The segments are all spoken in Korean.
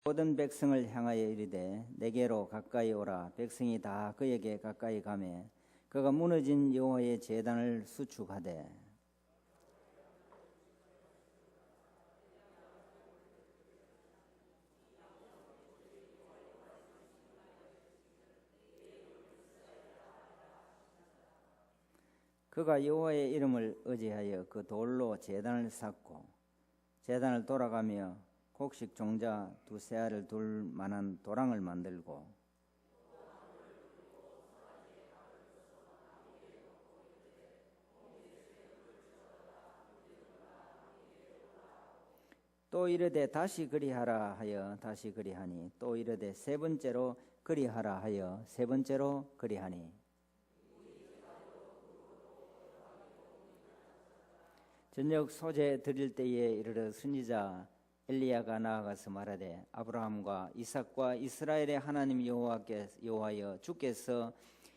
모든 백성을 향하여 이르되 내게로 가까이 오라. 백성이 다 그에게 가까이 가매 그가 무너진 여호와의 제단을 수축하되 그가 여호와의 이름을 의지하여 그 돌로 제단을 쌓고 제단을 돌아가며 곡식 종자 두세 알을 둘 만한 도랑을 만들고 또 이르되 다시 그리하라 하여 다시 그리하니 또 이르되 세 번째로 그리하라 하여 세 번째로 그리하니 저녁 소재 드릴 때에 이르러 선지자 엘리야가 나아가서 말하되 아브라함과 이삭과 이스라엘의 하나님 여호와여 주께서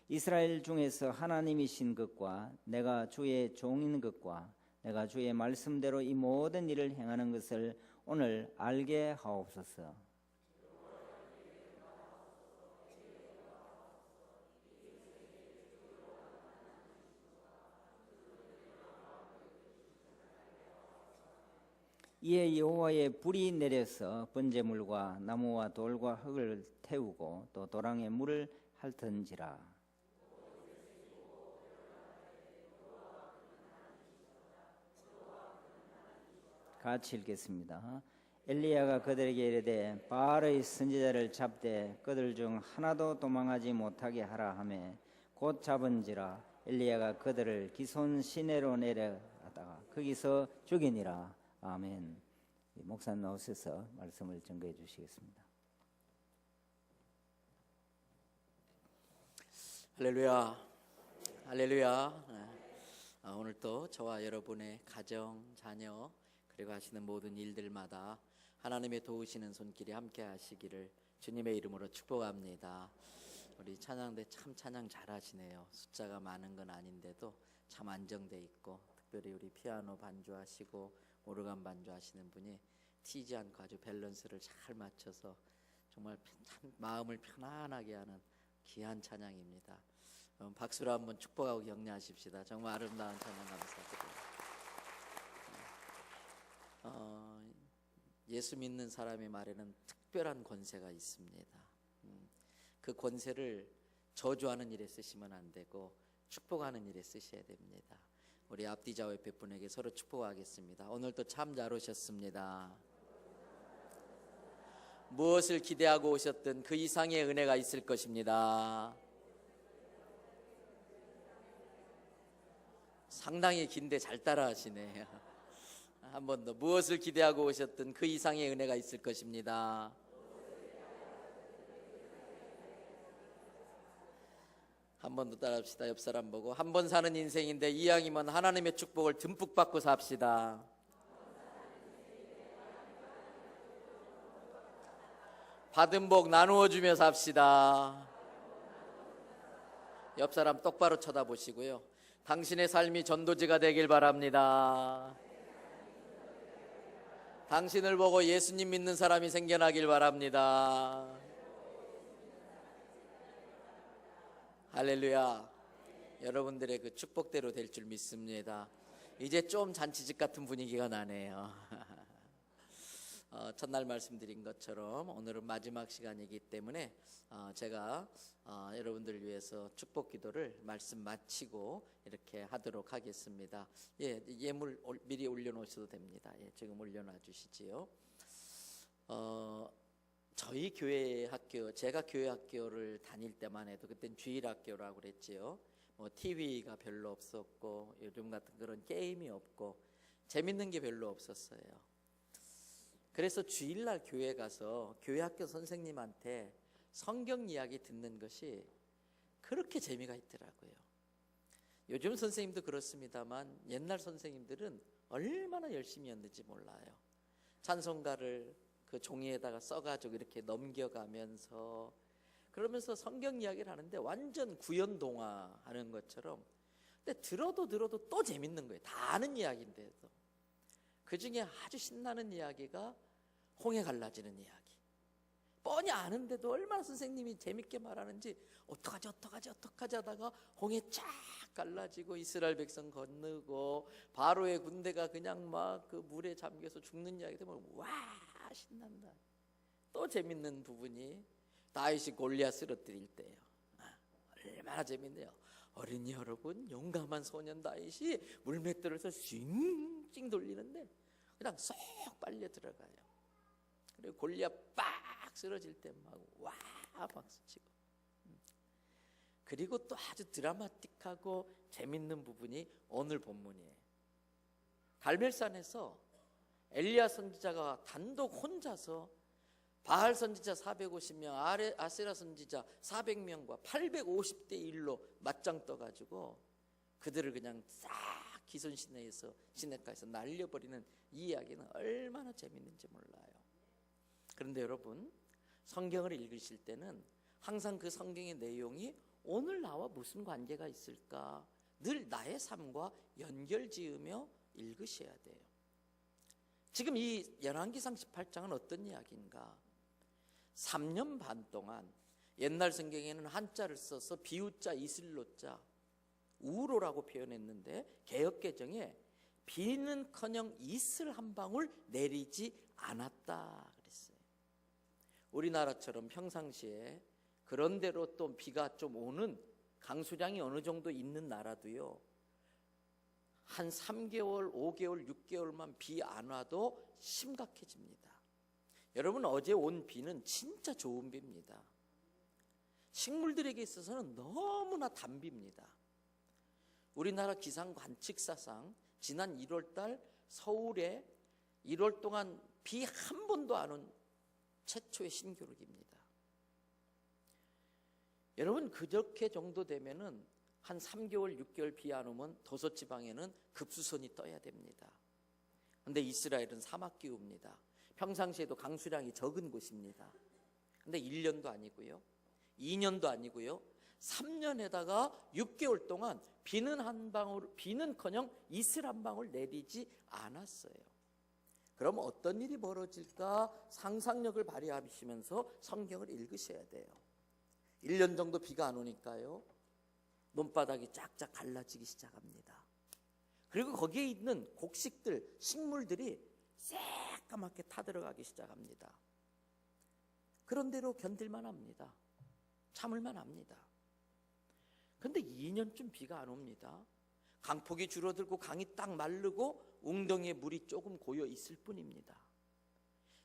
이스라엘 중에서 하나님이신 것과 내가 주의 종인 것과 내가 주의 말씀대로 이 모든 일을 행하는 것을 오늘 알게 하옵소서. 이에 여호와의 불이 내려서 번제물과 나무와 돌과 흙을 태우고 또 도랑에 물을 핥은지라. 같이 읽겠습니다. 엘리야가 그들에게 이르되 바알의 선지자를 잡되 그들 중 하나도 도망하지 못하게 하라 하매 곧 잡은지라. 엘리야가 그들을 기손 시내로 내려가다가 거기서 죽이니라. 아멘. 목사님 나오셔서 말씀을 전거해 주시겠습니다. 할렐루야, 할렐루야. 오늘 또 저와 여러분의 가정, 자녀 그리고 하시는 모든 일들마다 하나님의 도우시는 손길이 함께 하시기를 주님의 이름으로 축복합니다. 우리 찬양대 참 찬양 잘하시네요. 숫자가 많은 건 아닌데도 참 안정돼 있고, 특별히 우리 피아노 반주하시고 오르간 반주하시는 분이 튀지 않고 아주 밸런스를 잘 맞춰서 정말 참 마음을 편안하게 하는 귀한 찬양입니다. 박수로 한번 축복하고 격려하십시다. 정말 아름다운 찬양 감사드려요. 예수 믿는 사람의 말에는 특별한 권세가 있습니다. 그 권세를 저주하는 일에 쓰시면 안 되고 축복하는 일에 쓰셔야 됩니다. 우리 앞뒤 좌우 옆에 분에게 서로 축복하겠습니다. 오늘도 참 잘 오셨습니다. 무엇을 기대하고 오셨든 그 이상의 은혜가 있을 것입니다. 상당히 긴데 잘 따라하시네요. 한 번 더. 무엇을 기대하고 오셨든 그 이상의 은혜가 있을 것입니다. 한 번 더 따라합시다. 옆 사람 보고 한 번 사는 인생인데 이왕이면 하나님의 축복을 듬뿍 받고 삽시다. 받은 복 나누어 주며 삽시다. 옆 사람 똑바로 쳐다보시고요. 당신의 삶이 전도지가 되길 바랍니다. 당신을 보고 예수님 믿는 사람이 생겨나길 바랍니다. 할렐루야. 여러분들의 그 축복대로 될 줄 믿습니다. 이제 좀 잔치집 같은 분위기가 나네요. 첫날 말씀드린 것처럼 오늘은 마지막 시간이기 때문에 제가 여러분들을 위해서 축복 기도를 말씀 마치고 이렇게 하도록 하겠습니다. 예물 미리 올려놓으셔도 됩니다. 지금 올려놔 주시지요. 저희 교회 학교, 제가 교회 학교를 다닐 때만 해도 그땐 주일 학교라고 그랬지요. TV가 별로 없었고 요즘 같은 그런 게임이 없고 재밌는 게 별로 없었어요. 그래서 주일날 교회 가서 교회 학교 선생님한테 성경 이야기 듣는 것이 그렇게 재미가 있더라고요. 요즘 선생님도 그렇습니다만 옛날 선생님들은 얼마나 열심히 했는지 몰라요. 찬송가를 그 종이에다가 써가지고 이렇게 넘겨가면서 그러면서 성경 이야기를 하는데 완전 구연동화 하는 것처럼. 근데 들어도 또 재밌는 거예요. 다 아는 이야기인데도. 그 중에 아주 신나는 이야기가 홍해 갈라지는 이야기. 뻔히 아는데도 얼마나 선생님이 재밌게 말하는지 어떡하지 하다가 홍해 쫙 갈라지고 이스라엘 백성 건너고 바로의 군대가 그냥 막 그 물에 잠겨서 죽는 이야기 들으면 와 신난다. 또 재밌는 부분이 다윗이 골리앗 쓰러뜨릴 때예요. 얼마나 재밌네요. 어린이 여러분, 용감한 소년 다윗이 물맷돌에서 징징 돌리는데 그냥 쏙 빨려 들어가요. 그리고 골리앗 빡 쓰러질 때 막 와 박수치고. 그리고 또 아주 드라마틱하고 재밌는 부분이 오늘 본문이에요. 갈멜산에서 엘리야 선지자가 단독 혼자서 바알 선지자 450명, 아세라 선지자 400명과 850대 1로 맞짱 떠가지고 그들을 그냥 싹 기손 시내가에서 날려버리는 이 이야기는 얼마나 재밌는지 몰라요. 그런데 여러분, 성경을 읽으실 때는 항상 그 성경의 내용이 오늘 나와 무슨 관계가 있을까 늘 나의 삶과 연결지으며 읽으셔야 돼요. 지금 이 열왕기상 18장은 어떤 이야기인가? 3년 반 동안 옛날 성경에는 한자를 써서 비우자 이슬로자 우로라고 표현했는데 개역개정에 비는커녕 이슬 한 방울 내리지 않았다 그랬어요. 우리나라처럼 평상시에 그런대로 또 비가 좀 오는 강수량이 어느 정도 있는 나라도요, 한 3개월, 5개월, 6개월만 비 안 와도 심각해집니다. 여러분, 어제 온 비는 진짜 좋은 비입니다. 식물들에게 있어서는 너무나 단비입니다. 우리나라 기상 관측사상 지난 1월달 서울에 1월 동안 비 한 번도 안 온 최초의 신기록입니다. 여러분, 그렇게 정도 되면은 한 3개월, 6개월 비 안 오면 도서지방에는 급수선이 떠야 됩니다. 그런데 이스라엘은 사막기후입니다. 평상시에도 강수량이 적은 곳입니다. 그런데 1년도 아니고요, 2년도 아니고요, 3년에다가 6개월 동안 비는커녕 이슬 한 방울 내리지 않았어요. 그럼 어떤 일이 벌어질까 상상력을 발휘하시면서 성경을 읽으셔야 돼요. 1년 정도 비가 안 오니까요, 논바닥이 쫙쫙 갈라지기 시작합니다. 그리고 거기에 있는 곡식들, 식물들이 새까맣게 타들어가기 시작합니다. 그런대로 견딜만 합니다. 참을만 합니다. 그런데 2년쯤 비가 안 옵니다. 강폭이 줄어들고 강이 딱 마르고 웅덩이에 물이 조금 고여 있을 뿐입니다.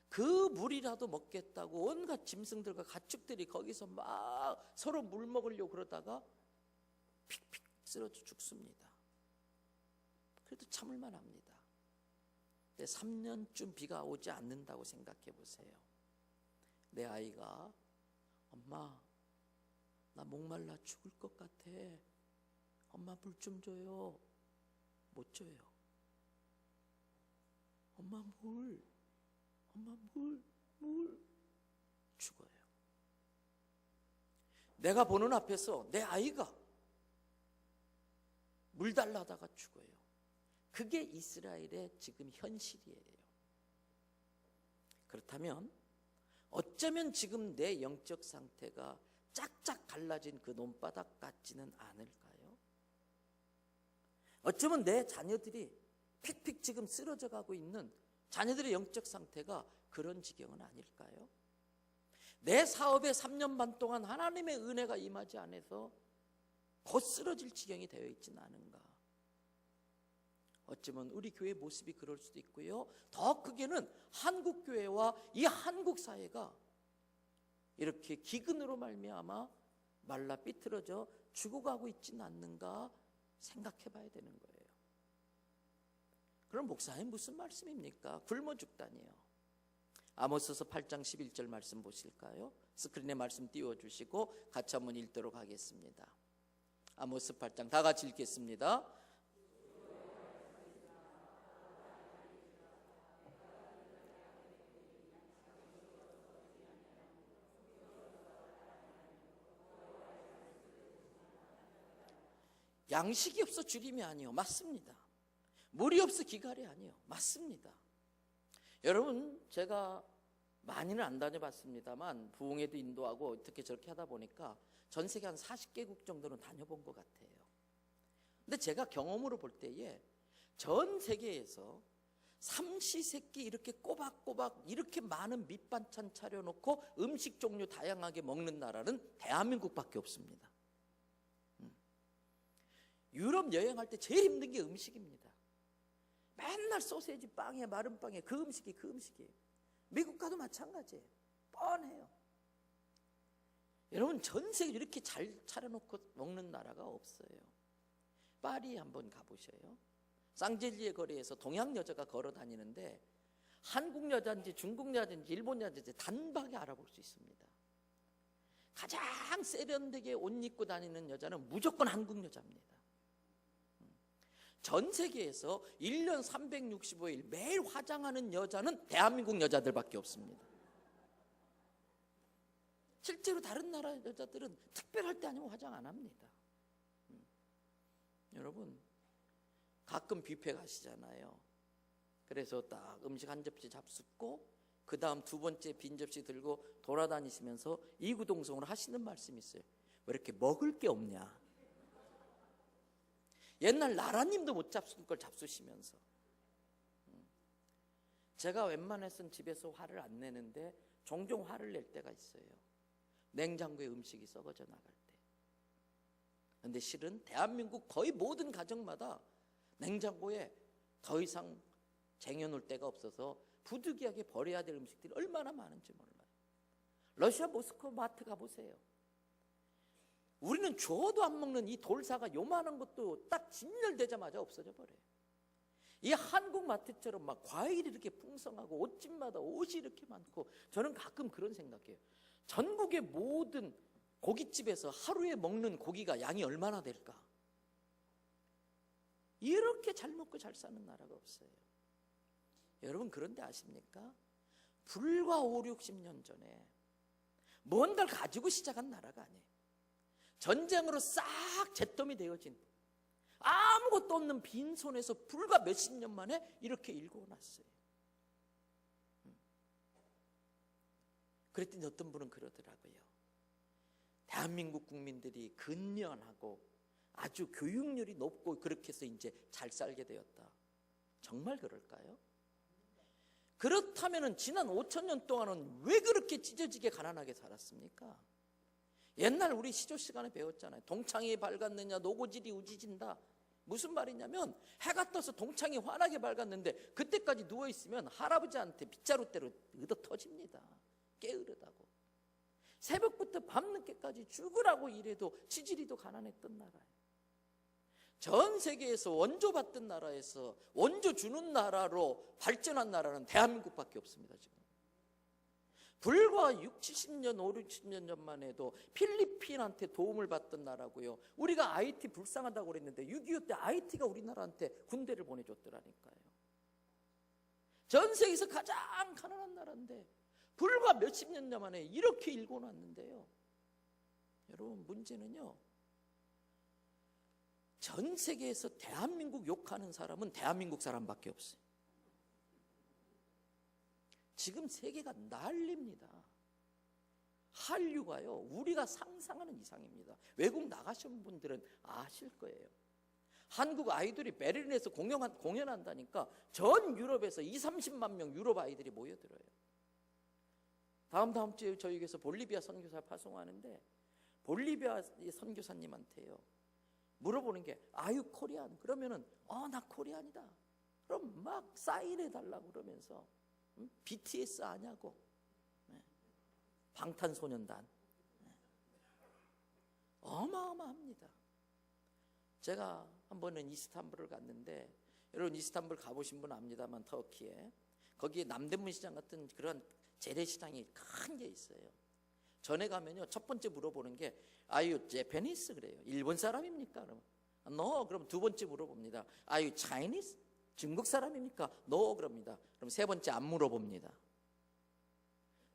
그 물이라도 먹겠다고 온갖 짐승들과 가축들이 거기서 막 서로 물 먹으려고 그러다가 픽픽 쓰러져 죽습니다. 그래도 참을만 합니다. 3년쯤 비가 오지 않는다고 생각해 보세요. 내 아이가 엄마 나 목말라 죽을 것 같아, 엄마 물 좀 줘요. 못 줘요. 엄마 물 죽어요. 내가 보는 앞에서 내 아이가 물 달라다가 죽어요. 그게 이스라엘의 지금 현실이에요. 그렇다면 어쩌면 지금 내 영적 상태가 짝짝 갈라진 그 논바닥 같지는 않을까요? 어쩌면 내 자녀들이 픽픽 지금 쓰러져 가고 있는 자녀들의 영적 상태가 그런 지경은 아닐까요? 내 사업에 3년 반 동안 하나님의 은혜가 임하지 않아서 곧 쓰러질 지경이 되어 있지는 않은가? 어쩌면 우리 교회 모습이 그럴 수도 있고요, 더 크게는 한국 교회와 이 한국 사회가 이렇게 기근으로 말미암아 말라 삐뚤어져 죽어가고 있지는 않는가 생각해 봐야 되는 거예요. 그럼 목사님 무슨 말씀입니까? 굶어 죽다니요. 아모스서 8장 11절 말씀 보실까요? 스크린에 말씀 띄워주시고 같이 한번 읽도록 하겠습니다. 아모스 8장 다 같이 읽겠습니다. 양식이 없어 주림이 아니요, 맞습니다. 물이 없어 기갈이 아니요, 맞습니다. 여러분, 제가 많이는 안 다녀봤습니다만 부흥회도 인도하고 어떻게 저렇게 하다 보니까 전 세계 한 40개국 정도는 다녀본 것 같아요. 근데 제가 경험으로 볼 때에 전 세계에서 삼시세끼 이렇게 꼬박꼬박 이렇게 많은 밑반찬 차려놓고 음식 종류 다양하게 먹는 나라는 대한민국밖에 없습니다. 유럽 여행할 때 제일 힘든 게 음식입니다. 맨날 소세지 빵에 마른 빵에 그 음식이에요. 미국 가도 마찬가지예요. 뻔해요. 여러분 전 세계 이렇게 잘 차려놓고 먹는 나라가 없어요. 파리 한번 가보셔요. 쌍젤리에 거리에서 동양 여자가 걸어 다니는데 한국 여자인지 중국 여자인지 일본 여자인지 단박에 알아볼 수 있습니다. 가장 세련되게 옷 입고 다니는 여자는 무조건 한국 여자입니다. 전 세계에서 1년 365일 매일 화장하는 여자는 대한민국 여자들밖에 없습니다. 실제로 다른 나라 여자들은 특별할 때 아니면 화장 안 합니다. 여러분 가끔 뷔페 가시잖아요. 그래서 딱 음식 한 접시 잡숫고 그 다음 두 번째 빈 접시 들고 돌아다니시면서 이구동성으로 하시는 말씀이 있어요. 왜 이렇게 먹을 게 없냐. 옛날 나라님도 못 잡수는 걸 잡수시면서. 제가 웬만해서는 집에서 화를 안 내는데 종종 화를 낼 때가 있어요. 냉장고에 음식이 썩어져 나갈 때. 그런데 실은 대한민국 거의 모든 가정마다 냉장고에 더 이상 쟁여놓을 데가 없어서 부득이하게 버려야 될 음식들이 얼마나 많은지 몰라요. 러시아 모스크바 마트 가보세요. 우리는 줘도 안 먹는 이 돌사가 요만한 것도 딱 진열되자마자 없어져 버려요. 이 한국 마트처럼 막 과일이 이렇게 풍성하고 옷집마다 옷이 이렇게 많고 저는 가끔 그런 생각해요. 전국의 모든 고깃집에서 하루에 먹는 고기가 양이 얼마나 될까? 이렇게 잘 먹고 잘 사는 나라가 없어요. 여러분 그런데 아십니까? 불과 5, 60년 전에 뭔가를 가지고 시작한 나라가 아니에요. 전쟁으로 싹 잿더미 되어진 아무것도 없는 빈손에서 불과 몇십 년 만에 이렇게 일궈놨어요. 그랬더니 어떤 분은 그러더라고요. 대한민국 국민들이 근면하고 아주 교육률이 높고 그렇게 해서 이제 잘 살게 되었다. 정말 그럴까요? 그렇다면 지난 5천 년 동안은 왜 그렇게 찢어지게 가난하게 살았습니까? 옛날 우리 시조 시간에 배웠잖아요. 동창이 밝았느냐 노고질이 우지진다. 무슨 말이냐면 해가 떠서 동창이 환하게 밝았는데 그때까지 누워있으면 할아버지한테 빗자루대로 얻어 터집니다. 게으르다고. 새벽부터 밤늦게까지 죽으라고 일해도 지지리도 가난했던 나라예요. 전 세계에서 원조 받던 나라에서 원조 주는 나라로 발전한 나라는 대한민국밖에 없습니다. 지금 불과 6, 70년, 5, 60년 전만 해도 필리핀한테 도움을 받던 나라고요. 우리가 IT 불쌍하다고 그랬는데 6.25 때 IT가 우리나라한테 군대를 보내줬더라니까요. 전 세계에서 가장 가난한 나라인데 불과 몇십 년 만에 이렇게 일궈놨는데요. 여러분 문제는요. 전 세계에서 대한민국 욕하는 사람은 대한민국 사람밖에 없어요. 지금 세계가 난립니다. 한류가요 우리가 상상하는 이상입니다. 외국 나가신 분들은 아실 거예요. 한국 아이돌이 베를린에서 공연한다니까 전 유럽에서 20, 30만 명 유럽 아이들이 모여들어요. 다음 주에 저희에게서 볼리비아 선교사 파송하는데 볼리비아 선교사님한테요 물어보는 게 아유 코리안 그러면은 나 코리안이다. 그럼 막 사인해 달라고 그러면서 BTS 아냐고 방탄소년단 어마어마합니다. 제가 한 번은 이스탄불을 갔는데 여러분 이스탄불 가보신 분 압니다만 터키에 거기에 남대문 시장 같은 그런 재래시장이 큰 게 있어요. 전에 가면요 첫 번째 물어보는 게 아유 제페니스 그래요. 일본 사람입니까? 그러면 no. 그럼 두 번째 물어봅니다. 아유 차이니스? 중국 사람입니까? no. 그럽니다. 그럼 세 번째 안 물어봅니다.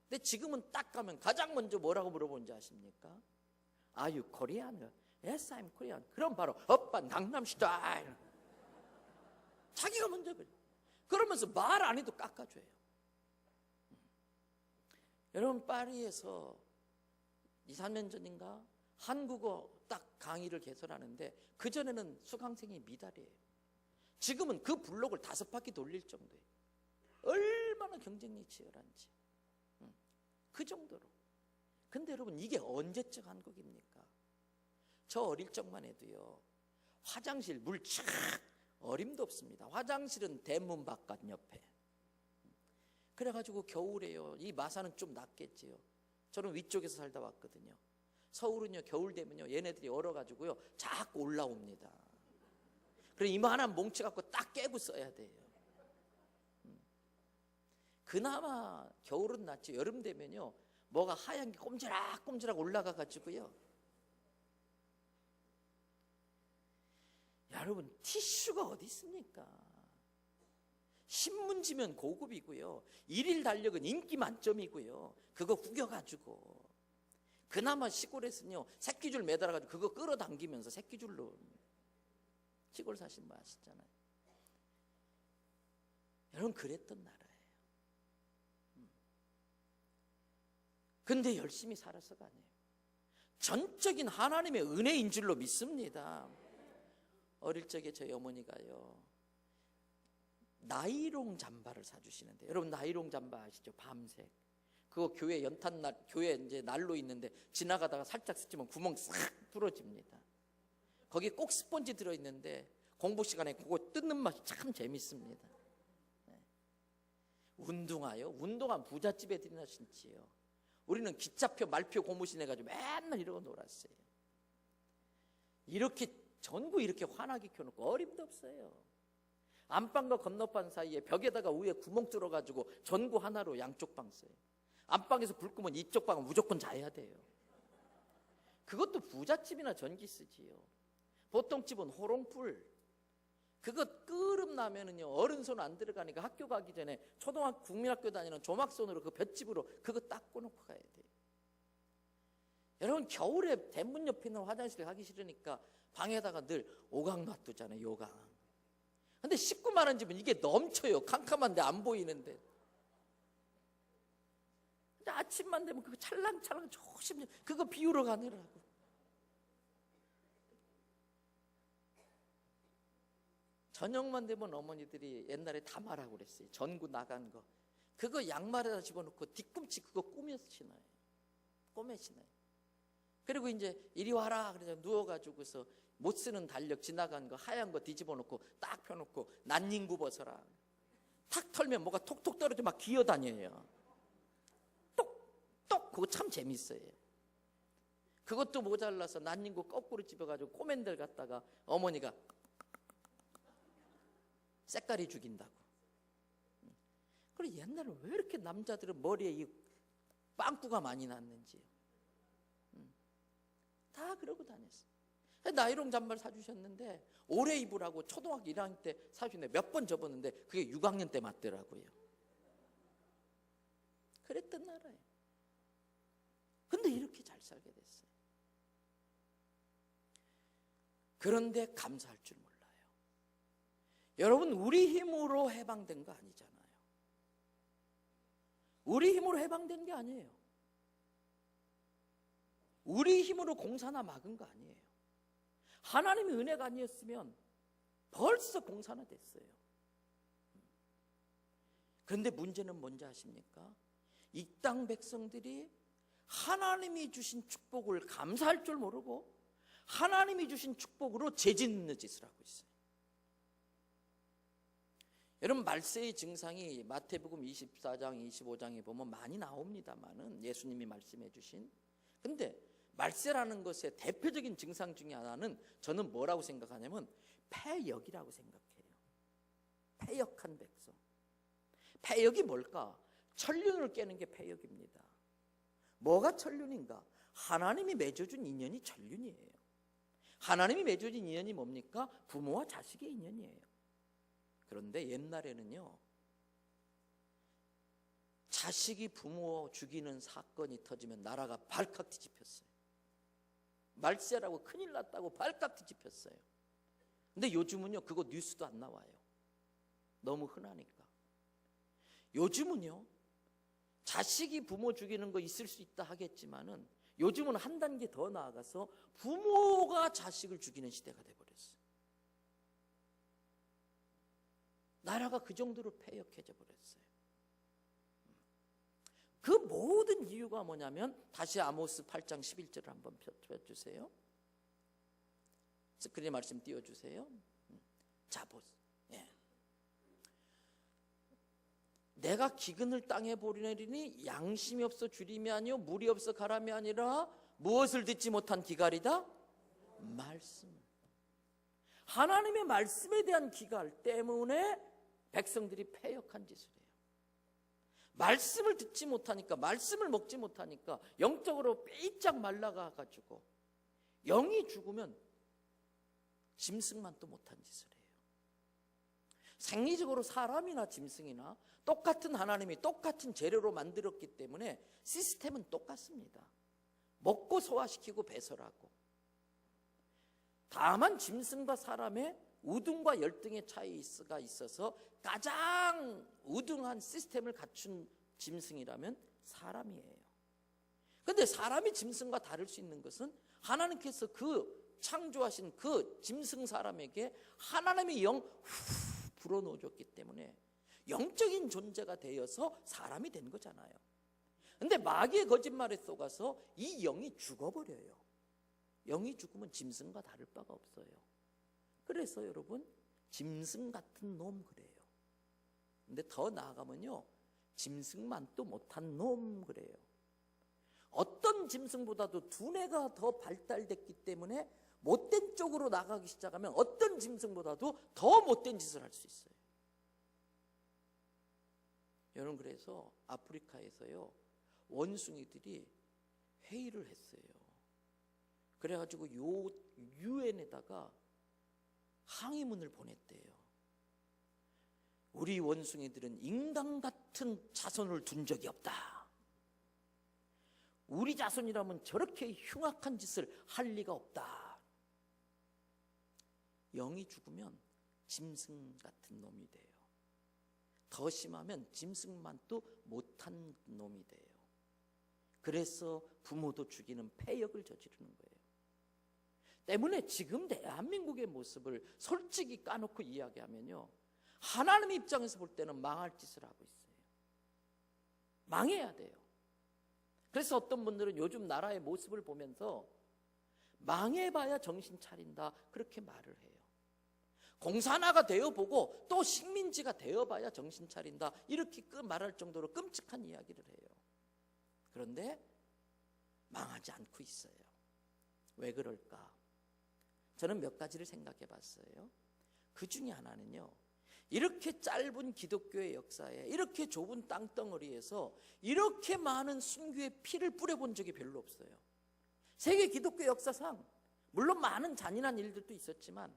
근데 지금은 딱 가면 가장 먼저 뭐라고 물어보는지 아십니까? Are you Korean? Yes, I'm Korean. 그럼 바로 업반 강남 스타일. 자기가 먼저 그래. 그러면서 말 안 해도 깎아줘요. 여러분 파리에서 2, 3년 전인가 한국어 딱 강의를 개설하는데 그전에는 수강생이 미달이에요. 지금은 그 블록을 5바퀴 돌릴 정도예요. 얼마나 경쟁력이 치열한지. 그 정도로. 근데 여러분 이게 언제적 한국입니까? 저 어릴 적만 해도요, 화장실 물 촥 어림도 없습니다. 화장실은 대문 바깥 옆에. 그래가지고 겨울에요, 이 마산은 좀 낫겠지요. 저는 위쪽에서 살다 왔거든요. 서울은요 겨울 되면요 얘네들이 얼어가지고요 자꾸 올라옵니다. 그래 이만한 몽치 갖고 딱 깨고 써야 돼요. 그나마 겨울은 낫지 여름 되면요 뭐가 하얀 게 꼼지락꼼지락 올라가가지고요. 여러분 티슈가 어디 있습니까? 신문지면 고급이고요, 일일 달력은 인기 만점이고요. 그거 구겨가지고 그나마 시골에서는요 새끼줄 매달아가지고 그거 끌어당기면서 새끼줄로, 시골 사신 분 아시잖아요. 여러분 그랬던 나라예요. 근데 열심히 살아서가 아니에요. 전적인 하나님의 은혜인 줄로 믿습니다. 어릴 적에 저희 어머니가요 나이롱 잠바를 사주시는데, 여러분 나이롱 잠바 아시죠? 밤색. 그거 교회 연탄날, 교회 이제 난로 있는데 지나가다가 살짝 스치면 구멍 싹 뚫어집니다. 거기 꼭 스펀지 들어있는데 공부 시간에 그거 뜯는 맛이 참 재밌습니다. 네. 운동화요? 운동화 부잣집 애들이나 신지요. 우리는 기차표 말표 고무신 해가지고 맨날 이러고 놀았어요. 이렇게 전구 이렇게 환하게 켜놓고 어림도 없어요. 안방과 건너방 사이에 벽에다가 위에 구멍 뚫어가지고 전구 하나로 양쪽 방 써요. 안방에서 불 끄면 이쪽 방은 무조건 자야 돼요. 그것도 부잣집이나 전기 쓰지요. 보통 집은 호롱불. 그거 끄름 나면은요 어른 손 안 들어가니까 학교 가기 전에 초등학교 국민학교 다니는 조막손으로 그 볏집으로 그거 닦고 놓고 가야 돼요. 여러분 겨울에 대문 옆에 있는 화장실에 가기 싫으니까 방에다가 늘 오강 놔두잖아요. 요강. 근데 식구 많은 집은 이게 넘쳐요. 캄캄한데 안 보이는데. 근데 아침만 되면 그거 찰랑찰랑 조심 그거 비우러 가느라고. 저녁만 되면 어머니들이 옛날에 다마라고 그랬어요. 전구 나간 거. 그거 양말에다 집어넣고 뒤꿈치 그거 꾸며 신어요. 꼬매 신어요. 그리고 이제 이리 와라 그래서 누워가지고서 못 쓰는 달력 지나간 거 하얀 거 뒤집어 놓고 딱 펴놓고 난닝구 벗어라. 탁 털면 뭐가 톡톡 떨어져 막 기어다녀요. 똑똑 그거 참 재밌어요. 그것도 모자라서 난닝구 거꾸로 집어가지고 꼬맨들 갖다가 어머니가 색깔이 죽인다고. 그래 옛날에 왜 이렇게 남자들은 머리에 이 빵꾸가 많이 났는지요. 다 그러고 다녔어요. 나이롱 잠바를 사주셨는데 오래 입으라고 초등학교 1학년 때 사주셨는데 몇 번 접었는데 그게 6학년 때 맞더라고요. 그랬던 나라예요. 근데 이렇게 잘 살게 됐어요. 그런데 감사할 줄 몰라요. 여러분 우리 힘으로 해방된 거 아니잖아요. 우리 힘으로 해방된 게 아니에요. 우리 힘으로 공사나 막은 거 아니에요. 하나님의 은혜가 아니었으면 벌써 공사나 됐어요. 그런데 문제는 뭔지 아십니까? 이 땅 백성들이 하나님이 주신 축복을 감사할 줄 모르고 하나님이 주신 축복으로 죄짓는 짓을 하고 있어요. 여러분 말세의 증상이 마태복음 24장 25장에 보면 많이 나옵니다만은 예수님이 말씀해 주신, 근데 말세라는 것의 대표적인 증상 중에 하나는 저는 뭐라고 생각하냐면 패역이라고 생각해요. 패역한 백성. 패역이 뭘까? 천륜을 깨는 게 패역입니다. 뭐가 천륜인가? 하나님이 맺어준 인연이 천륜이에요. 하나님이 맺어준 인연이 뭡니까? 부모와 자식의 인연이에요. 그런데 옛날에는요 자식이 부모 죽이는 사건이 터지면 나라가 발칵 뒤집혔어요. 말세라고 큰일 났다고 발칵 뒤집혔어요. 근데 요즘은요 그거 뉴스도 안 나와요. 너무 흔하니까. 요즘은요 자식이 부모 죽이는 거 있을 수 있다 하겠지만은 요즘은 한 단계 더 나아가서 부모가 자식을 죽이는 시대가 돼버렸어요. 나라가 그 정도로 패역해져 버렸어요. 그 모든 이유가 뭐냐면 다시 아모스 8장 11절을 한번 펴주세요. 스크린 말씀 띄워주세요. 자, 보세요. 예. 내가 기근을 땅에 보내리니 양심이 없어 주림이 아니요 물이 없어 가람이 아니라 무엇을 듣지 못한 기갈이다? 말씀. 하나님의 말씀에 대한 기갈 때문에 백성들이 패역한 짓을 해요. 말씀을 듣지 못하니까, 말씀을 먹지 못하니까 영적으로 삐짝 말라가가지고 영이 죽으면 짐승만 또 못한 짓을 해요. 생리적으로 사람이나 짐승이나 똑같은 하나님이 똑같은 재료로 만들었기 때문에 시스템은 똑같습니다. 먹고 소화시키고 배설하고. 다만 짐승과 사람의 우등과 열등의 차이가 있어서 가장 우등한 시스템을 갖춘 짐승이라면 사람이에요. 그런데 사람이 짐승과 다를 수 있는 것은 하나님께서 그 창조하신 그 짐승 사람에게 하나님의 영 불어넣어줬기 때문에 영적인 존재가 되어서 사람이 된 거잖아요. 그런데 마귀의 거짓말에 속아서 이 영이 죽어버려요. 영이 죽으면 짐승과 다를 바가 없어요. 그래서 여러분, 짐승 같은 놈 그래요. 근데 더 나아가면요, 짐승만 또 못한 놈 그래요. 어떤 짐승보다도 두뇌가 더 발달됐기 때문에 못된 쪽으로 나가기 시작하면 어떤 짐승보다도 더 못된 짓을 할 수 있어요. 여러분, 그래서 아프리카에서요 원숭이들이 회의를 했어요. 그래가지고 유엔에다가 항의문을 보냈대요. 우리 원숭이들은 인간 같은 자손을 둔 적이 없다. 우리 자손이라면 저렇게 흉악한 짓을 할 리가 없다. 영이 죽으면 짐승 같은 놈이 돼요. 더 심하면 짐승만 또 못한 놈이 돼요. 그래서 부모도 죽이는 패역을 저지르는 거예요. 때문에 지금 대한민국의 모습을 솔직히 까놓고 이야기하면요, 하나님 입장에서 볼 때는 망할 짓을 하고 있어요. 망해야 돼요. 그래서 어떤 분들은 요즘 나라의 모습을 보면서 망해봐야 정신 차린다 그렇게 말을 해요. 공산화가 되어보고 또 식민지가 되어봐야 정신 차린다 이렇게 말할 정도로 끔찍한 이야기를 해요. 그런데 망하지 않고 있어요. 왜 그럴까? 저는 몇 가지를 생각해 봤어요. 그 중에 하나는요, 이렇게 짧은 기독교의 역사에 이렇게 좁은 땅덩어리에서 이렇게 많은 순교의 피를 뿌려본 적이 별로 없어요. 세계 기독교 역사상 물론 많은 잔인한 일들도 있었지만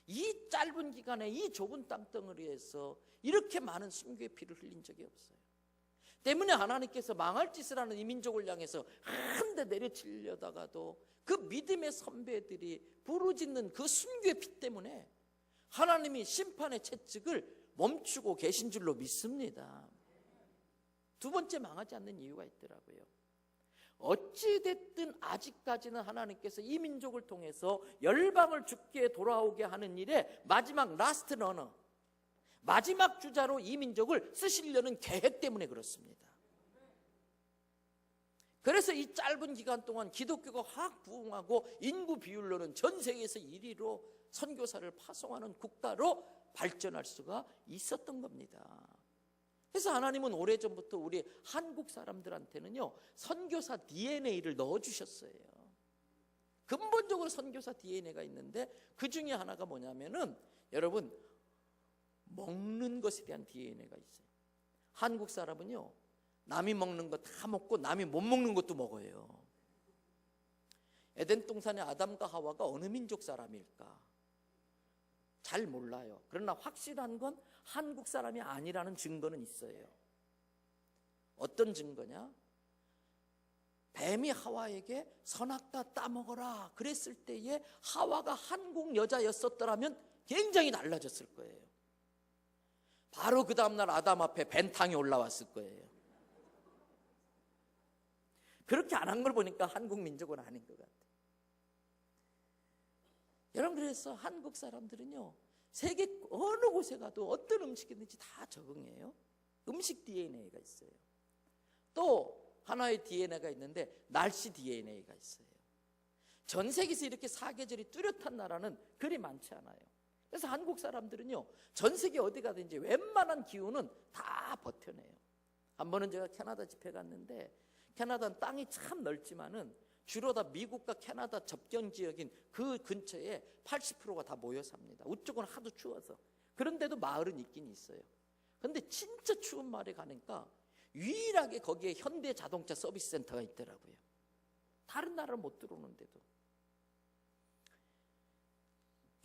이 짧은 기간에 이 좁은 땅덩어리에서 이렇게 많은 순교의 피를 흘린 적이 없어요. 때문에 하나님께서 망할 짓을 하는 이 민족을 향해서 한 대 내려치려다가도 그 믿음의 선배들이 부르짖는 그 순교의 피 때문에 하나님이 심판의 채찍을 멈추고 계신 줄로 믿습니다. 두 번째, 망하지 않는 이유가 있더라고요. 어찌됐든 아직까지는 하나님께서 이 민족을 통해서 열방을 죽게 돌아오게 하는 일에 마지막 라스트 러너, 마지막 주자로 이 민족을 쓰시려는 계획 때문에 그렇습니다. 그래서 이 짧은 기간 동안 기독교가 확 부흥하고 인구 비율로는 전 세계에서 1위로 선교사를 파송하는 국가로 발전할 수가 있었던 겁니다. 그래서 하나님은 오래전부터 우리 한국 사람들한테는요, 선교사 DNA를 넣어주셨어요. 근본적으로 선교사 DNA가 있는데 그 중에 하나가 뭐냐면은 여러분, 먹는 것에 대한 DNA가 있어요. 한국 사람은요, 남이 먹는 거 다 먹고 남이 못 먹는 것도 먹어요. 에덴 동산의 아담과 하와가 어느 민족 사람일까? 잘 몰라요. 그러나 확실한 건 한국 사람이 아니라는 증거는 있어요. 어떤 증거냐? 뱀이 하와에게 선악과 따먹어라 그랬을 때에 하와가 한국 여자였었더라면 굉장히 달라졌을 거예요. 바로 그 다음날 아담 앞에 뱀탕이 올라왔을 거예요. 그렇게 안 한 걸 보니까 한국 민족은 아닌 것 같아요. 여러분, 그래서 한국 사람들은요, 세계 어느 곳에 가도 어떤 음식이든지 다 적응해요. 음식 DNA가 있어요. 또 하나의 DNA가 있는데 날씨 DNA가 있어요. 전 세계에서 이렇게 사계절이 뚜렷한 나라는 그리 많지 않아요. 그래서 한국 사람들은요, 전 세계 어디 가든지 웬만한 기후는 다 버텨내요. 한 번은 제가 캐나다 집회 갔는데, 캐나다는 땅이 참 넓지만은 주로 다 미국과 캐나다 접경 지역인 그 근처에 80%가 다 모여 삽니다. 우쪽은 하도 추워서. 그런데도 마을은 있긴 있어요. 그런데 진짜 추운 마을에 가니까 유일하게 거기에 현대 자동차 서비스 센터가 있더라고요. 다른 나라를 못 들어오는데도.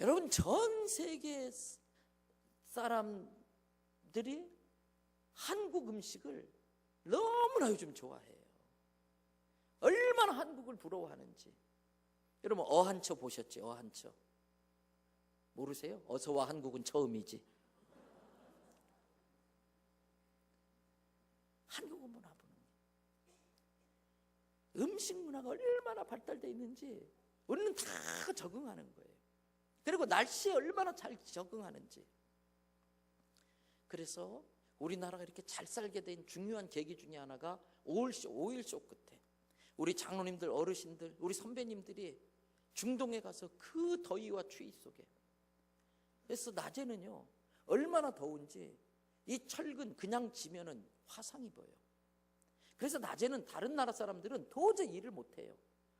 여러분, 전 세계 사람들이 한국 음식을 너무나 요즘 좋아해요. 얼마나 한국을 부러워하는지. 여러분, 어한처 보셨지? 어한처 모르세요? 어서와 한국은 처음이지. 한국은 문화 보는 음식 문화가 얼마나 발달되어 있는지 우리는 다 적응하는 거예요. 그리고 날씨에 얼마나 잘 적응하는지. 그래서 우리나라가 이렇게 잘 살게 된 중요한 계기 중에 하나가 5.16 끝에 우리 장로님들, 어르신들, 우리 선배님들이 중동에 가서 그 더위와 추위 속에, 그래서 낮에는요 얼마나 더운지 이 철근 그냥 지면은 화상이 보여요. 그래서 낮에는 다른 나라 사람들은 도저히 일을 못해요.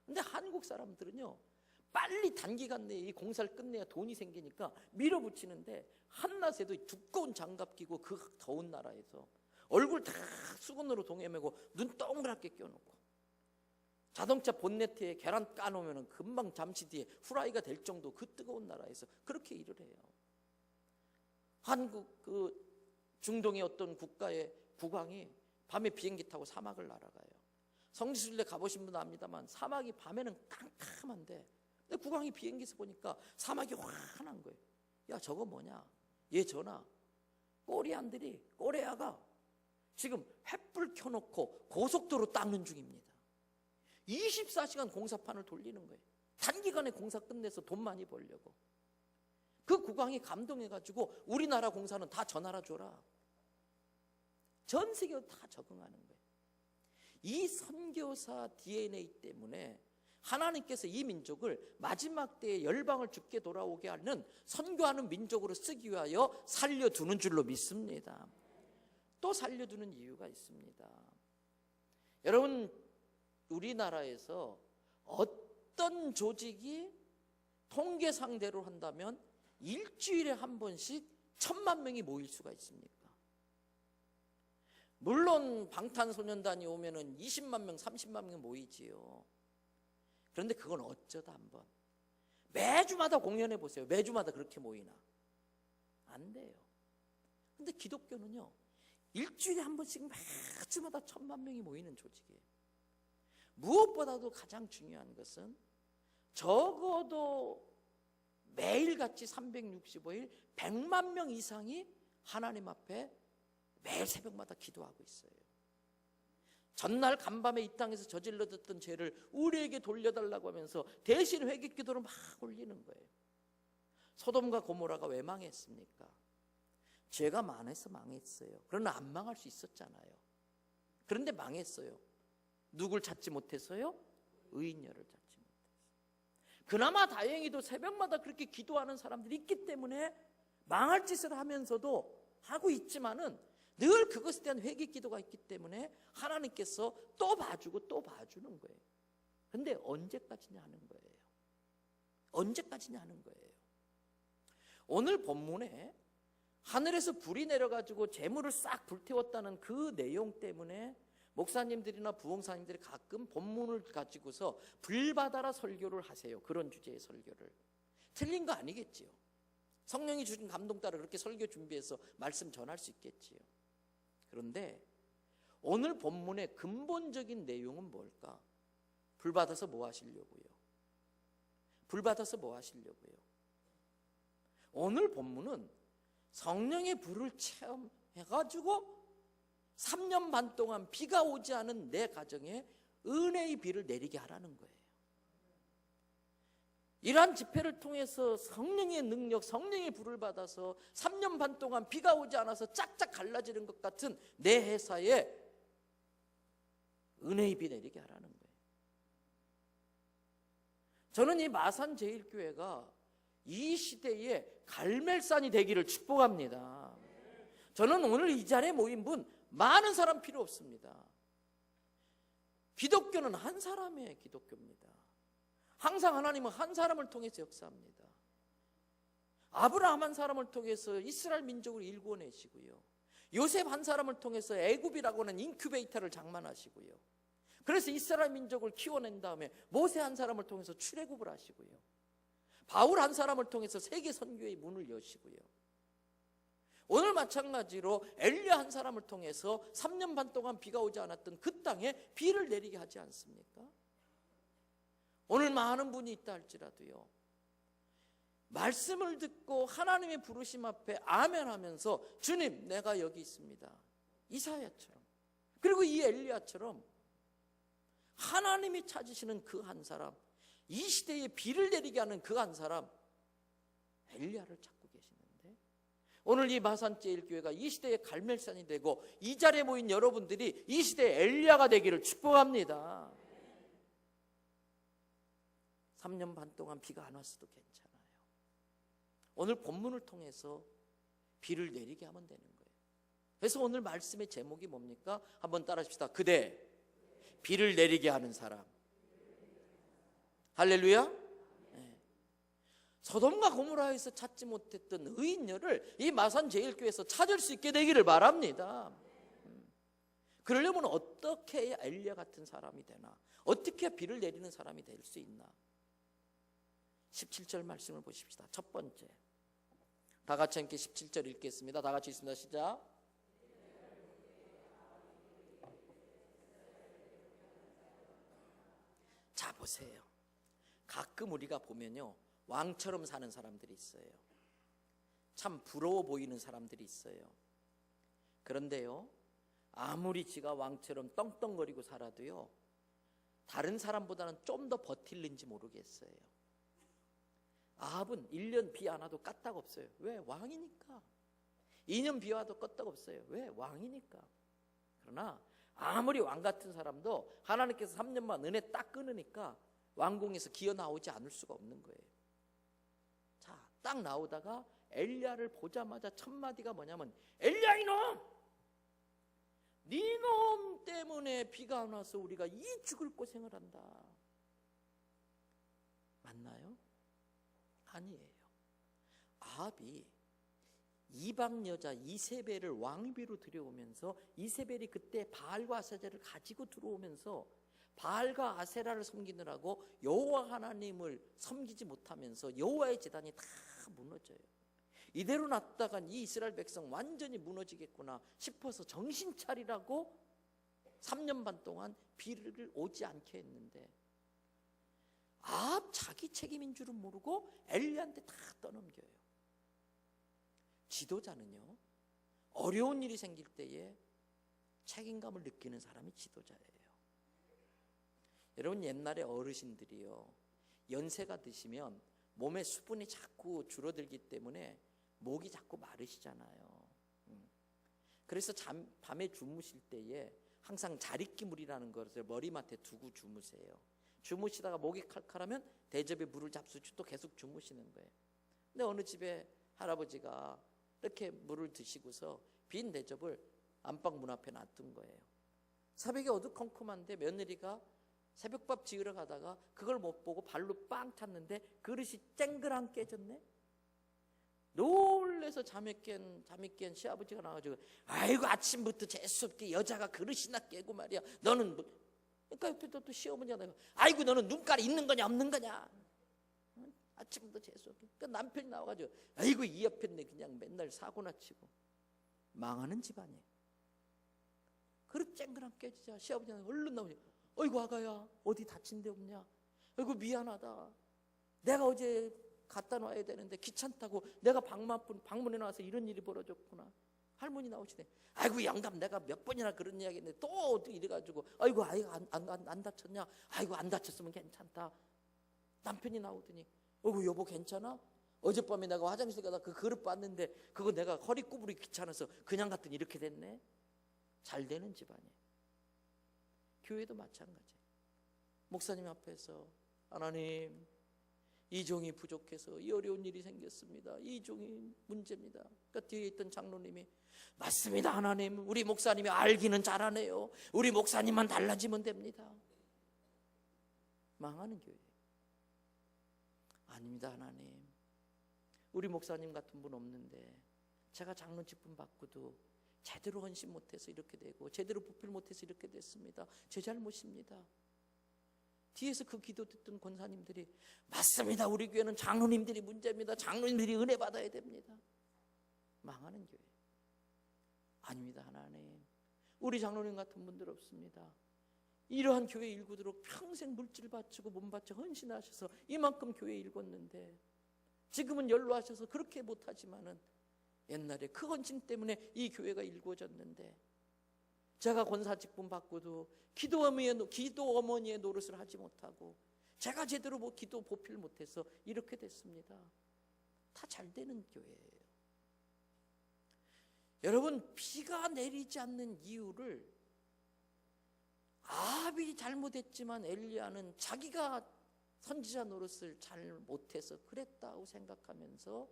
근데 한국 사람들은요 빨리 단기간 내에 이 공사를 끝내야 돈이 생기니까 밀어붙이는데, 한낮에도 두꺼운 장갑 끼고 그 더운 나라에서 얼굴 다 수건으로 동여매고 눈 동그랗게 껴놓고 자동차 본네트에 계란 까놓으면 금방 잠시 뒤에 후라이가 될 정도 그 뜨거운 나라에서 그렇게 일을 해요. 한국 중동의 어떤 국가의 국왕이 밤에 비행기 타고 사막을 날아가요. 성지순례 가보신 분 압니다만 사막이 밤에는 깜깜한데, 근데 국왕이 비행기에서 보니까 사막이 환한 거예요. 야, 저거 뭐냐? 얘 전하, 꼬레아가 지금 횃불 켜놓고 고속도로 닦는 중입니다. 24시간 공사판을 돌리는 거예요. 단기간에 공사 끝내서 돈 많이 벌려고. 그 국왕이 감동해가지고 우리나라 공사는 다 저 나라 줘라. 전 세계로 다 적응하는 거예요. 이 선교사 DNA 때문에 하나님께서 이 민족을 마지막 때에 열방을 죽게 돌아오게 하는 선교하는 민족으로 쓰기 위하여 살려두는 줄로 믿습니다. 또 살려두는 이유가 있습니다. 여러분, 우리나라에서 어떤 조직이 통계상대로 한다면 일주일에 한 번씩 1,000만 명이 모일 수가 있습니까? 물론 방탄소년단이 오면은 20만 명, 30만 명 모이지요. 그런데 그건 어쩌다 한번 매주마다 공연해 보세요. 매주마다 그렇게 모이나? 안 돼요. 근데 기독교는요 일주일에 한 번씩 매주마다 1,000만 명이 모이는 조직이에요. 무엇보다도 가장 중요한 것은 적어도 매일같이 365일 100만 명 이상이 하나님 앞에 매일 새벽마다 기도하고 있어요. 전날 간밤에 이 땅에서 저질러졌던 죄를 우리에게 돌려달라고 하면서 대신 회개 기도를 막 올리는 거예요. 소돔과 고모라가 왜 망했습니까? 죄가 많아서 망했어요. 그러나 안 망할 수 있었잖아요. 그런데 망했어요. 누굴 찾지 못해서요? 의인녀를 찾지 못해서. 그나마 다행히도 새벽마다 그렇게 기도하는 사람들이 있기 때문에 망할 짓을 하면서도 하고 있지만은 늘 그것에 대한 회개 기도가 있기 때문에 하나님께서 또 봐주고 또 봐주는 거예요. 그런데 언제까지냐 하는 거예요. 언제까지냐 하는 거예요. 오늘 본문에 하늘에서 불이 내려가지고 재물을 싹 불태웠다는 그 내용 때문에 목사님들이나 부흥사님들이 가끔 본문을 가지고서 불받아라 설교를 하세요. 그런 주제의 설교를. 틀린 거 아니겠지요. 성령이 주신 감동 따라 그렇게 설교 준비해서 말씀 전할 수 있겠지요. 그런데 오늘 본문의 근본적인 내용은 뭘까? 불받아서 뭐 하시려고요? 불받아서 뭐 하시려고요? 오늘 본문은 성령의 불을 체험해가지고 3년 반 동안 비가 오지 않은 내 가정에 은혜의 비를 내리게 하라는 거예요. 이러한 집회를 통해서 성령의 능력, 성령의 불을 받아서 3년 반 동안 비가 오지 않아서 짝짝 갈라지는 것 같은 내 회사에 은혜의 비 내리게 하라는 거예요. 저는 이 마산 제일교회가 이 시대에 갈멜산이 되기를 축복합니다. 저는 오늘 이 자리에 모인 분 많은 사람 필요 없습니다. 기독교는 한 사람의 기독교입니다. 항상 하나님은 한 사람을 통해서 역사합니다. 아브라함 한 사람을 통해서 이스라엘 민족을 일구어내시고요, 요셉 한 사람을 통해서 애굽이라고 하는 인큐베이터를 장만하시고요, 그래서 이스라엘 민족을 키워낸 다음에 모세 한 사람을 통해서 출애굽을 하시고요, 바울 한 사람을 통해서 세계 선교의 문을 여시고요, 오늘 마찬가지로 엘리야 한 사람을 통해서 3년 반 동안 비가 오지 않았던 그 땅에 비를 내리게 하지 않습니까? 오늘 많은 분이 있다 할지라도요, 말씀을 듣고 하나님의 부르심 앞에 아멘 하면서 주님 내가 여기 있습니다, 이사야처럼, 그리고 이 엘리야처럼 하나님이 찾으시는 그 한 사람, 이 시대에 비를 내리게 하는 그 한 사람, 엘리야를 찾고 계시는데, 오늘 이 마산제일교회가 이 시대의 갈멜산이 되고 이 자리에 모인 여러분들이 이 시대의 엘리야가 되기를 축복합니다. 3년 반 동안 비가 안 왔어도 괜찮아요. 오늘 본문을 통해서 비를 내리게 하면 되는 거예요. 그래서 오늘 말씀의 제목이 뭡니까? 한번 따라합시다. 그대 비를 내리게 하는 사람. 할렐루야. 네. 소돔과 고모라에서 찾지 못했던 의인녀를 이 마산 제일교회에서 찾을 수 있게 되기를 바랍니다. 그러려면 어떻게 해야 엘리야 같은 사람이 되나, 어떻게 해야 비를 내리는 사람이 될 수 있나? 17절 말씀을 보십시다. 첫 번째, 다 같이 함께 17절 읽겠습니다. 다 같이 읽습니다. 시작. 자 보세요. 가끔 우리가 보면요, 왕처럼 사는 사람들이 있어요. 참 부러워 보이는 사람들이 있어요. 그런데요, 아무리 지가 왕처럼 떵떵거리고 살아도요, 다른 사람보다는 좀 더 버틸는지 모르겠어요. 아합은 1년 비 안 와도 까딱 없어요. 왜? 왕이니까. 2년 비 와도 껐딱 없어요. 왜? 왕이니까. 그러나 아무리 왕 같은 사람도 하나님께서 3년만 은혜 딱 끊으니까 왕궁에서 기어 나오지 않을 수가 없는 거예요. 자, 딱 나오다가 엘리야를 보자마자 첫 마디가 뭐냐면, 엘리야 이놈! 네 놈 때문에 비가 안 와서 우리가 이 죽을 고생을 한다. 맞나요? 아니에요. 아합이 이방 여자 이세벨을 왕비로 들여오면서, 이세벨이 그때 바알과 아세라를 가지고 들어오면서 바알과 아세라를 섬기느라고 여호와 하나님을 섬기지 못하면서 여호와의 제단이 다 무너져요. 이대로 놨다간 이 이스라엘 백성 완전히 무너지겠구나 싶어서 정신 차리라고 3년 반 동안 비를 오지 않게 했는데, 아합 자기 책임인 줄은 모르고 엘리야한테 다 떠넘겨요. 지도자는요, 어려운 일이 생길 때에 책임감을 느끼는 사람이 지도자예요. 여러분, 옛날에 어르신들이요, 연세가 드시면 몸에 수분이 자꾸 줄어들기 때문에 목이 자꾸 마르시잖아요. 그래서 밤에 주무실 때에 항상 자릿기물이라는 것을 머리맡에 두고 주무세요. 주무시다가 목이 칼칼하면 대접에 물을 잡수고 또 계속 주무시는 거예요. 근데 어느 집에 할아버지가 이렇게 물을 드시고서 빈 대접을 안방 문 앞에 놔둔 거예요. 새벽에 어두컴컴한데 며느리가 새벽밥 지으러 가다가 그걸 못 보고 발로 빵 찼는데 그릇이 쨍그랑 깨졌네. 놀래서 잠이 깬 시아버지가 나와가지고, 아이고 아침부터 재수없게 여자가 그릇이나 깨고 말이야, 너는 뭐. 그러니까 옆에 또 시어머니가 내가, 아이고 너는 눈깔이 있는 거냐 없는 거냐, 아침부터 재수없게. 그러니까 남편이 나와가지고, 아이고 이 옆에네 그냥 맨날 사고나 치고. 망하는 집안이에요. 그릇 쨍그랑 깨지자 시아버지가 얼른 나오죠. 어이구 아가야, 어디 다친 데 없냐, 어이구 미안하다, 내가 어제 갖다 놔야 되는데 귀찮다고 내가 방문에 나와서 이런 일이 벌어졌구나. 할머니 나오시네. 아이고 영감, 내가 몇 번이나 그런 이야기 했는데 또 어떻게 이래가지고 아이고 안 다쳤냐? 아이고 안 다쳤으면 괜찮다. 남편이 나오더니 어이구 여보 괜찮아? 어젯밤에 내가 화장실 가다 그 그릇 봤는데 그거 내가 허리 구부리기 귀찮아서 그냥 갔더니 이렇게 됐네. 잘 되는 집안이에요. 교회도 마찬가지. 목사님 앞에서 하나님, 이 종이 부족해서 이 어려운 일이 생겼습니다. 이 종이 문제입니다. 그러니까 뒤에 있던 장로님이 맞습니다 하나님, 우리 목사님이 알기는 잘하네요. 우리 목사님만 달라지면 됩니다. 망하는 교회. 아닙니다 하나님, 우리 목사님 같은 분 없는데 제가 장로 직분 받고도 제대로 헌신 못해서 이렇게 되고 제대로 부필 못해서 이렇게 됐습니다. 제 잘못입니다. 뒤에서 그 기도 듣던 권사님들이 맞습니다, 우리 교회는 장로님들이 문제입니다. 장로님들이 은혜 받아야 됩니다. 망하는 교회. 아닙니다 하나님, 우리 장로님 같은 분들 없습니다. 이러한 교회 일구도록 평생 물질 바치고 몸 바쳐 헌신하셔서 이만큼 교회 일궜는데 지금은 연로하셔서 그렇게 못하지만은 옛날에 그 헌신 때문에 이 교회가 일궈졌는데 제가 권사 직분 받고도 기도 어머니의 노릇을 하지 못하고 제가 제대로 기도 보필 못해서 이렇게 됐습니다. 다 잘 되는 교회예요. 여러분, 비가 내리지 않는 이유를 아합이 잘못했지만 엘리야는 자기가 선지자 노릇을 잘 못해서 그랬다고 생각하면서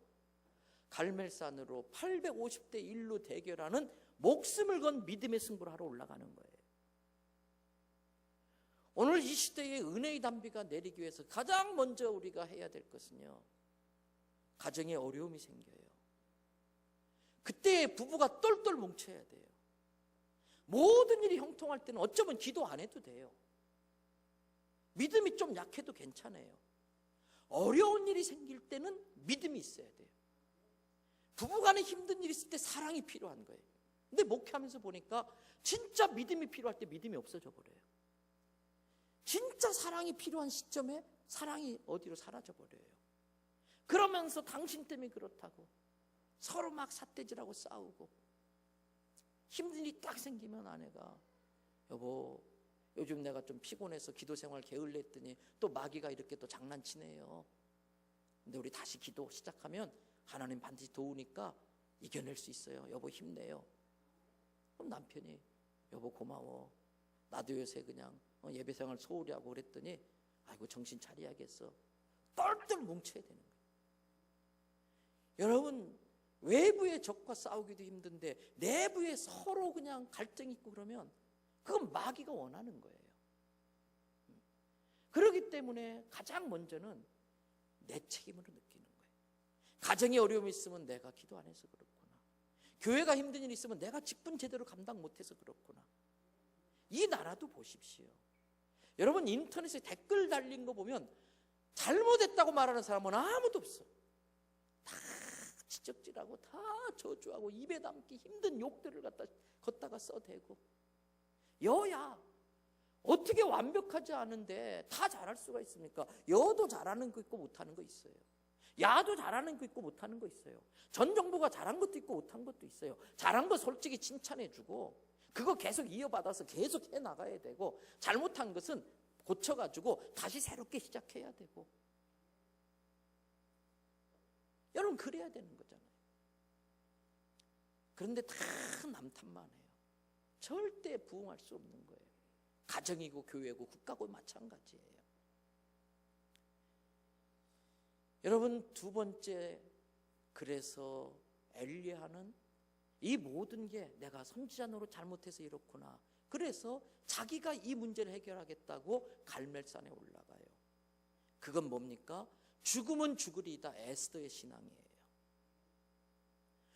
갈멜산으로 850대 1로 대결하는 목숨을 건 믿음의 승부를 하러 올라가는 거예요. 오늘 이 시대에 은혜의 단비가 내리기 위해서 가장 먼저 우리가 해야 될 것은요, 가정에 어려움이 생겨요. 그때 부부가 똘똘 뭉쳐야 돼요. 모든 일이 형통할 때는 어쩌면 기도 안 해도 돼요. 믿음이 좀 약해도 괜찮아요. 어려운 일이 생길 때는 믿음이 있어야 돼요. 부부간에 힘든 일이 있을 때 사랑이 필요한 거예요. 근데 목회하면서 보니까 진짜 믿음이 필요할 때 믿음이 없어져 버려요. 진짜 사랑이 필요한 시점에 사랑이 어디로 사라져 버려요. 그러면서 당신 때문에 그렇다고 서로 막 삿대질하고 싸우고, 힘든 일이 딱 생기면 아내가 여보 요즘 내가 좀 피곤해서 기도 생활 게을리 했더니 또 마귀가 이렇게 또 장난치네요. 근데 우리 다시 기도 시작하면 하나님 반드시 도우니까 이겨낼 수 있어요. 여보 힘내요. 그럼 남편이 여보 고마워. 나도 요새 그냥 예배 생활 소홀히 하고 그랬더니 아이고 정신 차려야겠어. 똘똘 뭉쳐야 되는 거예요. 여러분, 외부의 적과 싸우기도 힘든데 내부에 서로 그냥 갈등이 있고 그러면 그건 마귀가 원하는 거예요. 그렇기 때문에 가장 먼저는 내 책임으로 느끼는 거예요. 가정에 어려움이 있으면 내가 기도 안 해서 그렇구나. 교회가 힘든 일이 있으면 내가 직분 제대로 감당 못해서 그렇구나. 이 나라도 보십시오. 여러분, 인터넷에 댓글 달린 거 보면 잘못했다고 말하는 사람은 아무도 없어. 다 지적질하고 다 저주하고 입에 담기 힘든 욕들을 걷다가 써대고. 여야 어떻게 완벽하지 않은데 다 잘할 수가 있습니까? 여도 잘하는 거 있고 못하는 거 있어요. 야도 잘하는 거 있고 못하는 거 있어요. 전 정부가 잘한 것도 있고 못한 것도 있어요. 잘한 거 솔직히 칭찬해주고 그거 계속 이어받아서 계속 해나가야 되고, 잘못한 것은 고쳐가지고 다시 새롭게 시작해야 되고. 여러분, 그래야 되는 거잖아요. 그런데 다 남탓만 해요. 절대 부응할 수 없는 거예요. 가정이고 교회고 국가고 마찬가지예요. 여러분, 두 번째, 그래서 엘리야는 이 모든 게 내가 선지자 노릇 잘못해서 이렇구나. 그래서 자기가 이 문제를 해결하겠다고 갈멜산에 올라가요. 그건 뭡니까? 죽으면 죽으리이다. 에스더의 신앙이에요.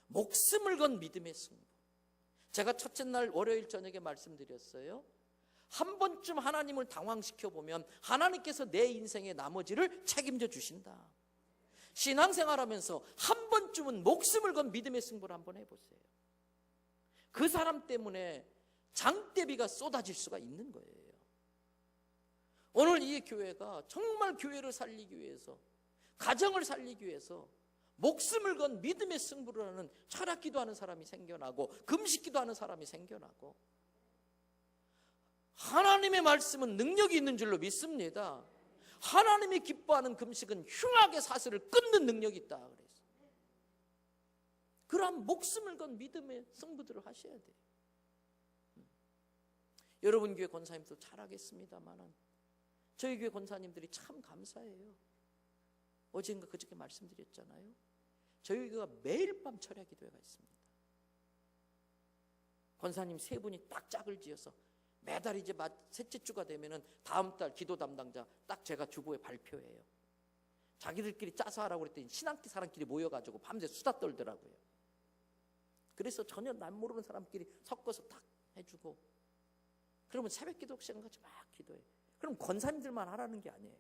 목숨을 건 믿음의 승부. 제가 첫째 날 월요일 저녁에 말씀드렸어요. 한 번쯤 하나님을 당황시켜 보면 하나님께서 내 인생의 나머지를 책임져 주신다. 신앙생활하면서 한 번쯤은 목숨을 건 믿음의 승부를 한번 해보세요. 그 사람 때문에 장대비가 쏟아질 수가 있는 거예요. 오늘 이 교회가 정말 교회를 살리기 위해서, 가정을 살리기 위해서 목숨을 건 믿음의 승부를 하는 철학 기도하는 사람이 생겨나고 금식 기도하는 사람이 생겨나고 하나님의 말씀은 능력이 있는 줄로 믿습니다. 하나님이 기뻐하는 금식은 흉악의 사슬을 끊는 능력이 있다 그랬어요. 그러한 목숨을 건 믿음의 승부들을 하셔야 돼요. 여러분 교회 권사님도 잘하겠습니다만 저희 교회 권사님들이 참 감사해요. 어젠가 그저께 말씀드렸잖아요. 저희 교회가 매일 밤 철야 기도회가 있습니다. 권사님 세 분이 딱 짝을 지어서 매달 이제 셋째 주가 되면은 다음 달 기도 담당자 딱 제가 주보에 발표해요. 자기들끼리 짜서 하라고 그랬더니 신학기 사람끼리 모여가지고 밤새 수다 떨더라고요. 그래서 전혀 남 모르는 사람끼리 섞어서 딱 해주고, 그러면 새벽 기도 시간 같이 막 기도해. 그럼 권사님들만 하라는 게 아니에요.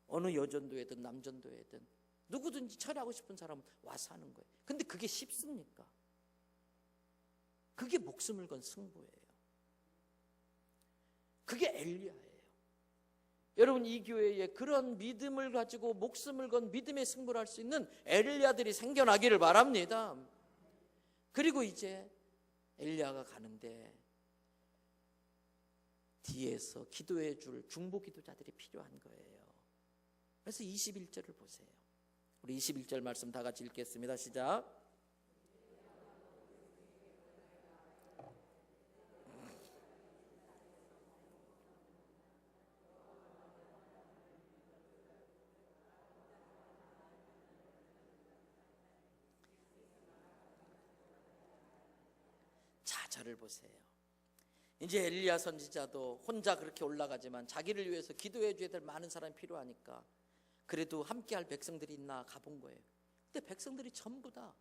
어느 여전도회든 남전도회든 누구든지 철회하고 싶은 사람은 와서 하는 거예요. 근데 그게 쉽습니까? 그게 목숨을 건 승부예요. 그게 엘리야예요. 여러분 이 교회에 그런 믿음을 가지고 목숨을 건 믿음의 승부를 할 수 있는 엘리야들이 생겨나기를 바랍니다. 그리고 이제 엘리야가 가는데 뒤에서 기도해 줄 중보 기도자들이 필요한 거예요. 그래서 21절을 보세요. 우리 21절 말씀 다 같이 읽겠습니다. 시작. 자, 저를 보세요. 이제 엘리야 선지자도 혼자 그렇게 올라가지만 자기를 위해서 기도해 줘야 될 많은 사람이 필요하니까 그래도 함께할 백성들이 있나 가본 거예요. 근데 백성들이 전부 다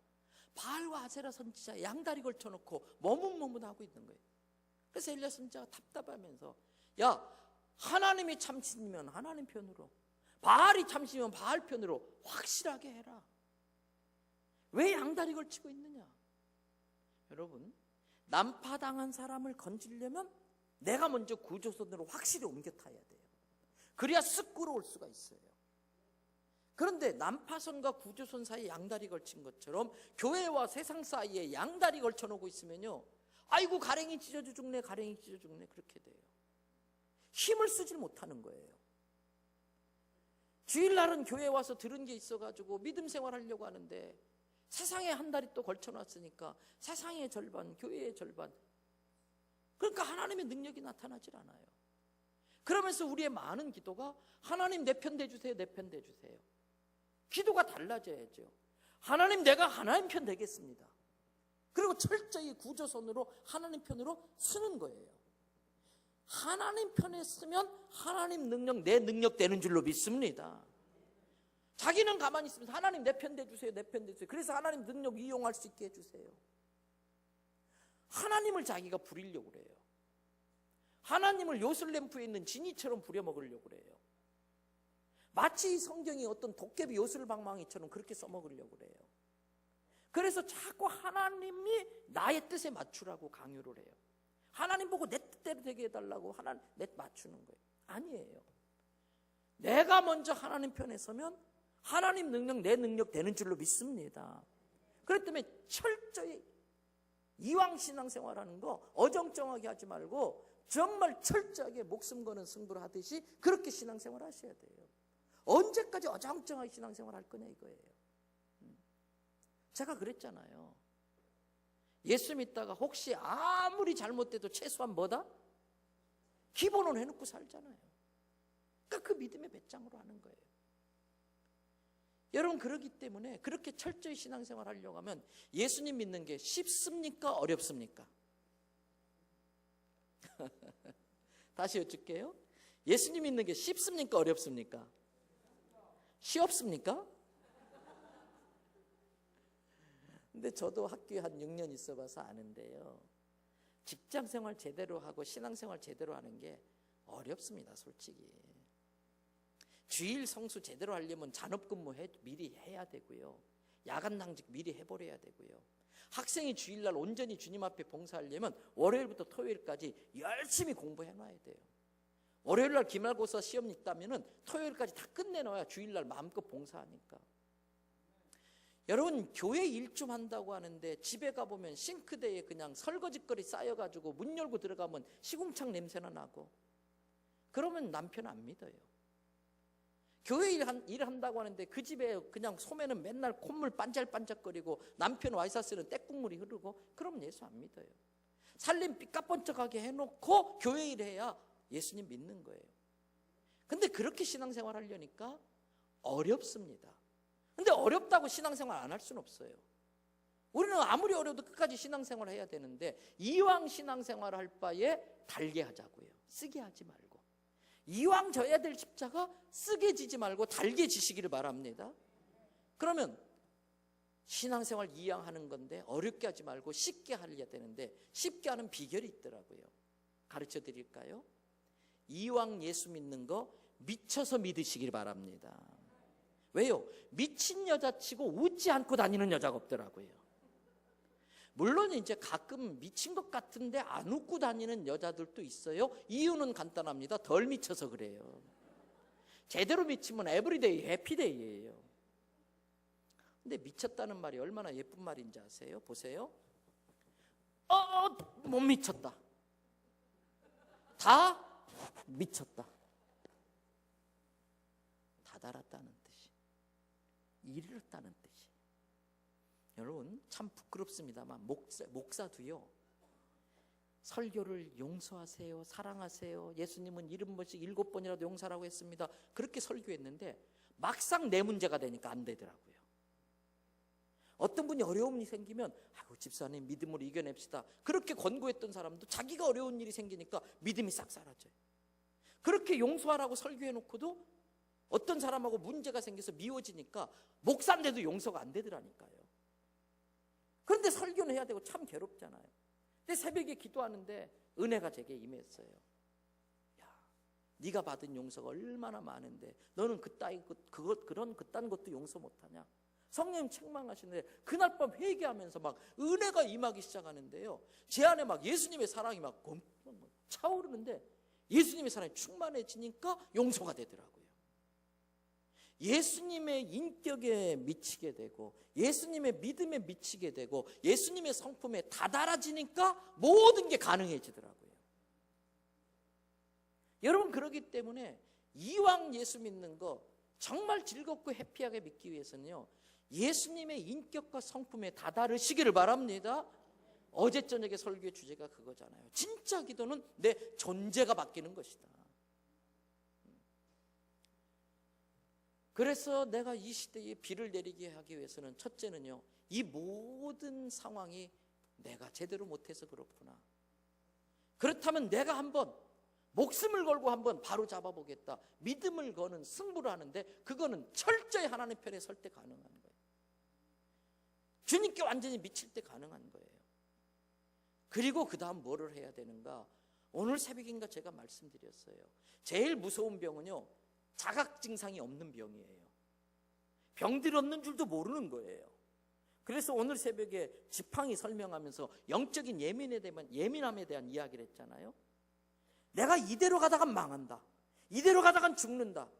바알과 아세라 선지자 양다리 걸쳐놓고 머뭇머뭇하고 있는 거예요. 그래서 엘리야 선지자가 답답하면서, 야, 하나님이 참신이면 하나님 편으로, 바알이 참신이면 바알 편으로 확실하게 해라. 왜 양다리 걸치고 있느냐? 여러분, 난파당한 사람을 건지려면 내가 먼저 구조선으로 확실히 옮겨 타야 돼요. 그래야 쓱 끌어올 수가 있어요. 그런데 난파선과 구조선 사이에 양다리 걸친 것처럼 교회와 세상 사이에 양다리 걸쳐 놓고 있으면요, 아이고 가랭이 찢어져 죽네, 가랭이 찢어져 죽네, 그렇게 돼요. 힘을 쓰질 못하는 거예요. 주일날은 교회에 와서 들은 게 있어가지고 믿음 생활하려고 하는데 세상에 한 다리 또 걸쳐놨으니까 세상의 절반, 교회의 절반, 그러니까 하나님의 능력이 나타나질 않아요. 그러면서 우리의 많은 기도가 하나님 내 편 대주세요, 내 편 대주세요. 기도가 달라져야죠. 하나님 내가 하나님 편 되겠습니다. 그리고 철저히 구조선으로 하나님 편으로 쓰는 거예요. 하나님 편에 쓰면 하나님 능력, 내 능력 되는 줄로 믿습니다. 자기는 가만히 있으면서 하나님 내 편 대주세요, 내 편 대주세요. 그래서 하나님 능력 이용할 수 있게 해주세요. 하나님을 자기가 부리려고 그래요. 하나님을 요술램프에 있는 지니처럼 부려먹으려고 그래요. 마치 성경이 어떤 도깨비 요술방망이처럼 그렇게 써먹으려고 그래요. 그래서 자꾸 하나님이 나의 뜻에 맞추라고 강요를 해요. 하나님 보고 내 뜻대로 되게 해달라고 하나님 내 맞추는 거예요. 아니에요. 내가 먼저 하나님 편에 서면 하나님 능력, 내 능력 되는 줄로 믿습니다. 그렇기 때문에 철저히 이왕 신앙생활하는 거 어정쩡하게 하지 말고 정말 철저하게 목숨 거는 승부를 하듯이 그렇게 신앙생활 하셔야 돼요. 언제까지 어정쩡하게 신앙생활 할 거냐 이거예요. 제가 그랬잖아요. 예수 믿다가 혹시 아무리 잘못돼도 최소한 뭐다? 기본은 해놓고 살잖아요. 그러니까 그 믿음의 배짱으로 하는 거예요. 여러분, 그러기 때문에 그렇게 철저히 신앙생활 하려고 하면 예수님 믿는 게 쉽습니까? 어렵습니까? 다시 여쭐게요. 예수님 믿는 게 쉽습니까? 어렵습니까? 쉬웠습니까? 근데 저도 학교에 한 6년 있어봐서 아는데요, 직장생활 제대로 하고 신앙생활 제대로 하는 게 어렵습니다. 솔직히 주일 성수 제대로 하려면 잔업근무 미리 해야 되고요, 야간 당직 미리 해버려야 되고요, 학생이 주일날 온전히 주님 앞에 봉사하려면 월요일부터 토요일까지 열심히 공부해놔야 돼요. 월요일날 기말고사 시험 있다면 토요일까지 다 끝내놔야 주일날 마음껏 봉사하니까. 여러분, 교회 일 좀 한다고 하는데 집에 가보면 싱크대에 그냥 설거지거리 쌓여가지고 문 열고 들어가면 시궁창 냄새나 나고, 그러면 남편 안 믿어요. 교회 일 한다고 하는데 그 집에 그냥 소매는 맨날 콧물 반짝반짝거리고 남편 와이사스는 떼국물이 흐르고, 그러면 예수 안 믿어요. 살림 삐까뻔쩍하게 해놓고 교회 일 해야 예수님 믿는 거예요. 근데 그렇게 신앙생활 하려니까 어렵습니다. 근데 어렵다고 신앙생활 안 할 수는 없어요. 우리는 아무리 어려도 끝까지 신앙생활 해야 되는데, 이왕 신앙생활 할 바에 달게 하자고요. 쓰게 하지 말고. 이왕 져야 될 십자가 쓰게 지지 말고 달게 지시기를 바랍니다. 그러면 신앙생활 이왕 하는 건데 어렵게 하지 말고 쉽게 하려야 되는데, 쉽게 하는 비결이 있더라고요. 가르쳐 드릴까요? 이왕 예수 믿는 거 미쳐서 믿으시길 바랍니다. 왜요? 미친 여자치고 웃지 않고 다니는 여자가 없더라고요. 물론 이제 가끔 미친 것 같은데 안 웃고 다니는 여자들도 있어요. 이유는 간단합니다. 덜 미쳐서 그래요. 제대로 미치면 에브리데이 해피데이예요. 근데 미쳤다는 말이 얼마나 예쁜 말인지 아세요? 보세요. 못 미쳤다. 다 미쳤다. 다 달았다는 뜻이, 이르렀다는 뜻이. 여러분, 참 부끄럽습니다만 목사도요, 설교를 용서하세요, 사랑하세요, 예수님은 70번씩 7번이라도 용서하라고 했습니다, 그렇게 설교했는데 막상 내 문제가 되니까 안 되더라고요. 어떤 분이 어려움이 생기면 아이고 집사님 믿음으로 이겨냅시다, 그렇게 권고했던 사람도 자기가 어려운 일이 생기니까 믿음이 싹 사라져요. 그렇게 용서하라고 설교해놓고도 어떤 사람하고 문제가 생겨서 미워지니까 목사인데도 용서가 안 되더라니까요. 그런데 설교는 해야 되고 참 괴롭잖아요. 근데 새벽에 기도하는데 은혜가 제게 임했어요. 야, 네가 받은 용서가 얼마나 많은데 너는 그딴 것도 용서 못하냐? 성령님 책망하시는데 그날 밤 회개하면서 막 은혜가 임하기 시작하는데요, 제 안에 막 예수님의 사랑이 막 차오르는데 예수님의 사랑이 충만해지니까 용서가 되더라고요. 예수님의 인격에 미치게 되고 예수님의 믿음에 미치게 되고 예수님의 성품에 다다라지니까 모든 게 가능해지더라고요. 여러분, 그러기 때문에 이왕 예수 믿는 거 정말 즐겁고 해피하게 믿기 위해서는요, 예수님의 인격과 성품에 다다르시기를 바랍니다. 어제 저녁에 설교의 주제가 그거잖아요. 진짜 기도는 내 존재가 바뀌는 것이다. 그래서 내가 이 시대에 비를 내리게 하기 위해서는 첫째는요, 이 모든 상황이 내가 제대로 못해서 그렇구나, 그렇다면 내가 한번 목숨을 걸고 한번 바로 잡아보겠다, 믿음을 거는 승부를 하는데 그거는 철저히 하나님 편에 설 때 가능한 거예요. 주님께 완전히 미칠 때 가능한 거예요. 그리고 그 다음 뭐를 해야 되는가? 오늘 새벽인가 제가 말씀드렸어요. 제일 무서운 병은요, 자각 증상이 없는 병이에요. 병들 없는 줄도 모르는 거예요. 그래서 오늘 새벽에 지팡이 설명하면서 영적인 예민함에 대한 이야기를 했잖아요. 내가 이대로 가다간 망한다, 이대로 가다간 죽는다,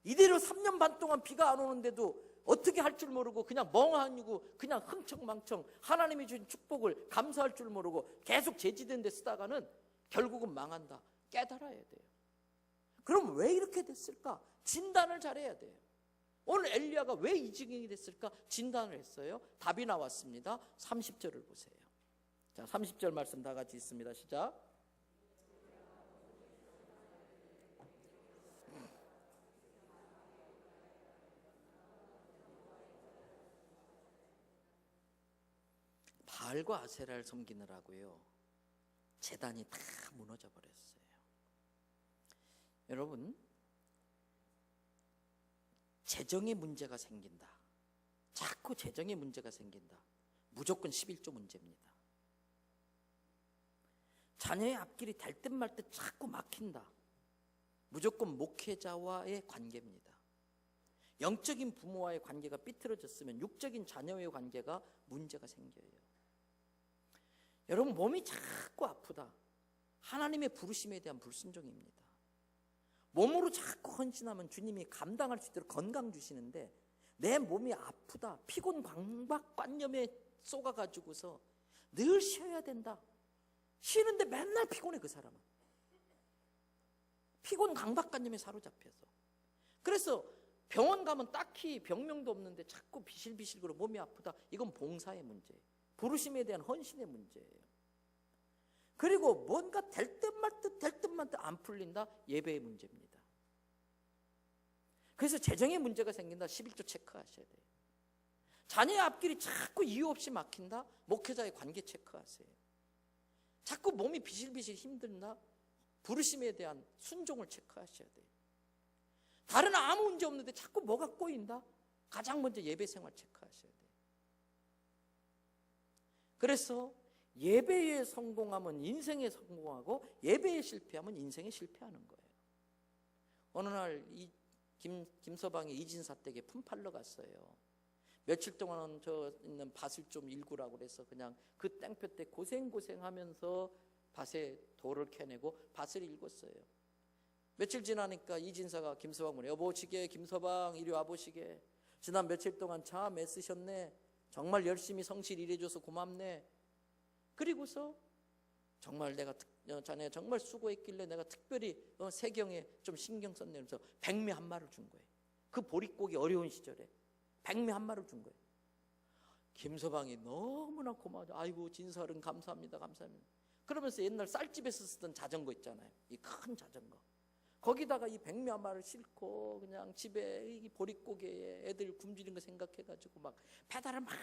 이대로 3년 반 동안 비가 안 오는데도 어떻게 할 줄 모르고 그냥 멍하니고 그냥 흥청망청 하나님이 주신 축복을 감사할 줄 모르고 계속 제지된 데 쓰다가는 결국은 망한다, 깨달아야 돼요. 그럼 왜 이렇게 됐을까? 진단을 잘해야 돼요. 오늘 엘리야가 왜 이 지경이 됐을까? 진단을 했어요. 답이 나왔습니다. 30절을 보세요. 자, 30절 말씀 다 같이 있습니다. 시작. 바알과 아세라를 섬기느라고요, 제단이 다 무너져 버렸어요. 여러분, 재정에 문제가 생긴다, 자꾸 재정에 문제가 생긴다, 무조건 11조 문제입니다. 자녀의 앞길이 될 듯 말 듯 자꾸 막힌다, 무조건 목회자와의 관계입니다. 영적인 부모와의 관계가 삐뚤어졌으면 육적인 자녀와의 관계가 문제가 생겨요. 여러분, 몸이 자꾸 아프다, 하나님의 부르심에 대한 불순종입니다. 몸으로 자꾸 헌신하면 주님이 감당할 수 있도록 건강 주시는데 내 몸이 아프다, 피곤 강박관념에 쏘가가지고서 늘 쉬어야 된다. 쉬는데 맨날 피곤해. 그 사람은 피곤 강박관념에 사로잡혀서. 그래서 병원 가면 딱히 병명도 없는데 자꾸 비실비실거려 몸이 아프다. 이건 봉사의 문제예요. 부르심에 대한 헌신의 문제예요. 그리고 뭔가 될 듯 말 듯 될 듯 말 듯 안 풀린다. 예배의 문제입니다. 그래서 재정의 문제가 생긴다. 11조 체크하셔야 돼요. 자녀의 앞길이 자꾸 이유 없이 막힌다. 목회자의 관계 체크하세요. 자꾸 몸이 비실비실 힘든다. 부르심에 대한 순종을 체크하셔야 돼요. 다른 아무 문제 없는데 자꾸 뭐가 꼬인다. 가장 먼저 예배 생활 체크하셔야 돼요. 그래서 예배에 성공하면 인생에 성공하고 예배에 실패하면 인생에 실패하는 거예요. 어느 날 김서방이 이진사 댁에 품팔러 갔어요. 며칠 동안은 저 있는 밭을 좀 일구라고 그래서 그냥 그 땡볕 때 고생하면서 밭에 돌을 캐내고 밭을 일궜어요. 며칠 지나니까 이진사가 김서방을 여보시게, 김서방 이리 와보시게. 지난 며칠 동안 참 애쓰셨네. 정말 열심히 성실 일해줘서 고맙네. 그리고서 정말 내가 자네 정말 수고했길래 내가 특별히 세경에 좀 신경 썼네. 그래서 백미 한 마리를 준 거예요. 그 보릿고기 어려운 시절에 백미 한 마리를 준 거예요. 김서방이 너무나 고마워져. 아이고 진설은 감사합니다, 감사합니다. 그러면서 옛날 쌀집에서 쓰던 자전거 있잖아요. 이 큰 자전거. 거기다가 이 백미 한 마리를 싣고 그냥 집에 이 보릿고개에 애들 굶주린 거 생각해가지고 막 페달을 막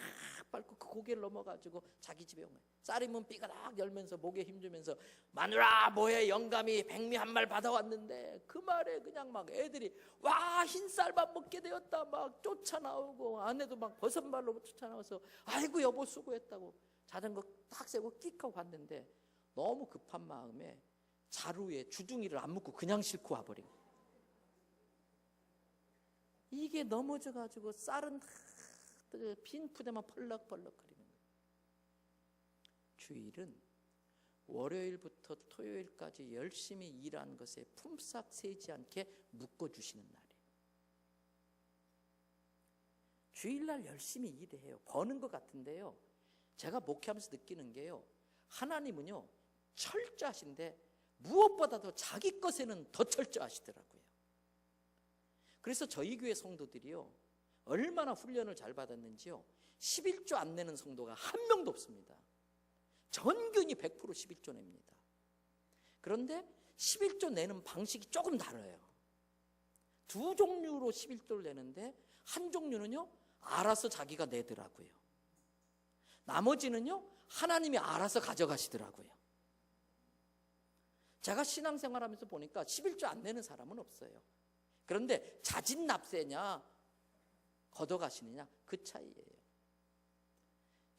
밟고 그 고개를 넘어가지고 자기 집에 온 거예요. 쌀이면 삐가닥 열면서 목에 힘주면서 마누라 뭐해 영감이 백미 한 마리 받아왔는데 그 말에 그냥 막 애들이 와 흰쌀밥 먹게 되었다 막 쫓아나오고 아내도 막 버선발로 쫓아나와서 아이고 여보 수고했다고 자전거 딱 세고 끽 하고 갔는데 너무 급한 마음에 자루에 주둥이를 안 묶고 그냥 싣고 와버린 거예요. 이게 넘어져가지고 쌀은 빈 푸대만 펄럭펄럭거리는 거예요. 주일은 월요일부터 토요일까지 열심히 일한 것에 품삯 세지 않게 묶어주시는 날이에요. 주일날 열심히 일해요. 버는 것 같은데요, 제가 목회하면서 느끼는 게요, 하나님은요 철저하신데 무엇보다도 자기 것에는 더 철저하시더라고요. 그래서 저희 교회 성도들이요 얼마나 훈련을 잘 받았는지요, 11조 안 내는 성도가 한 명도 없습니다. 전균이 100% 11조 냅니다. 그런데 11조 내는 방식이 조금 달라요. 두 종류로 11조를 내는데 한 종류는요 알아서 자기가 내더라고요. 나머지는요 하나님이 알아서 가져가시더라고요. 제가 신앙생활하면서 보니까 11조 안 내는 사람은 없어요. 그런데 자진납세냐 걷어가시느냐 그 차이예요.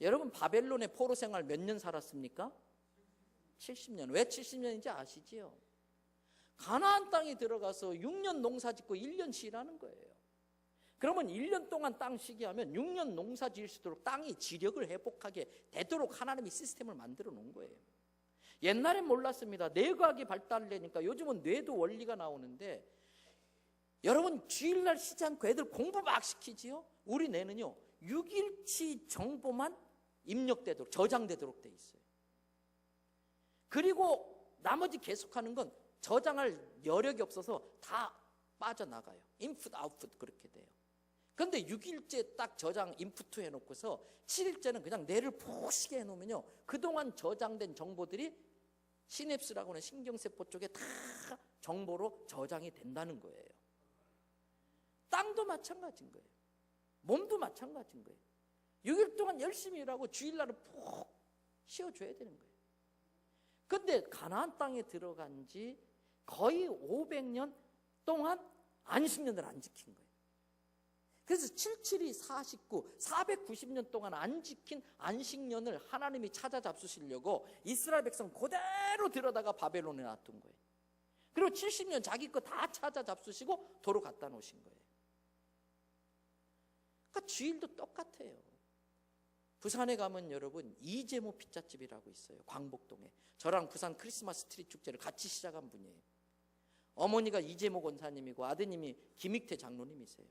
여러분 바벨론의 포로 생활 몇 년 살았습니까? 70년. 왜 70년인지 아시지요? 가나안 땅에 들어가서 6년 농사 짓고 1년 쉬라는 거예요. 그러면 1년 동안 땅 쉬게 하면 6년 농사 지을 수 있도록 땅이 지력을 회복하게 되도록 하나님이 시스템을 만들어 놓은 거예요. 옛날엔 몰랐습니다. 뇌과학이 발달되니까 요즘은 뇌도 원리가 나오는데, 여러분 주일날 쉬지 않고 애들 공부 막 시키지요? 우리 뇌는요 6일치 정보만 입력되도록 저장되도록 돼 있어요. 그리고 나머지 계속하는 건 저장할 여력이 없어서 다 빠져나가요. 인풋 아웃풋 그렇게 돼요. 그런데 6일째 딱 저장 인풋 해놓고서 7일째는 그냥 뇌를 푹 쉬게 해놓으면요 그동안 저장된 정보들이 시냅스라고 하는 신경세포 쪽에 다 정보로 저장이 된다는 거예요. 땅도 마찬가지인 거예요. 몸도 마찬가지인 거예요. 6일 동안 열심히 일하고 주일날은 푹 쉬어줘야 되는 거예요. 그런데 가나안 땅에 들어간 지 거의 500년 동안 안식년을 안 지킨 거예요. 그래서 77이 49, 490년 동안 안 지킨 안식년을 하나님이 찾아 잡수시려고 이스라엘 백성 그대로 들여다가 바벨론에 놔둔 거예요. 그리고 70년 자기 거 다 찾아 잡수시고 도로 갖다 놓으신 거예요. 그러니까 주일도 똑같아요. 부산에 가면 여러분 이재모 피자집이라고 있어요. 광복동에. 저랑 부산 크리스마스 트리 축제를 같이 시작한 분이에요. 어머니가 이재모 권사님이고 아드님이 김익태 장로님이세요.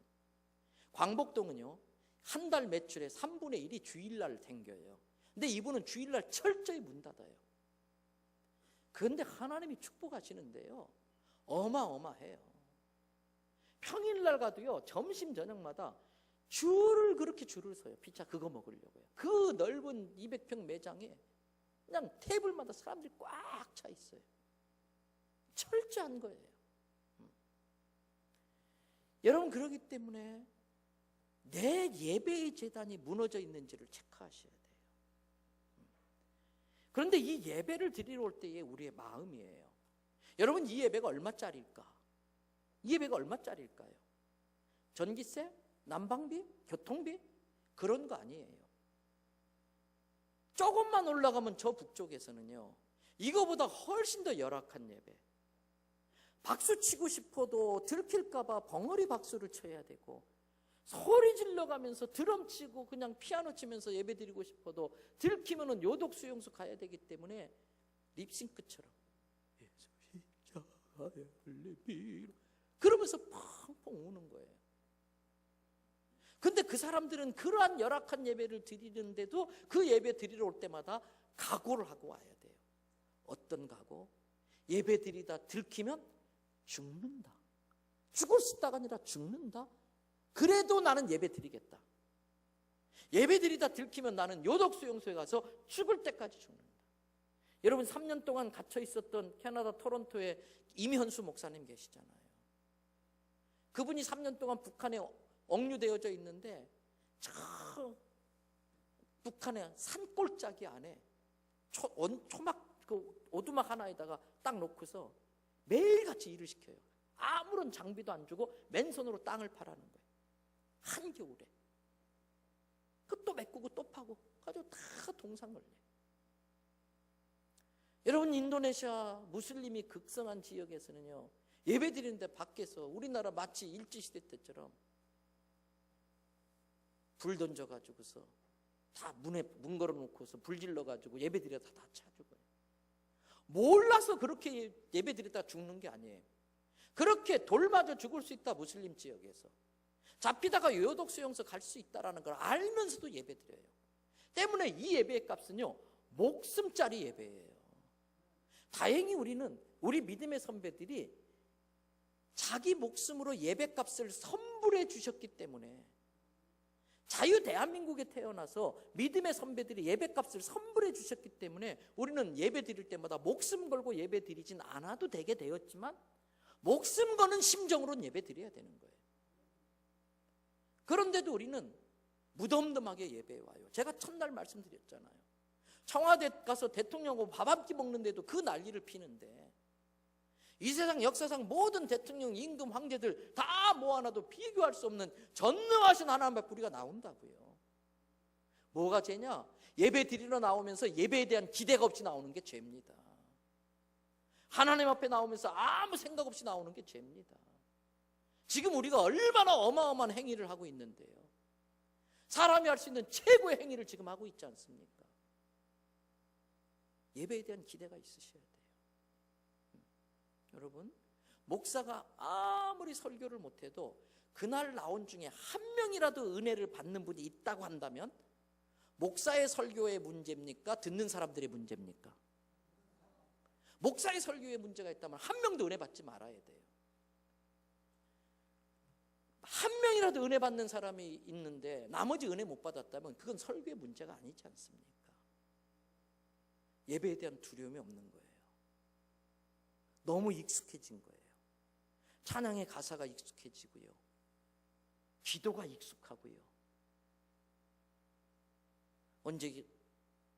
광복동은요, 한 달 매출의 3분의 1이 주일날 생겨요. 근데 이분은 주일날 철저히 문 닫아요. 그런데 하나님이 축복하시는데요, 어마어마해요. 평일날 가도요, 점심 저녁마다 그렇게 줄을 서요. 피자 그거 먹으려고요. 그 넓은 200평 매장에 그냥 테이블마다 사람들이 꽉 차 있어요. 철저한 거예요. 여러분, 그렇기 때문에 내 예배의 재단이 무너져 있는지를 체크하셔야 돼요. 그런데 이 예배를 드리러 올 때의 우리의 마음이에요. 여러분, 이 예배가 얼마짜리일까? 이 예배가 얼마짜리일까요? 전기세? 난방비? 교통비? 그런 거 아니에요. 조금만 올라가면 저 북쪽에서는요, 이거보다 훨씬 더 열악한 예배. 박수 치고 싶어도 들킬까봐 벙어리 박수를 쳐야 되고, 소리 질러가면서 드럼 치고 그냥 피아노 치면서 예배 드리고 싶어도 들키면은 요독 수용소 가야 되기 때문에 립싱크처럼 그러면서 펑펑 우는 거예요. 근데 그 사람들은 그러한 열악한 예배를 드리는데도 그 예배 드리러 올 때마다 각오를 하고 와야 돼요. 어떤 각오? 예배 드리다 들키면 죽는다. 죽을 수 있다가 아니라 죽는다. 그래도 나는 예배 드리겠다. 예배 드리다 들키면 나는 요독수용소에 가서 죽을 때까지 죽는다. 여러분, 3년 동안 갇혀 있었던 캐나다 토론토에 임현수 목사님 계시잖아요. 그분이 3년 동안 북한에 억류되어져 있는데 저 북한의 산골짜기 안에 초막 그 오두막 하나에다가 딱 놓고서 매일같이 일을 시켜요. 아무런 장비도 안 주고 맨손으로 땅을 파라는 거예요. 한겨울에. 그 또 메꾸고 또 파고 가지고 다 동상을 내요. 여러분, 인도네시아 무슬림이 극성한 지역에서는요, 예배 드리는데 밖에서 우리나라 마치 일제시대 때처럼 불 던져가지고서 다 문 걸어놓고서 불 질러가지고 예배 드리다 다 차 죽어요. 몰라서 그렇게 예배 드리다 죽는 게 아니에요. 그렇게 돌 맞아 죽을 수 있다. 무슬림 지역에서 잡히다가 요독 수용소 갈 수 있다라는 걸 알면서도 예배 드려요. 때문에 이 예배의 값은요, 목숨짜리 예배예요. 다행히 우리 믿음의 선배들이 자기 목숨으로 예배값을 선불해 주셨기 때문에, 자유 대한민국에 태어나서 믿음의 선배들이 예배값을 선불해 주셨기 때문에 우리는 예배 드릴 때마다 목숨 걸고 예배 드리진 않아도 되게 되었지만, 목숨 거는 심정으로는 예배 드려야 되는 거예요. 그런데도 우리는 무덤덤하게 예배에 와요. 제가 첫날 말씀드렸잖아요. 청와대 가서 대통령하고 밥 한 끼 먹는데도 그 난리를 피는데, 이 세상 역사상 모든 대통령, 임금, 황제들 다 모아놔도 비교할 수 없는 전능하신 하나님 앞에 우리가 나온다고요. 뭐가 죄냐? 예배 드리러 나오면서 예배에 대한 기대가 없이 나오는 게 죄입니다. 하나님 앞에 나오면서 아무 생각 없이 나오는 게 죄입니다. 지금 우리가 얼마나 어마어마한 행위를 하고 있는데요, 사람이 할 수 있는 최고의 행위를 지금 하고 있지 않습니까? 예배에 대한 기대가 있으셔야 돼요. 여러분, 목사가 아무리 설교를 못해도 그날 나온 중에 한 명이라도 은혜를 받는 분이 있다고 한다면, 목사의 설교의 문제입니까? 듣는 사람들의 문제입니까? 목사의 설교에 문제가 있다면 한 명도 은혜 받지 말아야 돼요. 한 명이라도 은혜 받는 사람이 있는데 나머지 은혜 못 받았다면 그건 설교의 문제가 아니지 않습니까? 예배에 대한 두려움이 없는 거예요. 너무 익숙해진 거예요. 찬양의 가사가 익숙해지고요, 기도가 익숙하고요. 언제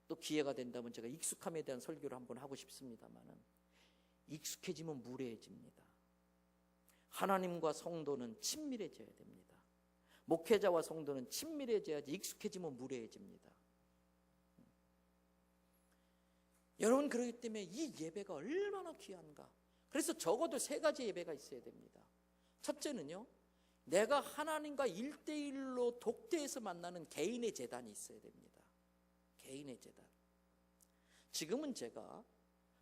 또 기회가 된다면 제가 익숙함에 대한 설교를 한번 하고 싶습니다만은, 익숙해지면 무례해집니다. 하나님과 성도는 친밀해져야 됩니다. 목회자와 성도는 친밀해져야지, 익숙해지면 무례해집니다. 여러분, 그렇기 때문에 이 예배가 얼마나 귀한가. 그래서 적어도 3가지 예배가 있어야 됩니다. 첫째는요, 내가 하나님과 1대1로 독대해서 만나는 개인의 제단이 있어야 됩니다. 개인의 제단. 지금은 제가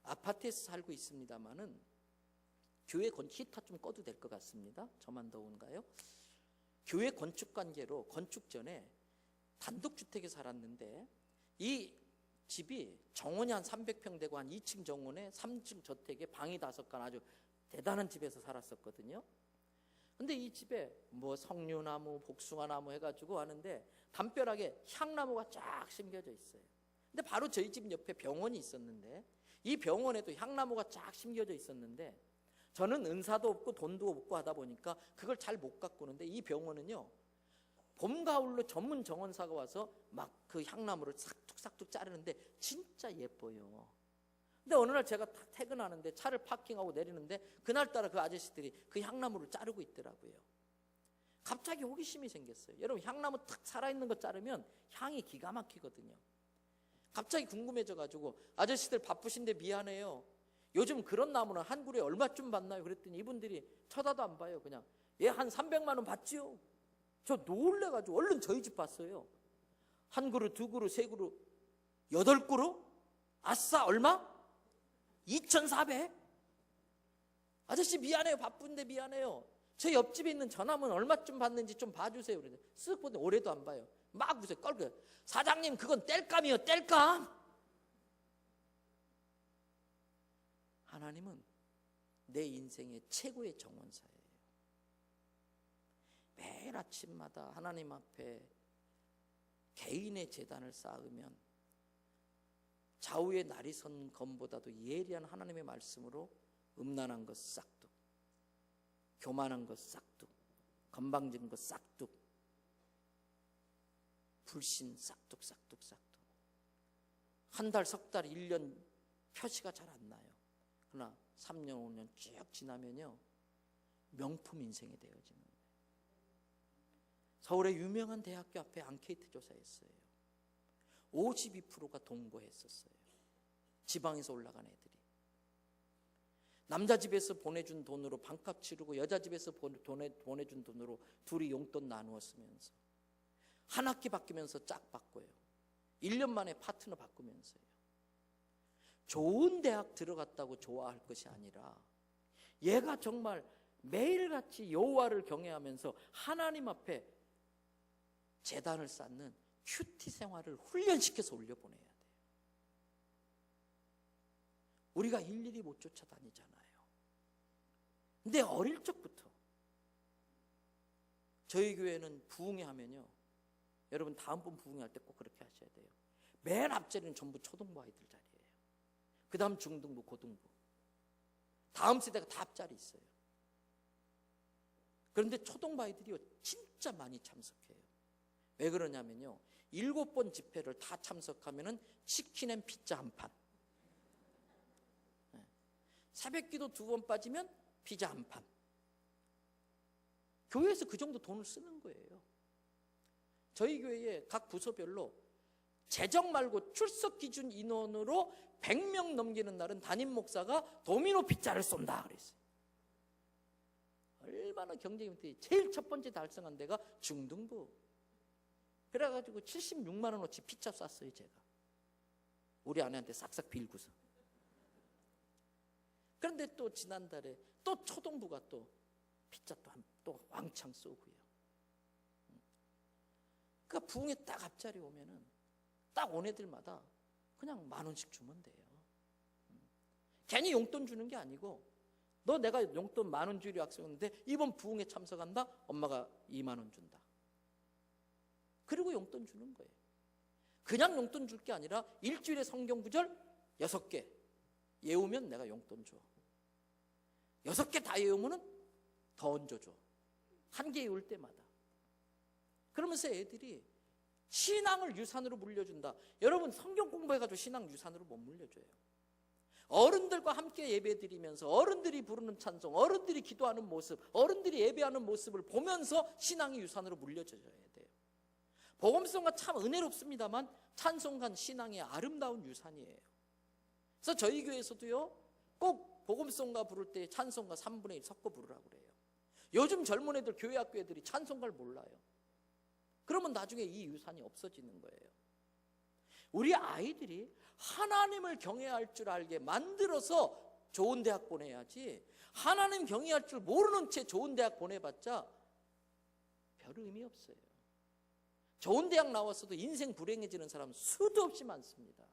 아파트에서 살고 있습니다만은 교회 히터 좀 꺼도 될 것 같습니다. 저만 더운가요? 교회 건축 관계로 건축 전에 단독주택에 살았는데 이 집이 정원이 한 300평 되고 한 2층 정원에 3층 저택에 방이 5간 아주 대단한 집에서 살았었거든요. 근데 이 집에 뭐 석류나무, 복숭아나무 해가지고 하는데 담벼락에 향나무가 쫙 심겨져 있어요. 근데 바로 저희 집 옆에 병원이 있었는데 이 병원에도 향나무가 쫙 심겨져 있었는데 저는 은사도 없고 돈도 없고 하다 보니까 그걸 잘 못 가꾸는데 이 병원은요 봄, 가을로 전문 정원사가 와서 막 그 향나무를 싹둑싹둑 자르는데 진짜 예뻐요. 근데 어느 날 제가 퇴근하는데 차를 파킹하고 내리는데 그날따라 그 아저씨들이 그 향나무를 자르고 있더라고요. 갑자기 호기심이 생겼어요. 여러분 향나무 탁 살아있는 거 자르면 향이 기가 막히거든요. 갑자기 궁금해져가지고 아저씨들 바쁘신데 미안해요. 요즘 그런 나무는 한 그루에 얼마쯤 받나요? 그랬더니 이분들이 쳐다도 안 봐요. 그냥 얘 한 300만 원 받지요. 저 놀래가지고 얼른 저희 집 봤어요. 한 그루, 두 그루, 세 그루, 8그루? 아싸 얼마? 2,400? 아저씨 미안해요. 바쁜데 미안해요. 제 옆집에 있는 저 나무는 얼마쯤 받는지 좀 봐주세요. 그래서 쓱 보는데 올해도 안 봐요. 막 보세요. 껄끄 사장님 그건 땔감이요. 땔감. 하나님은 내 인생의 최고의 정원사예요. 매일 아침마다 하나님 앞에 개인의 제단을 쌓으면 좌우의 날이 선 검보다도 예리한 하나님의 말씀으로 음란한 것 싹둑, 교만한 것 싹둑, 건방진 것 싹둑, 불신 싹둑 싹둑 싹둑. 한 달, 석 달, 1년 표시가 잘 안 나요. 그러나 3년, 5년 쭉 지나면요 명품 인생이 되어지는 거예요. 서울의 유명한 대학교 앞에 앙케이트 조사했어요. 52%가 동거했었어요. 지방에서 올라간 애들이. 남자 집에서 보내준 돈으로 반값 치르고 여자 집에서 보내준 돈으로 둘이 용돈 나누어 쓰면서 한 학기 바뀌면서 짝 바꿔요. 1년 만에 파트너 바꾸면서요. 좋은 대학 들어갔다고 좋아할 것이 아니라 얘가 정말 매일같이 여호와를 경외하면서 하나님 앞에 제단을 쌓는 큐티 생활을 훈련시켜서 올려보내야 돼요. 우리가 일일이 못 쫓아다니잖아요. 근데 어릴 적부터 저희 교회는 부흥회 하면요 여러분 다음번 부흥회 할 때 꼭 그렇게 하셔야 돼요. 맨 앞자리는 전부 초등부 아이들 자리예요. 그 다음 중등부, 고등부, 다음 세대가 다 앞자리 있어요. 그런데 초등부 아이들이 진짜 많이 참석해요. 왜 그러냐면요 7번 집회를 다 참석하면은 치킨 앤 피자 한 판, 새벽기도 2번 빠지면 피자 한 판. 교회에서 그 정도 돈을 쓰는 거예요. 저희 교회에 각 부서별로 재정 말고 출석 기준 인원으로 100명 넘기는 날은 담임 목사가 도미노 피자를 쏜다 그랬어요. 얼마나 경쟁이 많대. 제일 첫 번째 달성한 데가 중등부. 그래가지고 76만 원어치 피자 쐈어요 제가. 우리 아내한테 싹싹 빌고서. 그런데 또 지난달에 또 초등부가 또 피자 또 왕창 쏘고요. 그러니까 부흥회 딱 앞자리 오면은 딱 온 애들마다 그냥 10,000원씩 주면 돼요. 괜히 용돈 주는 게 아니고 너 내가 용돈 10,000원 주기로 약속했는데 이번 부흥회 참석한다? 엄마가 20,000원 준다. 그리고 용돈 주는 거예요. 그냥 용돈 줄 게 아니라 일주일에 성경 구절 6개 외우면 내가 용돈 줘. 6개 다 외우면은 더 얹어줘. 1개 외울 때마다. 그러면서 애들이 신앙을 유산으로 물려준다. 여러분 성경 공부해가지고 신앙 유산으로 못 물려줘요. 어른들과 함께 예배드리면서 어른들이 부르는 찬송, 어른들이 기도하는 모습, 어른들이 예배하는 모습을 보면서 신앙이 유산으로 물려져야 돼요. 복음성가 참 은혜롭습니다만 찬송간 신앙의 아름다운 유산이에요. 그래서 저희 교회에서도요 꼭 복음성가 부를 때 찬송가 3분의 1 섞어 부르라고 그래요. 요즘 젊은 애들 교회 학교 애들이 찬송가를 몰라요. 그러면 나중에 이 유산이 없어지는 거예요. 우리 아이들이 하나님을 경외할 줄 알게 만들어서 좋은 대학 보내야지 하나님 경외할 줄 모르는 채 좋은 대학 보내봤자 별 의미 없어요. 좋은 대학 나왔어도 인생 불행해지는 사람 수도 없이 많습니다.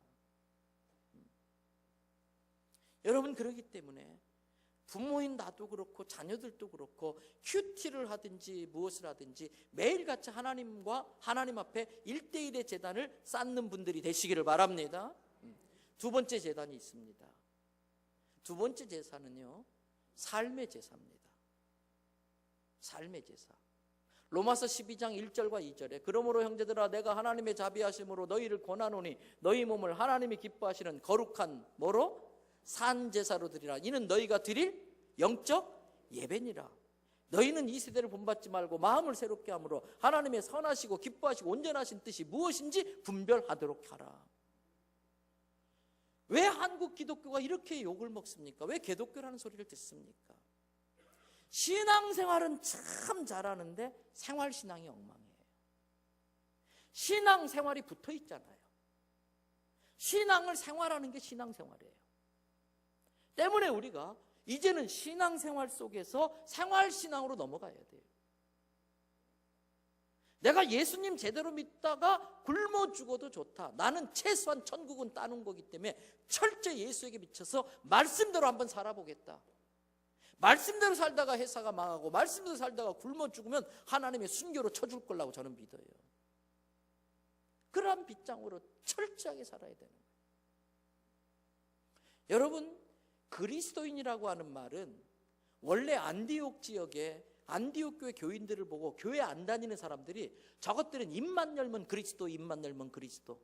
여러분, 그렇기 때문에 부모인 나도 그렇고 자녀들도 그렇고 큐티를 하든지 무엇을 하든지 매일같이 하나님 앞에 1대1의 재단을 쌓는 분들이 되시기를 바랍니다. 두 번째 재단이 있습니다. 두 번째 제사는요, 삶의 제사입니다. 삶의 제사. 로마서 12장 1절과 2절에 그러므로 형제들아 내가 하나님의 자비하심으로 너희를 권하노니 너희 몸을 하나님이 기뻐하시는 거룩한 뭐로? 산 제사로 드리라. 이는 너희가 드릴 영적 예배니라. 너희는 이 세대를 본받지 말고 마음을 새롭게 함으로 하나님의 선하시고 기뻐하시고 온전하신 뜻이 무엇인지 분별하도록 하라. 왜 한국 기독교가 이렇게 욕을 먹습니까? 왜 개독교라는 소리를 듣습니까? 신앙생활은 참 잘하는데 생활신앙이 엉망이에요. 신앙생활이 붙어 있잖아요. 신앙을 생활하는 게 신앙생활이에요. 때문에 우리가 이제는 신앙생활 속에서 생활신앙으로 넘어가야 돼요. 내가 예수님 제대로 믿다가 굶어 죽어도 좋다. 나는 최소한 천국은 따는 거기 때문에 철저히 예수에게 미쳐서 말씀대로 한번 살아보겠다. 말씀대로 살다가 회사가 망하고 말씀대로 살다가 굶어 죽으면 하나님의 순교로 쳐줄 거라고 저는 믿어요. 그러한 빗장으로 철저하게 살아야 되는 거예요. 여러분, 그리스도인이라고 하는 말은 원래 안디옥 지역에 안디옥 교회 교인들을 보고 교회 안 다니는 사람들이 저것들은 입만 열면 그리스도, 입만 열면 그리스도.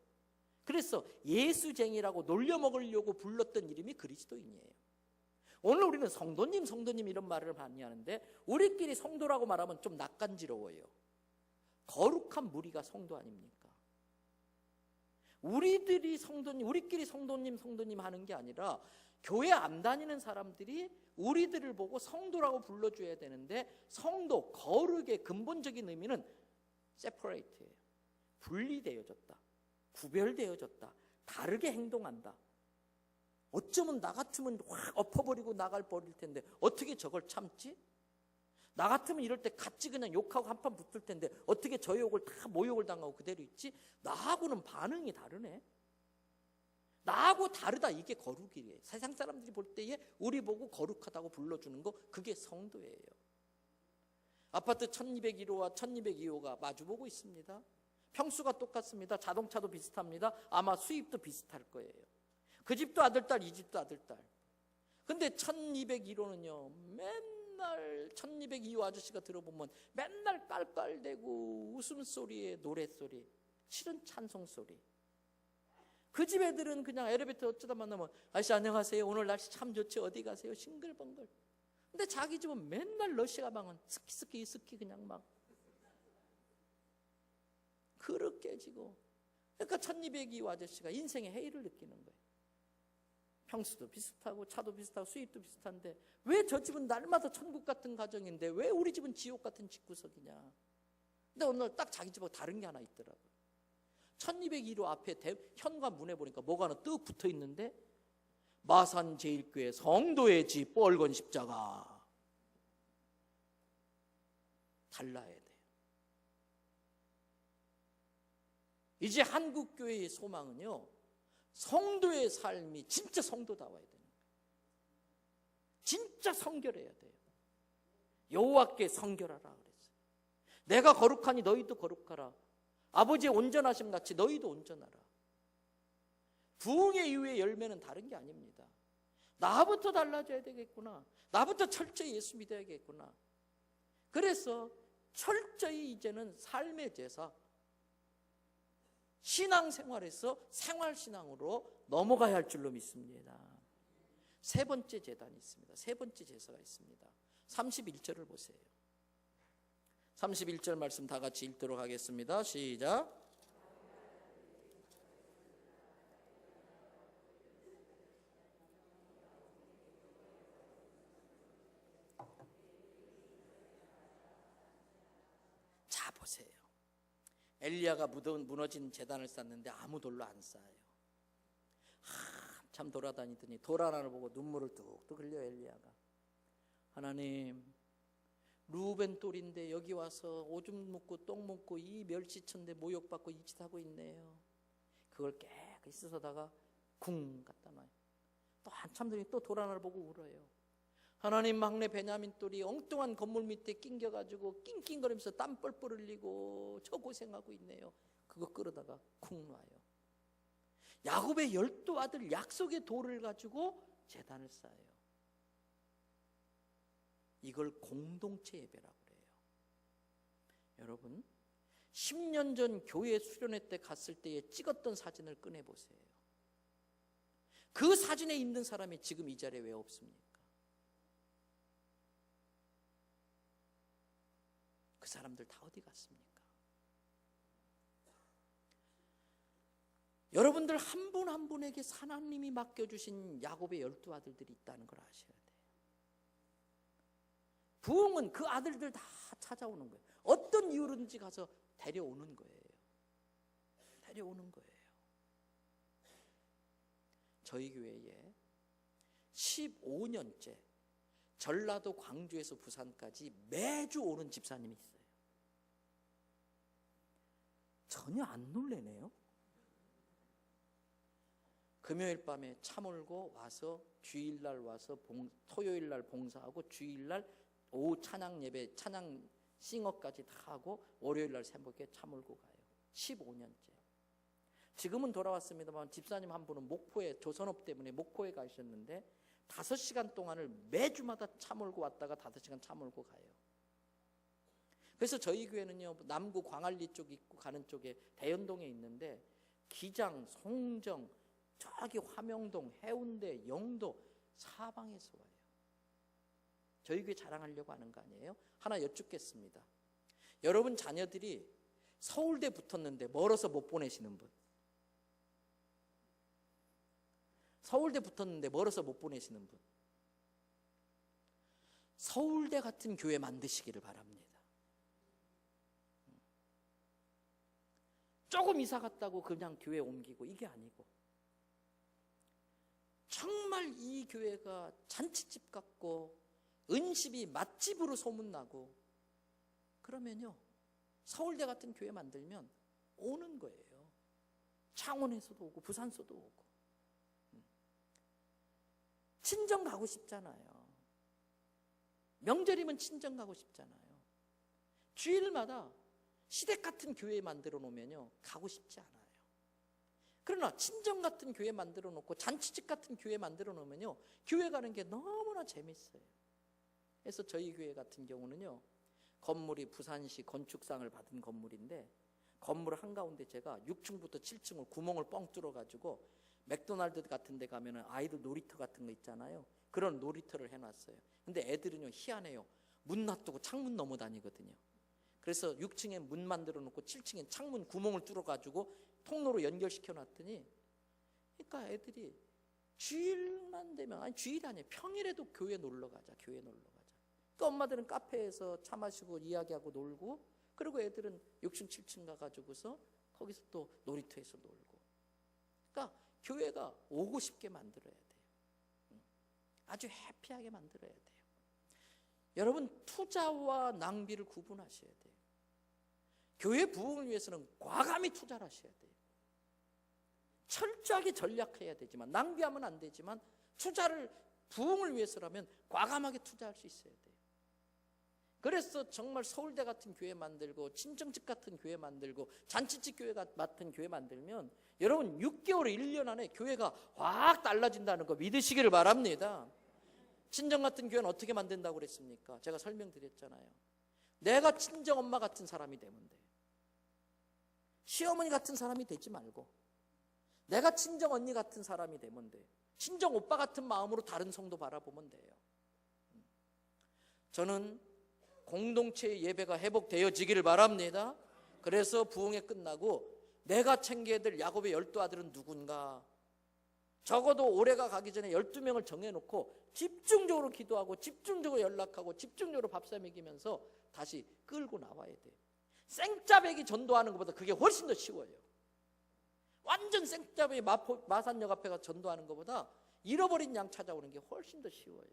그래서 예수쟁이라고 놀려먹으려고 불렀던 이름이 그리스도인이에요. 오늘 우리는 성도님 이런 말을 많이 하는데 우리끼리 성도라고 말하면 좀 낯간지러워요. 거룩한 무리가 성도 아닙니까? 우리끼리 성도님 하는 게 아니라 교회 안 다니는 사람들이 우리들을 보고 성도라고 불러줘야 되는데 성도, 거룩의 근본적인 의미는 separate예요. 분리되어졌다. 구별되어졌다. 다르게 행동한다. 어쩌면 나 같으면 확 엎어버리고 버릴 텐데 어떻게 저걸 참지? 나 같으면 이럴 때 같이 그냥 욕하고 한판 붙을 텐데 어떻게 저 욕을 다 모욕을 당하고 그대로 있지? 나하고는 반응이 다르네. 나하고 다르다. 이게 거룩이에요. 세상 사람들이 볼 때에 우리 보고 거룩하다고 불러주는 거, 그게 성도예요. 아파트 1201호와 1202호가 마주보고 있습니다. 평수가 똑같습니다. 자동차도 비슷합니다. 아마 수입도 비슷할 거예요. 그 집도 아들딸, 이 집도 아들딸. 근데 1201호는요 맨날 1202호 아저씨가 들어보면 맨날 깔깔대고 웃음소리에 노랫소리, 실은 찬송소리. 그 집 애들은 그냥 엘리베이터 어쩌다 만나면 아저씨 안녕하세요, 오늘 날씨 참 좋지, 어디 가세요, 싱글벙글. 근데 자기 집은 맨날 러시아 가방은 스키 그냥 막 그렇게 지고. 그러니까 1202호 아저씨가 인생의 해이를 느끼는 거예요. 평수도 비슷하고 차도 비슷하고 수입도 비슷한데 왜 저 집은 날마다 천국 같은 가정인데 왜 우리 집은 지옥 같은 집구석이냐. 근데 오늘 딱 자기 집하고 다른 게 하나 있더라고요. 1201호 앞에 현관문에 보니까 뭐가 하나 뚝 붙어 있는데 마산제일교회 성도의 집 뻘건 십자가. 달라야 돼요. 이제 한국교회의 소망은요, 성도의 삶이 진짜 성도다워야 되는 거예요. 진짜 성결해야 돼요. 여호와께 성결하라 그랬어요. 내가 거룩하니 너희도 거룩하라. 아버지의 온전하심 같이 너희도 온전하라. 부흥의 이후의 열매는 다른 게 아닙니다. 나부터 달라져야 되겠구나. 나부터 철저히 예수 믿어야겠구나. 그래서 철저히 이제는 삶의 제사, 신앙생활에서 생활신앙으로 넘어가야 할 줄로 믿습니다. 세 번째 제단이 있습니다. 세 번째 제사가 있습니다. 31절을 보세요. 31절 말씀 다 같이 읽도록 하겠습니다. 시작. 자, 보세요. 엘리야가 무너진 제단을 쌓는데 아무 돌로 안 쌓아요. 한참 돌아다니더니 돌 하나를 보고 눈물을 뚝뚝 흘려 엘리야가. 하나님, 루벤 똘인데 여기 와서 오줌 묻고 똥 묻고 이 멸치천대 모욕받고 이 짓 하고 있네요. 그걸 깨끗이 씻어다가 쿵 갖다 놔요. 또 한참 뒤에 또 도란을 보고 울어요. 하나님 막내 베냐민 똘이 엉뚱한 건물 밑에 낑겨가지고 낑낑거리면서 땀 뻘뻘 흘리고 저 고생하고 있네요. 그거 끌어다가 쿵 놔요. 야곱의 12아들 약속의 돌을 가지고 제단을 쌓아요. 이걸 공동체 예배라고 그래요. 여러분 10년 전 교회 수련회 때 갔을 때에 찍었던 사진을 꺼내보세요. 그 사진에 있는 사람이 지금 이 자리에 왜 없습니까? 그 사람들 다 어디 갔습니까? 여러분들 한 분 한 분에게 하나님이 맡겨주신 야곱의 12아들들이 있다는 걸 아셔야 돼요. 부흥은 그 아들들 다 찾아오는 거예요. 어떤 이유로든지 가서 데려오는 거예요. 데려오는 거예요. 저희 교회에 15년째 전라도 광주에서 부산까지 매주 오는 집사님이 있어요. 전혀 안 놀래네요. 금요일 밤에 차 몰고 와서 주일날 와서 토요일날 봉사하고 주일날 오후 찬양 예배 찬양 싱어까지 다 하고 월요일날 새벽에 차 몰고 가요. 15년째. 지금은 돌아왔습니다만 집사님 한 분은 목포에 조선업 때문에 목포에 가셨는데 5시간 동안을 매주마다 차 몰고 왔다가 5시간 차 몰고 가요. 그래서 저희 교회는요 남구 광안리 쪽 있고 가는 쪽에 대연동에 있는데 기장, 송정, 저기 화명동, 해운대, 영도 사방에서 와요. 저희 교회 자랑하려고 하는 거 아니에요? 하나 여쭙겠습니다. 여러분 자녀들이 서울대 붙었는데 멀어서 못 보내시는 분? 서울대 붙었는데 멀어서 못 보내시는 분? 서울대 같은 교회 만드시기를 바랍니다. 조금 이사 갔다고 그냥 교회 옮기고 이게 아니고 정말 이 교회가 잔치집 같고 은십이 맛집으로 소문나고 그러면요 서울대 같은 교회 만들면 오는 거예요. 창원에서도 오고 부산서도 오고. 친정 가고 싶잖아요. 명절이면 친정 가고 싶잖아요. 주일마다 시댁 같은 교회 만들어 놓으면요 가고 싶지 않아요. 그러나 친정 같은 교회 만들어 놓고 잔치집 같은 교회 만들어 놓으면요 교회 가는 게 너무나 재밌어요. 그래서 저희 교회 같은 경우는요 건물이 부산시 건축상을 받은 건물인데 건물 한가운데 제가 6층부터 7층을 구멍을 뻥 뚫어 가지고 맥도날드 같은 데 가면은 아이들 놀이터 같은 거 있잖아요. 그런 놀이터를 해놨어요. 근데 애들은요 희한해요. 문 놔두고 창문 넘어 다니거든요. 그래서 6층에 문 만들어 놓고 7층에 창문 구멍을 뚫어 가지고 통로로 연결시켜 놨더니 그러니까 애들이 주일만 되면 아니 주일이 아니에요. 평일에도 교회 놀러 가자. 교회 놀러 가자. 그러니까 엄마들은 카페에서 차 마시고 이야기하고 놀고 그리고 애들은 6층 7층 가가지고서 거기서 또 놀이터에서 놀고 그러니까 교회가 오고 싶게 만들어야 돼요. 아주 해피하게 만들어야 돼요. 여러분 투자와 낭비를 구분하셔야 돼요. 교회 부흥을 위해서는 과감히 투자를 하셔야 돼요. 철저하게 전략해야 되지만 낭비하면 안 되지만 투자를 부흥을 위해서라면 과감하게 투자할 수 있어야 돼요. 그래서 정말 서울대 같은 교회 만들고 친정집 같은 교회 만들고 잔치집 교회 같은 교회 만들면 여러분 6개월 1년 안에 교회가 확 달라진다는 거 믿으시기를 바랍니다. 친정 같은 교회는 어떻게 만든다고 그랬습니까? 제가 설명드렸잖아요. 내가 친정 엄마 같은 사람이 되면 돼요. 시어머니 같은 사람이 되지 말고 내가 친정 언니 같은 사람이 되면 돼요. 친정 오빠 같은 마음으로 다른 성도 바라보면 돼요. 저는 공동체의 예배가 회복되어지기를 바랍니다. 그래서 부흥회 끝나고 내가 챙겨야 될 야곱의 12아들은 누군가 적어도 올해가 가기 전에 12명을 정해놓고 집중적으로 기도하고 집중적으로 연락하고 집중적으로 밥사 먹이면서 다시 끌고 나와야 돼요. 생짜배기 전도하는 것보다 그게 훨씬 더 쉬워요. 완전 생짜배기 마산역 앞에 가서 전도하는 것보다 잃어버린 양 찾아오는 게 훨씬 더 쉬워요.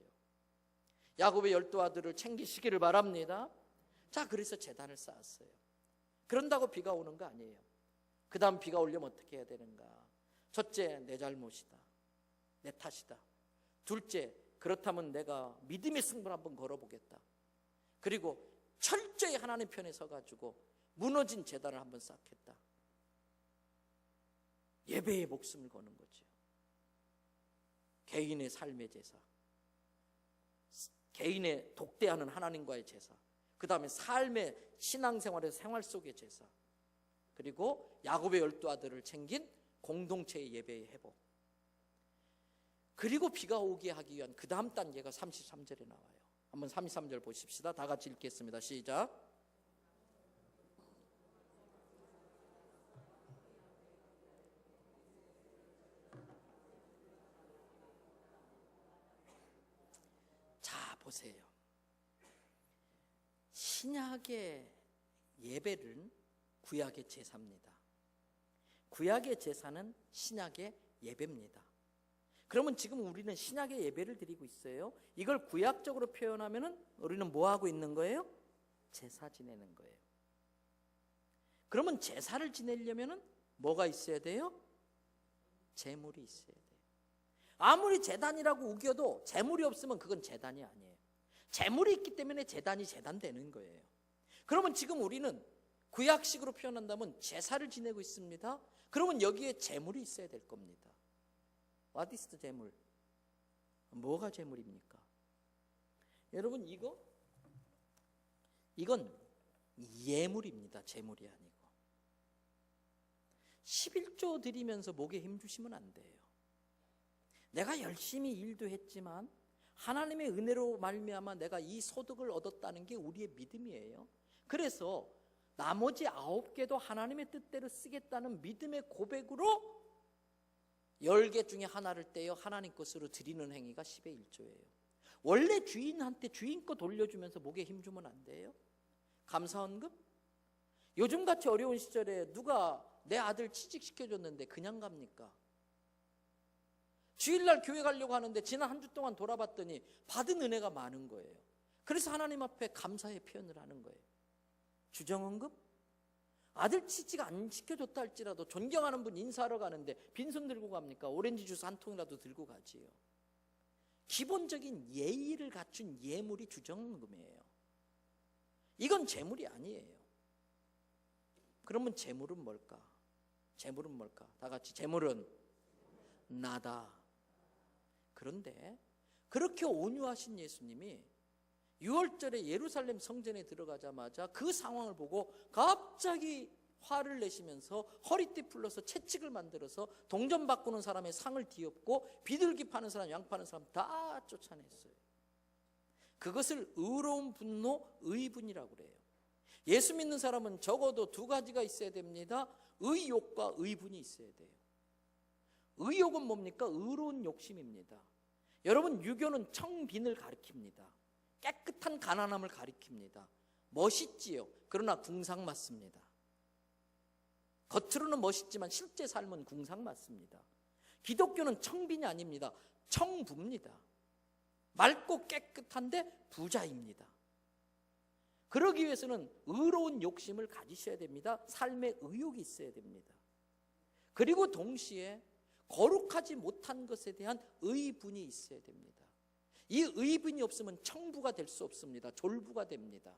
야곱의 12아들을 챙기시기를 바랍니다. 자, 그래서 제단을 쌓았어요. 그런다고 비가 오는 거 아니에요. 그 다음 비가 오려면 어떻게 해야 되는가? 첫째, 내 잘못이다, 내 탓이다. 둘째, 그렇다면 내가 믿음의 승부를 한번 걸어보겠다. 그리고 철저히 하나님 편에 서가지고 무너진 제단을 한번 쌓겠다. 예배의 목숨을 거는 거죠. 개인의 삶의 제사, 개인의 독대하는 하나님과의 제사, 그 다음에 삶의 신앙생활에서 생활 속의 제사, 그리고 야곱의 12아들을 챙긴 공동체의 예배의 회복, 그리고 비가 오게 하기 위한 그 다음 단계가 33절에 나와요. 한번 33절 보십시다. 다 같이 읽겠습니다. 시작. 자, 보세요. 신약의 예배는 구약의 제사입니다. 구약의 제사는 신약의 예배입니다. 그러면 지금 우리는 신약의 예배를 드리고 있어요. 이걸 구약적으로 표현하면은 우리는 뭐 하고 있는 거예요? 제사 지내는 거예요. 그러면 제사를 지내려면은 뭐가 있어야 돼요? 제물이 있어야 돼요. 아무리 제단이라고 우겨도 제물이 없으면 그건 제단이 아니에요. 제물이 있기 때문에 제단이 제단되는 거예요. 그러면 지금 우리는 구약식으로 표현한다면 제사를 지내고 있습니다. 그러면 여기에 제물이 있어야 될 겁니다. What is the 제물? 뭐가 제물입니까? 여러분, 이건 예물입니다. 제물이 아니고. 11조 드리면서 목에 힘주시면 안 돼요. 내가 열심히 일도 했지만 하나님의 은혜로 말미암아 내가 이 소득을 얻었다는 게 우리의 믿음이에요. 그래서 나머지 9개도 하나님의 뜻대로 쓰겠다는 믿음의 고백으로 10개 중에 하나를 떼어 하나님 것으로 드리는 행위가 10의 1조예요. 원래 주인한테 주인 거 돌려주면서 목에 힘주면 안 돼요. 감사헌금? 요즘같이 어려운 시절에 누가 내 아들 취직시켜줬는데 그냥 갑니까? 주일날 교회 가려고 하는데 지난 한 주 동안 돌아봤더니 받은 은혜가 많은 거예요. 그래서 하나님 앞에 감사의 표현을 하는 거예요. 주정헌금? 아들 취직 안 시켜줬다 할지라도 존경하는 분 인사하러 가는데 빈손 들고 갑니까? 오렌지 주스 한 통이라도 들고 가지요. 기본적인 예의를 갖춘 예물이 주정헌금이에요. 이건 재물이 아니에요. 그러면 재물은 뭘까? 재물은 뭘까? 다 같이 재물은 나다. 그런데 그렇게 온유하신 예수님이 6월절에 예루살렘 성전에 들어가자마자 그 상황을 보고 갑자기 화를 내시면서 허리띠 풀러서 채찍을 만들어서 동전 바꾸는 사람의 상을 뒤엎고 비둘기 파는 사람, 양 파는 사람 다 쫓아냈어요. 그것을 의로운 분노, 의분이라고 그래요. 예수 믿는 사람은 적어도 2가지가 있어야 됩니다. 의욕과 의분이 있어야 돼요. 의욕은 뭡니까? 의로운 욕심입니다. 여러분, 유교는 청빈을 가리킵니다. 깨끗한 가난함을 가리킵니다. 멋있지요. 그러나 궁상 맞습니다. 겉으로는 멋있지만 실제 삶은 궁상 맞습니다. 기독교는 청빈이 아닙니다. 청부입니다. 맑고 깨끗한데 부자입니다. 그러기 위해서는 의로운 욕심을 가지셔야 됩니다. 삶의 의욕이 있어야 됩니다. 그리고 동시에 거룩하지 못한 것에 대한 의분이 있어야 됩니다. 이 의분이 없으면 청부가 될 수 없습니다. 졸부가 됩니다.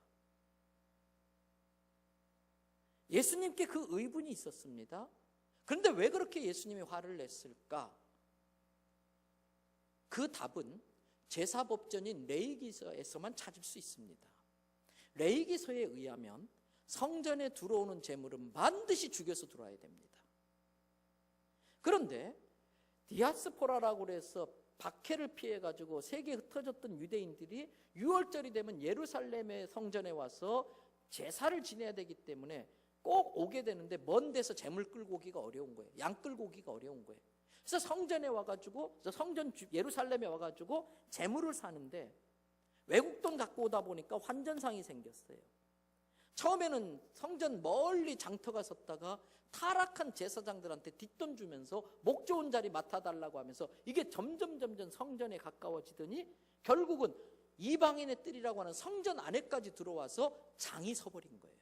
예수님께 그 의분이 있었습니다. 그런데 왜 그렇게 예수님이 화를 냈을까? 그 답은 제사법전인 레위기서에서만 찾을 수 있습니다. 레위기서에 의하면 성전에 들어오는 제물은 반드시 죽여서 들어와야 됩니다. 그런데 디아스포라라고 해서 박해를 피해가지고 세계에 흩어졌던 유대인들이 6월절이 되면 예루살렘의 성전에 와서 제사를 지내야 되기 때문에 꼭 오게 되는데 먼 데서 제물 끌고 오기가 어려운 거예요. 양 끌고 오기가 어려운 거예요. 그래서 성전에 와가지고 예루살렘에 와가지고 제물을 사는데 외국 돈 갖고 오다 보니까 환전상이 생겼어요. 처음에는 성전 멀리 장터가 섰다가 타락한 제사장들한테 뒷돈 주면서 목 좋은 자리 맡아달라고 하면서 이게 점점 성전에 가까워지더니 결국은 이방인의 뜰이라고 하는 성전 안에까지 들어와서 장이 서버린 거예요.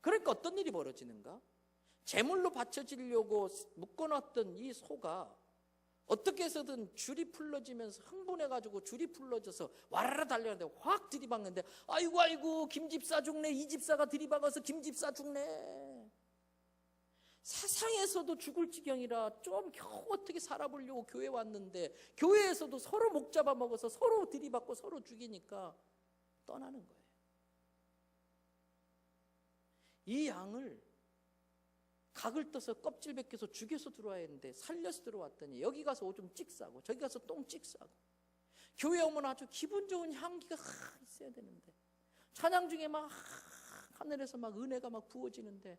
그러니까 어떤 일이 벌어지는가? 제물로 바쳐지려고 묶어놨던 이 소가 어떻게 해서든 줄이 풀러지면서 흥분해가지고 줄이 풀러져서 와라라 달려가는데 확 들이박는데 아이고 김집사 죽네, 이 집사가 들이박아서 김집사 죽네. 세상에서도 죽을 지경이라 좀 겨우 어떻게 살아보려고 교회 왔는데 교회에서도 서로 목 잡아먹어서 서로 들이박고 서로 죽이니까 떠나는 거예요. 이 양을 각을 떠서 껍질 벗겨서 죽여서 들어와야 했는데 살려서 들어왔더니 여기 가서 오줌 찍 싸고 저기 가서 똥 찍 싸고. 교회 오면 아주 기분 좋은 향기가 있어야 되는데 찬양 중에 막 하늘에서 막 은혜가 막 부어지는데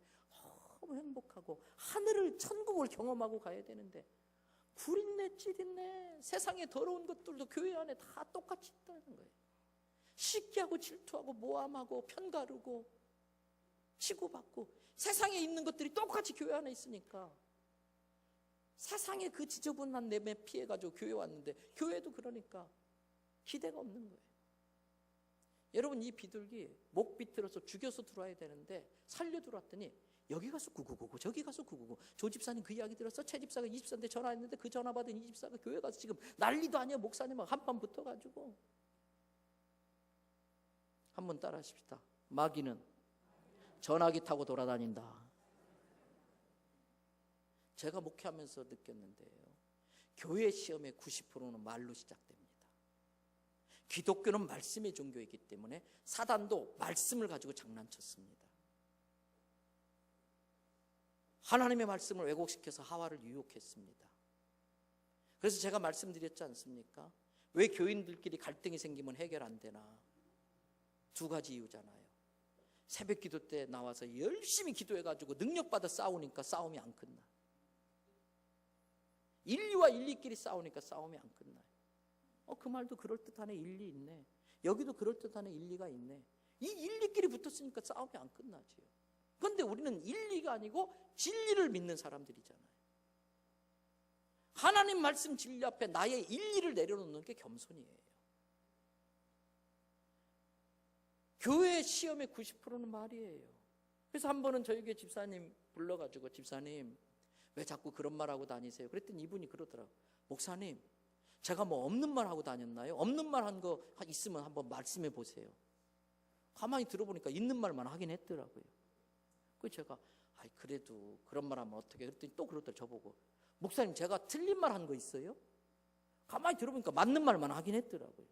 너무 행복하고 하늘을 천국을 경험하고 가야 되는데 구린내 찌린내 세상에 더러운 것들도 교회 안에 다 똑같이 있다는 거예요. 시기하고 질투하고 모함하고 편가르고 치고받고 세상에 있는 것들이 똑같이 교회 안에 있으니까 세상에 그 지저분한 내매 피해가지고 교회 왔는데 교회도 그러니까 기대가 없는 거예요. 여러분 이 비둘기 목 비틀어서 죽여서 들어와야 되는데 살려 들어왔더니 여기 가서 999 저기 가서 999 조 집사님 그 이야기 들었어? 최 집사가 이 집사한테 전화했는데 그 전화 받은 이 집사가 교회 가서 지금 난리도 아니야. 목사님하고 한판 붙어가지고. 한번 따라 하십시다. 마귀는 전화기 타고 돌아다닌다. 제가 목회하면서 느꼈는데요, 교회 시험의 90%는 말로 시작됩니다. 기독교는 말씀의 종교이기 때문에 사단도 말씀을 가지고 장난쳤습니다. 하나님의 말씀을 왜곡시켜서 하와를 유혹했습니다. 그래서 제가 말씀드렸지 않습니까? 왜 교인들끼리 갈등이 생기면 해결 안 되나? 두 가지 이유잖아요. 새벽 기도 때 나와서 열심히 기도해가지고 능력받아 싸우니까 싸움이 안 끝나. 인리와 인리끼리 싸우니까 싸움이 안 끝나요. 그 말도 그럴듯하네. 일리 있네. 여기도 그럴듯하네. 일리가 있네. 이 인리끼리 붙었으니까 싸움이 안 끝나지요. 그런데 우리는 인리가 아니고 진리를 믿는 사람들이잖아요. 하나님 말씀 진리 앞에 나의 인리를 내려놓는 게 겸손이에요. 교회 시험의 90%는 말이에요. 그래서 한 번은 저희 교회 집사님 불러가지고 집사님 왜 자꾸 그런 말하고 다니세요? 그랬더니 이분이 그러더라고요. 목사님 제가 뭐 없는 말 하고 다녔나요? 없는 말 한 거 있으면 한번 말씀해 보세요. 가만히 들어보니까 있는 말만 하긴 했더라고요. 그래서 제가 그래도 그런 말 하면 어떻게? 그랬더니 또 그러더라고요. 저보고 목사님 제가 틀린 말 한 거 있어요? 가만히 들어보니까 맞는 말만 하긴 했더라고요.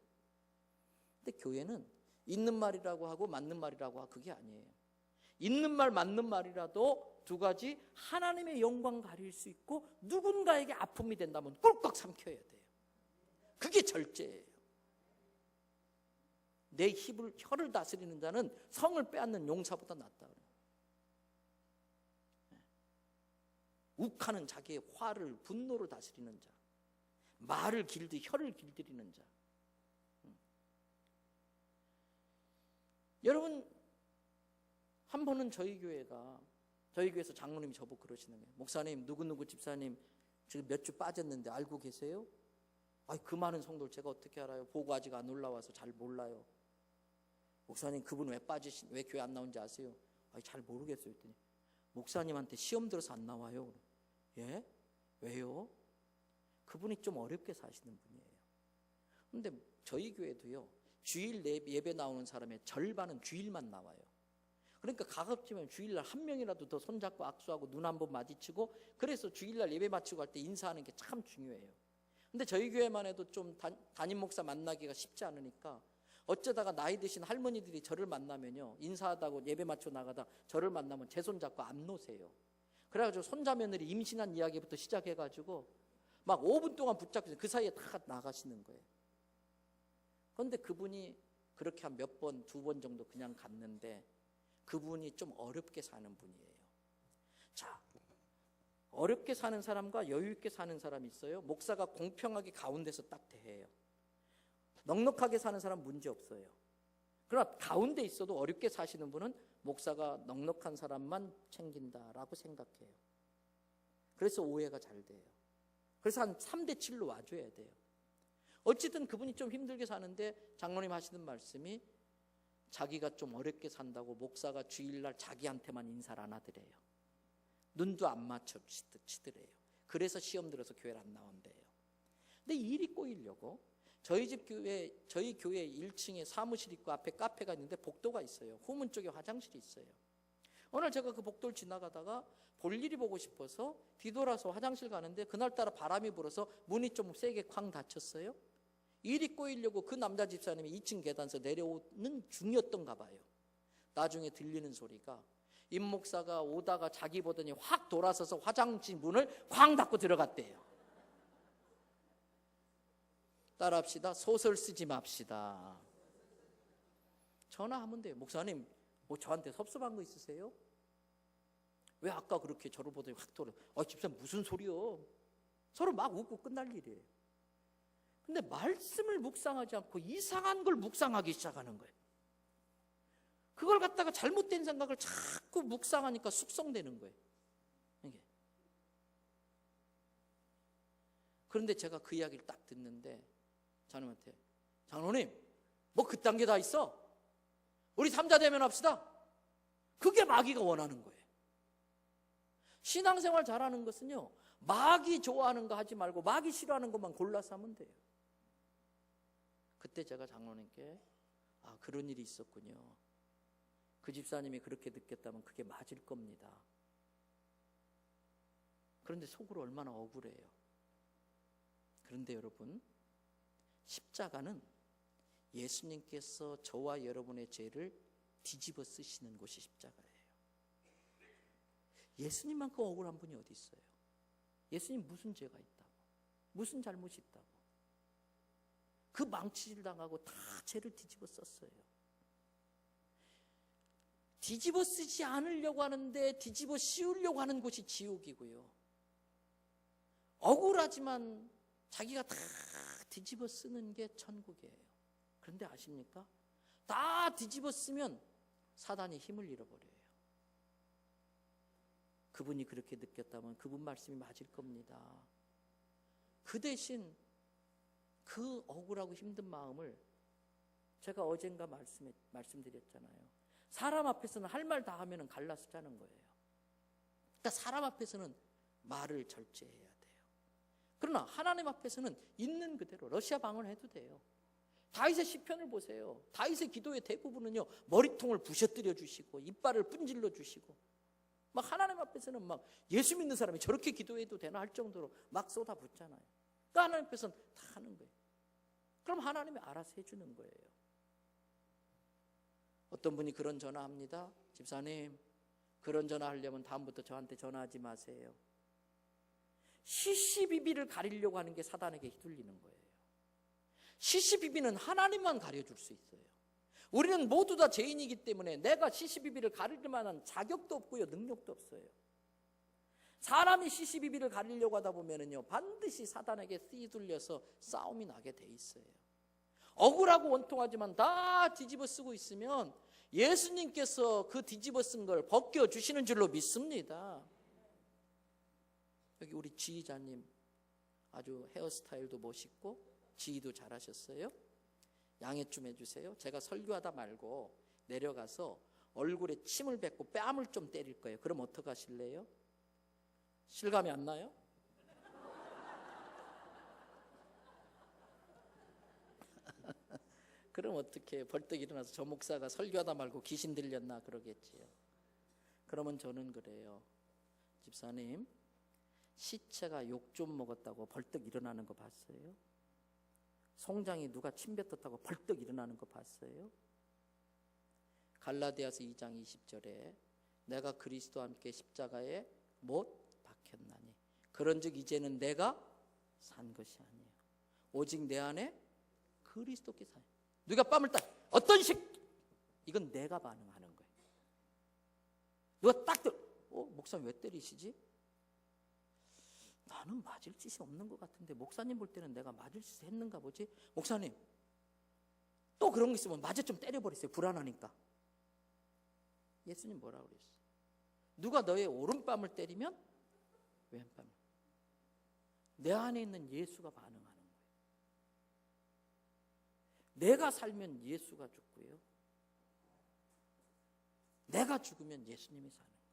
근데 교회는 있는 말이라고 하고 맞는 말이라고 하고 그게 아니에요. 있는 말 맞는 말이라도 두 가지 하나님의 영광 가릴 수 있고 누군가에게 아픔이 된다면 꿀꺽 삼켜야 돼요. 그게 절제예요. 내 혀를 다스리는 자는 성을 빼앗는 용사보다 낫다. 욱하는 자기의 화를 분노로 다스리는 자, 말을 혀를 길들이는 자. 여러분 한 번은 저희 교회에서 장로님이 저보고 그러시는 거예요. 목사님 누구누구 집사님 지금 몇 주 빠졌는데 알고 계세요? 그 많은 성도를 제가 어떻게 알아요? 보고 아직 안 올라와서 잘 몰라요. 목사님 그분 왜 교회 안 나온지 아세요? 잘 모르겠어요. 했더니 목사님한테 시험 들어서 안 나와요. 예? 왜요? 그분이 좀 어렵게 사시는 분이에요. 근데 저희 교회도요, 주일 예배 나오는 사람의 절반은 주일만 나와요. 그러니까 가급적이면 주일날 한 명이라도 더 손잡고 악수하고 눈 한번 마주치고, 그래서 주일날 예배 마치고 갈 때 인사하는 게 참 중요해요. 근데 저희 교회만 해도 좀 담임 목사 만나기가 쉽지 않으니까 어쩌다가 나이 드신 할머니들이 저를 만나면요, 인사하다고 예배 마치고 나가다 저를 만나면 제 손 잡고 안 놓으세요. 그래가지고 손자며느리 임신한 이야기부터 시작해가지고 막 5분 동안 붙잡고 그 사이에 다 나가시는 거예요. 그런데 그분이 그렇게 한 몇 번, 2번 정도 그냥 갔는데 그분이 좀 어렵게 사는 분이에요. 자, 어렵게 사는 사람과 여유 있게 사는 사람이 있어요. 목사가 공평하게 가운데서 딱 대해요. 넉넉하게 사는 사람 문제 없어요. 그러나 가운데 있어도 어렵게 사시는 분은 목사가 넉넉한 사람만 챙긴다라고 생각해요. 그래서 오해가 잘 돼요. 그래서 한 3대 7로 와줘야 돼요. 어쨌든 그분이 좀 힘들게 사는데 장로님 하시는 말씀이 자기가 좀 어렵게 산다고 목사가 주일날 자기한테만 인사를 안 하더래요. 눈도 안 맞춰치더래요. 그래서 시험 들어서 교회를 안 나온대요. 근데 일이 꼬이려고 저희 교회 1층에 사무실 있고 앞에 카페가 있는데 복도가 있어요. 후문 쪽에 화장실이 있어요. 오늘 제가 그 복도를 지나가다가 볼일이 보고 싶어서 뒤돌아서 화장실 가는데 그날따라 바람이 불어서 문이 좀 세게 쾅 닫혔어요. 일이 꼬이려고 그 남자 집사님이 2층 계단에서 내려오는 중이었던가 봐요. 나중에 들리는 소리가 임 목사가 오다가 자기 보더니 확 돌아서서 화장실 문을 쾅 닫고 들어갔대요. 따라합시다. 소설 쓰지 맙시다. 전화하면 돼요. 목사님, 뭐 저한테 섭섭한 거 있으세요? 왜 아까 그렇게 저를 보더니 확 돌아? 집사님 무슨 소리요? 서로 막 웃고 끝날 일이에요. 근데 말씀을 묵상하지 않고 이상한 걸 묵상하기 시작하는 거예요. 그걸 갖다가 잘못된 생각을 자꾸 묵상하니까 숙성되는 거예요. 이게. 그런데 제가 그 이야기를 딱 듣는데 장로님한테, 장로님 뭐 그딴 게 다 있어? 우리 삼자 대면합시다. 그게 마귀가 원하는 거예요. 신앙생활 잘하는 것은요, 마귀 좋아하는 거 하지 말고 마귀 싫어하는 것만 골라서 하면 돼요. 그때 제가 장로님께 그런 일이 있었군요. 그 집사님이 그렇게 느꼈다면 그게 맞을 겁니다. 그런데 속으로 얼마나 억울해요. 그런데 여러분, 십자가는 예수님께서 저와 여러분의 죄를 뒤집어 쓰시는 곳이 십자가예요. 예수님만큼 억울한 분이 어디 있어요? 예수님 무슨 죄가 있다고? 무슨 잘못이 있다고? 그 망치질 당하고 다 죄를 뒤집어 썼어요. 뒤집어 쓰지 않으려고 하는데 뒤집어 씌우려고 하는 곳이 지옥이고요. 억울하지만 자기가 다 뒤집어 쓰는 게 천국이에요. 그런데 아십니까? 다 뒤집어 쓰면 사단이 힘을 잃어버려요. 그분이 그렇게 느꼈다면 그분 말씀이 맞을 겁니다. 그 대신 그 억울하고 힘든 마음을 제가 어젠가 말씀드렸잖아요. 사람 앞에서는 할 말 다 하면 갈라서 짜는 거예요. 그러니까 사람 앞에서는 말을 절제해야 돼요. 그러나 하나님 앞에서는 있는 그대로 러시아 방언해도 돼요. 다윗의 시편을 보세요. 다윗의 기도의 대부분은요, 머리통을 부셔뜨려 주시고 이빨을 분질러 주시고, 막 하나님 앞에서는 막 예수 믿는 사람이 저렇게 기도해도 되나 할 정도로 막 쏟아붓잖아요. 그러니까 하나님 앞에서는 다 하는 거예요. 그럼 하나님이 알아서 해주는 거예요. 어떤 분이 그런 전화합니다. 집사님, 그런 전화하려면 다음부터 저한테 전화하지 마세요. 시시비비를 가리려고 하는 게 사단에게 휘둘리는 거예요. 시시비비는 하나님만 가려줄 수 있어요. 우리는 모두 다 죄인이기 때문에 내가 시시비비를 가릴 만한 자격도 없고요, 능력도 없어요. 사람이 시시비비를 가리려고 하다 보면은요, 반드시 사단에게 휘둘려서 싸움이 나게 돼 있어요. 억울하고 원통하지만 다 뒤집어 쓰고 있으면 예수님께서 그 뒤집어 쓴 걸 벗겨주시는 줄로 믿습니다. 여기 우리 지휘자님 아주 헤어스타일도 멋있고 지휘도 잘하셨어요. 양해 좀 해주세요. 제가 설교하다 말고 내려가서 얼굴에 침을 뱉고 뺨을 좀 때릴 거예요. 그럼 어떡하실래요? 실감이 안 나요? 그럼 어떻게 벌떡 일어나서 저 목사가 설교하다 말고 귀신 들렸나 그러겠지요. 그러면 저는 그래요. 집사님, 시체가 욕 좀 먹었다고 벌떡 일어나는 거 봤어요? 송장이 누가 침 뱉었다고 벌떡 일어나는 거 봤어요? 갈라디아서 2장 20절에 내가 그리스도와 함께 십자가에 못 박혔나니 그런즉 이제는 내가 산 것이 아니에요. 오직 내 안에 그리스도께 사요. 누가 뺨을 따 어떤 식 이건 내가 반응하는 거예요. 누가 딱 목사님 왜 때리시지? 나는 맞을 짓이 없는 것 같은데 목사님 볼 때는 내가 맞을 짓을 했는가 보지? 목사님 또 그런 거 있으면 마저 좀 때려버리세요. 불안하니까. 예수님 뭐라고 그랬어요? 누가 너의 오른뺨을 때리면 왼뺨을. 내 안에 있는 예수가 반응하는 거예요. 내가 살면 예수가 죽고요, 내가 죽으면 예수님이 사는 거예요.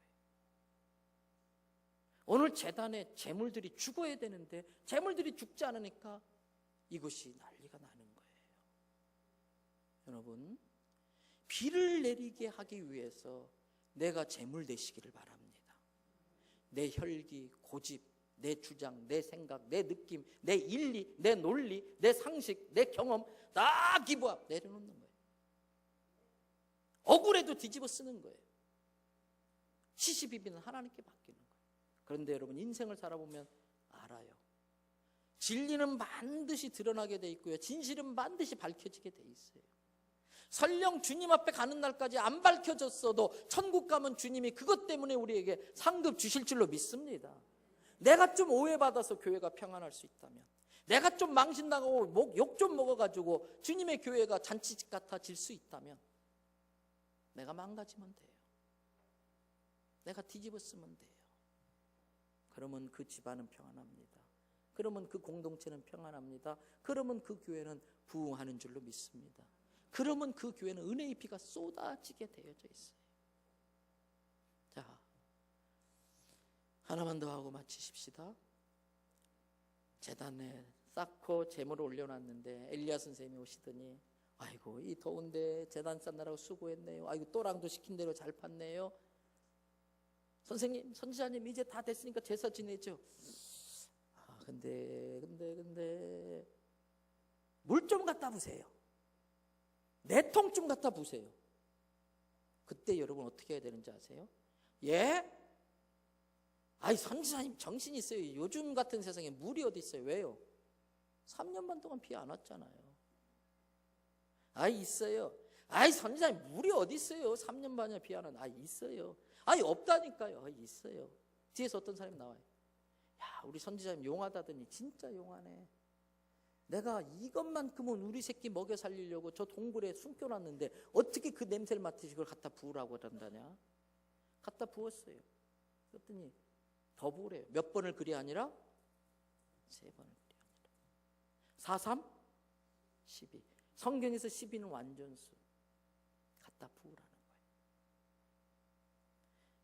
오늘 재단에 재물들이 죽어야 되는데 재물들이 죽지 않으니까 이것이 난리가 나는 거예요. 여러분, 비를 내리게 하기 위해서 내가 재물 되시기를 바랍니다. 내 혈기, 고집, 내 주장, 내 생각, 내 느낌, 내 일리, 내 논리, 내 상식, 내 경험 다 기부합 내려놓는 거예요. 억울해도 뒤집어 쓰는 거예요. 시시비비는 하나님께 맡기는 거예요. 그런데 여러분, 인생을 살아보면 알아요. 진리는 반드시 드러나게 돼 있고요, 진실은 반드시 밝혀지게 돼 있어요. 설령 주님 앞에 가는 날까지 안 밝혀졌어도 천국 가면 주님이 그것 때문에 우리에게 상급 주실 줄로 믿습니다. 내가 좀 오해받아서 교회가 평안할 수 있다면, 내가 좀 망신당하고 욕 좀 먹어가지고 주님의 교회가 잔치집 같아질 수 있다면, 내가 망가지면 돼요. 내가 뒤집어 쓰면 돼요. 그러면 그 집안은 평안합니다. 그러면 그 공동체는 평안합니다. 그러면 그 교회는 부흥하는 줄로 믿습니다. 그러면 그 교회는 은혜의 비가 쏟아지게 되어져 있어요. 자, 하나만 더 하고 마치십시다. 재단에 쌓고 제물을 올려놨는데 엘리야 선생님이 오시더니, 아이고 이 더운데 재단 쌓느라고 수고했네요. 아이고 또랑도 시킨 대로 잘 팠네요. 선생님, 선지자님 이제 다 됐으니까 제사 지내죠. 근데 물 좀 갖다 부세요. 4통 좀 갖다 부세요. 그때 여러분 어떻게 해야 되는지 아세요? 예? 아이 선지자님 정신 있어요. 요즘 같은 세상에 물이 어디 있어요? 왜요? 3년 반 동안 비 안 왔잖아요. 아이 있어요. 아이 선지자님 물이 어디 있어요? 3년 반이나 비 안 왔는데. 아이 있어요. 아이 없다니까요. 아이 있어요. 뒤에서 어떤 사람이 나와요. 야, 우리 선지자님 용하다더니 진짜 용하네. 내가 이것만큼은 우리 새끼 먹여 살리려고 저 동굴에 숨겨놨는데 어떻게 그 냄새를 맡으시 그걸 갖다 부으라고 그런다냐. 갖다 부었어요. 그랬더니 더 부으래요. 몇 번을 그리 아니라 3번을 그리 아니라. 4, 3, 12. 성경에서 12는 완전수. 갖다 부으라는 거예요.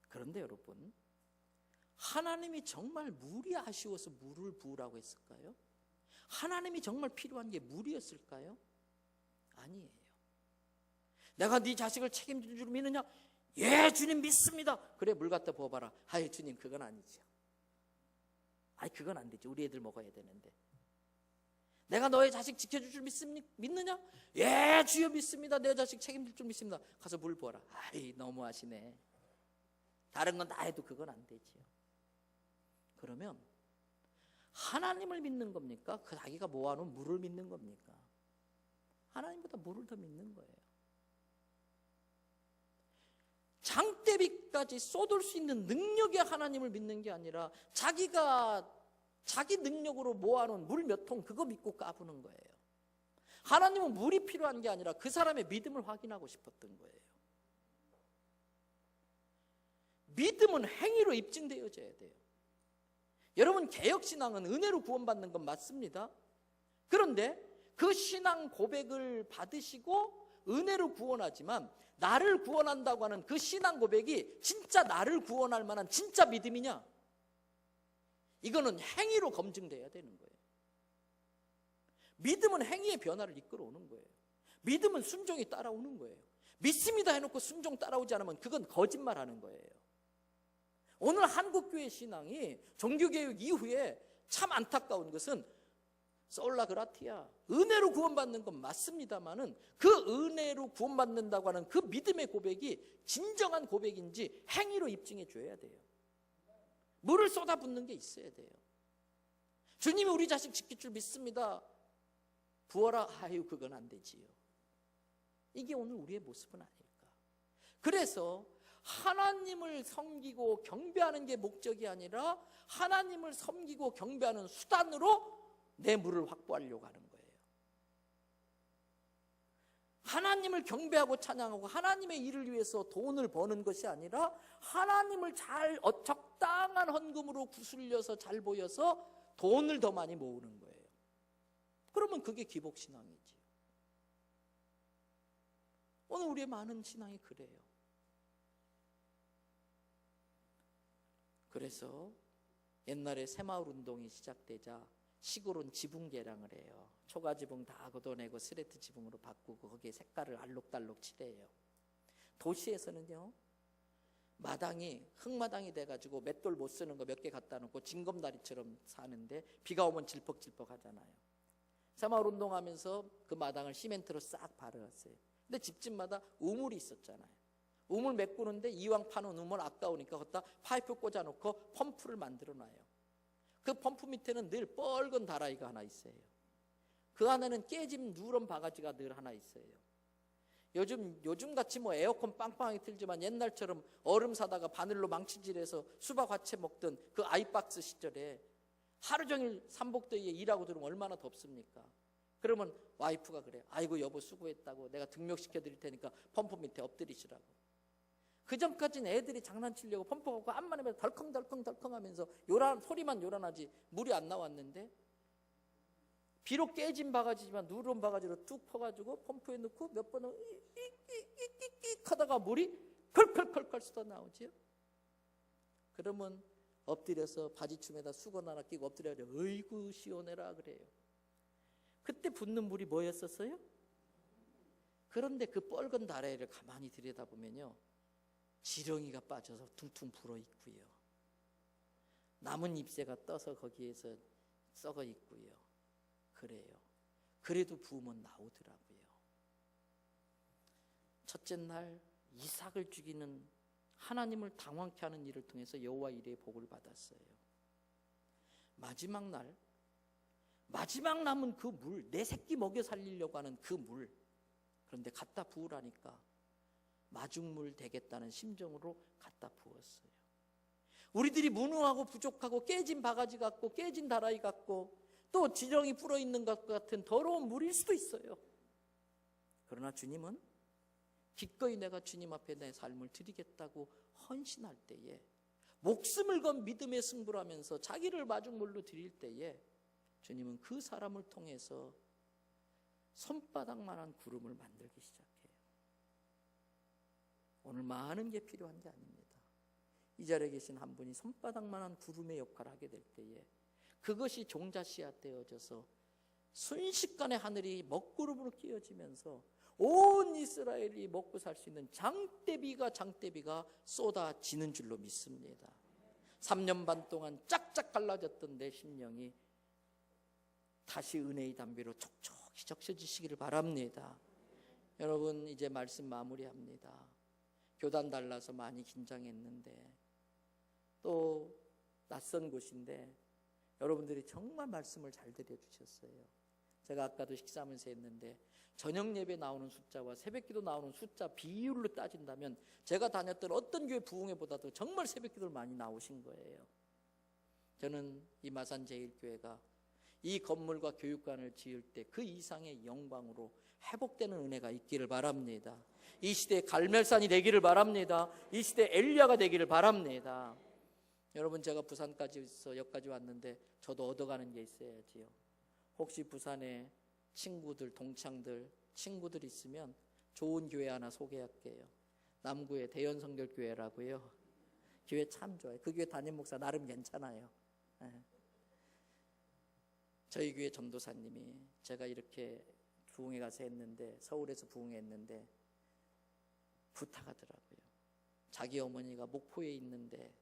그런데 여러분, 하나님이 정말 물이 아쉬워서 물을 부으라고 했을까요? 하나님이 정말 필요한 게 물이었을까요? 아니에요. 내가 네 자식을 책임질 줄 믿느냐? 예, 주님 믿습니다. 그래, 물 갖다 부어봐라. 아이, 주님 그건 아니죠. 아이, 그건 안 되지. 우리 애들 먹어야 되는데. 내가 너의 자식 지켜줄 줄 믿느냐? 예, 주여 믿습니다. 내 자식 책임질 줄 믿습니다. 가서 물 부어라. 아이, 너무하시네. 다른 건 다 해도 그건 안 되지요. 그러면 하나님을 믿는 겁니까? 그 자기가 모아놓은 물을 믿는 겁니까? 하나님보다 물을 더 믿는 거예요. 장대비까지 쏟을 수 있는 능력의 하나님을 믿는 게 아니라 자기가 자기 능력으로 모아놓은 물 몇 통 그거 믿고 까부는 거예요. 하나님은 물이 필요한 게 아니라 그 사람의 믿음을 확인하고 싶었던 거예요. 믿음은 행위로 입증되어져야 돼요. 여러분, 개혁신앙은 은혜로 구원받는 건 맞습니다. 그런데 그 신앙 고백을 받으시고 은혜로 구원하지만 나를 구원한다고 하는 그 신앙 고백이 진짜 나를 구원할 만한 진짜 믿음이냐? 이거는 행위로 검증돼야 되는 거예요. 믿음은 행위의 변화를 이끌어오는 거예요. 믿음은 순종이 따라오는 거예요. 믿습니다 해놓고 순종 따라오지 않으면 그건 거짓말하는 거예요. 오늘 한국교회 신앙이 종교개혁 이후에 참 안타까운 것은 솔라 그라티아, 은혜로 구원받는 건 맞습니다만은 그 은혜로 구원받는다고 하는 그 믿음의 고백이 진정한 고백인지 행위로 입증해 줘야 돼요. 물을 쏟아붓는 게 있어야 돼요. 주님이 우리 자식 지킬 줄 믿습니다. 부어라. 아유, 그건 안 되지요. 이게 오늘 우리의 모습은 아닐까. 그래서 하나님을 섬기고 경배하는 게 목적이 아니라 하나님을 섬기고 경배하는 수단으로 내 물을 확보하려고 하는 거예요. 하나님을 경배하고 찬양하고 하나님의 일을 위해서 돈을 버는 것이 아니라 하나님을 잘 적당한 헌금으로 구슬려서 잘 보여서 돈을 더 많이 모으는 거예요. 그러면 그게 기복신앙이지. 오늘 우리의 많은 신앙이 그래요. 그래서 옛날에 새마을 운동이 시작되자 시골은 지붕 개량을 해요. 초가 지붕 다 걷어내고 스레트 지붕으로 바꾸고 거기에 색깔을 알록달록 칠해요. 도시에서는요, 마당이 흙마당이 돼가지고 맷돌 못 쓰는 거 몇 개 갖다 놓고 징검다리처럼 사는데 비가 오면 질퍽질퍽 하잖아요. 새마을 운동하면서 그 마당을 시멘트로 싹 바르었어요. 근데 집집마다 우물이 있었잖아요. 우물 메꾸는데 이왕 파는 우물 아까우니까 거기다 파이프 꽂아놓고 펌프를 만들어 놔요. 그 펌프 밑에는 늘 뻘건 다라이가 하나 있어요. 그 안에는 깨진 누런 바가지가 늘 하나 있어요. 요즘 같이 뭐 에어컨 빵빵하게 틀지만 옛날처럼 얼음 사다가 바늘로 망치질해서 수박 화채 먹던 그 아이박스 시절에 하루 종일 삼복더위에 일하고 들으면 얼마나 덥습니까? 그러면 와이프가 그래요. 아이고 여보 수고했다고 내가 등록시켜 드릴 테니까 펌프 밑에 엎드리시라고. 그 전까지는 애들이 장난치려고 펌프 갖고 암만 하면 덜컹덜컹 하면서 소리만 요란하지 물이 안 나왔는데, 비록 깨진 바가지지만 누런 바가지로 뚝 퍼가지고 펌프에 넣고 몇 번은 익익익익익 하다가 물이 컬컬컬컬 쏟아 나오지요. 그러면 엎드려서 바지춤에다 수건 하나 끼고 엎드려야 돼요. 어이구 시원해라 그래요. 그때 붓는 물이 뭐였었어요? 그런데 그 뻘건 다래를 가만히 들여다보면요, 지렁이가 빠져서 퉁퉁 불어 있고요, 남은 잎새가 떠서 거기에서 썩어 있고요. 그래요. 그래도 부으면 나오더라고요. 첫째 날 이삭을 죽이는, 하나님을 당황케 하는 일을 통해서 여호와 이레의 복을 받았어요. 마지막 날, 마지막 남은 그 물, 내 새끼 먹여 살리려고 하는 그 물, 그런데 갖다 부으라니까 마중물 되겠다는 심정으로 갖다 부었어요. 우리들이 무능하고 부족하고 깨진 바가지 같고 깨진 다라이 같고 또 지렁이 불어 있는 것 같은 더러운 물일 수도 있어요. 그러나 주님은 기꺼이 내가 주님 앞에 내 삶을 드리겠다고 헌신할 때에, 목숨을 건 믿음의 승부를 하면서 자기를 마중물로 드릴 때에 주님은 그 사람을 통해서 손바닥만한 구름을 만들기 시작해요. 오늘 많은 게 필요한 게 아닙니다. 이 자리에 계신 한 분이 손바닥만한 구름의 역할을 하게 될 때에 그것이 종자 씨앗 되어져서 순식간에 하늘이 먹구름으로 끼어지면서 온 이스라엘이 먹고 살 수 있는 장대비가 쏟아지는 줄로 믿습니다. 3년 반 동안 짝짝 갈라졌던 내 심령이 다시 은혜의 담비로 촉촉히 적셔지시기를 바랍니다. 여러분, 이제 말씀 마무리합니다. 교단 달라서 많이 긴장했는데, 또 낯선 곳인데 여러분들이 정말 말씀을 잘 들려주셨어요. 제가 아까도 식사하면서 했는데, 저녁 예배 나오는 숫자와 새벽기도 나오는 숫자 비율로 따진다면 제가 다녔던 어떤 교회 부흥회보다도 정말 새벽기도를 많이 나오신 거예요. 저는 이 마산제일교회가 이 건물과 교육관을 지을 때 그 이상의 영광으로 회복되는 은혜가 있기를 바랍니다. 이 시대에 갈멜산이 되기를 바랍니다. 이 시대에 엘리야가 되기를 바랍니다. 여러분, 제가 부산까지서 여기까지 왔는데 저도 얻어가는 게 있어야지요. 혹시 부산에 친구들, 동창들, 친구들 있으면 좋은 교회 하나 소개할게요. 남구에 대연성결교회라고요. 교회 참 좋아요. 그 교회 담임 목사 나름 괜찮아요. 저희 교회 전도사님이, 제가 이렇게 부흥회 가서 했는데, 서울에서 부흥회 했는데 부탁하더라고요. 자기 어머니가 목포에 있는데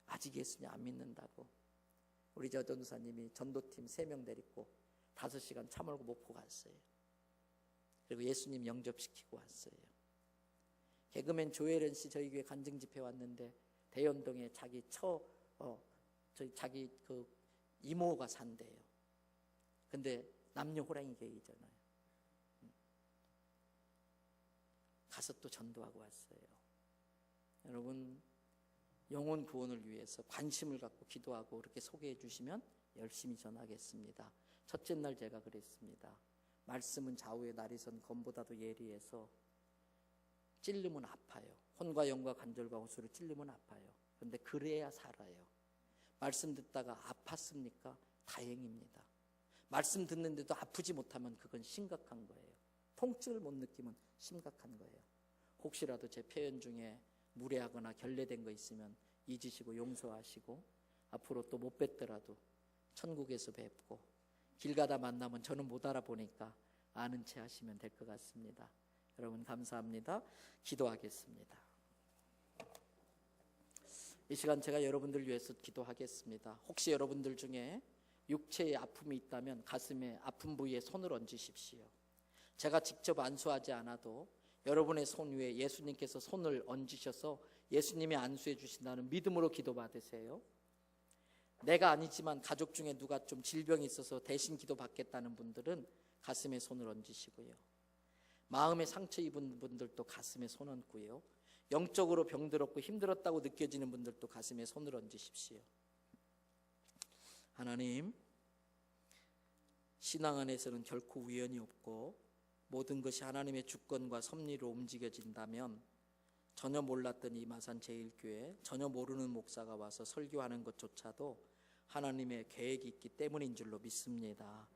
아직 예수님 안 믿는다고. 우리 저 전도사님이 전도팀 3명 데리고 5시간 차 몰고 목포 갔어요. 그리고 예수님 영접시키고 왔어요. 개그맨 조혜련 씨 저희 교회 간증 집회 왔는데 대연동에 자기 자기 그 이모가 산대요. 근데 남녀 호랑이 계이잖아요. 가서 또 전도하고 왔어요. 여러분, 영혼 구원을 위해서 관심을 갖고 기도하고 그렇게 소개해 주시면 열심히 전하겠습니다. 첫째 날 제가 그랬습니다. 말씀은 좌우에 날이 선 검보다도 예리해서 찔르면 아파요. 혼과 영과 관절과 호수를 찔르면 아파요. 그런데 그래야 살아요. 말씀 듣다가 아팠습니까? 다행입니다. 말씀 듣는데도 아프지 못하면 그건 심각한 거예요. 통증을 못 느끼면 심각한 거예요. 혹시라도 제 표현 중에 무례하거나 결례된 거 있으면 잊으시고 용서하시고, 앞으로 또 못 뵙더라도 천국에서 뵙고, 길 가다 만나면 저는 못 알아보니까 아는 체 하시면 될 것 같습니다. 여러분 감사합니다. 기도하겠습니다. 이 시간 제가 여러분들 위해서 기도하겠습니다. 혹시 여러분들 중에 육체에 아픔이 있다면 가슴에 아픈 부위에 손을 얹으십시오. 제가 직접 안수하지 않아도 여러분의 손 위에 예수님께서 손을 얹으셔서 예수님이 안수해 주신다는 믿음으로 기도받으세요. 내가 아니지만 가족 중에 누가 좀 질병이 있어서 대신 기도받겠다는 분들은 가슴에 손을 얹으시고요. 마음에 상처 입은 분들도 가슴에 손 얹고요. 영적으로 병들었고 힘들었다고 느껴지는 분들도 가슴에 손을 얹으십시오. 하나님, 신앙 안에서는 결코 우연이 없고 모든 것이 하나님의 주권과 섭리로 움직여진다면 전혀 몰랐던 이 마산제일교회, 전혀 모르는 목사가 와서 설교하는 것조차도 하나님의 계획이 있기 때문인 줄로 믿습니다.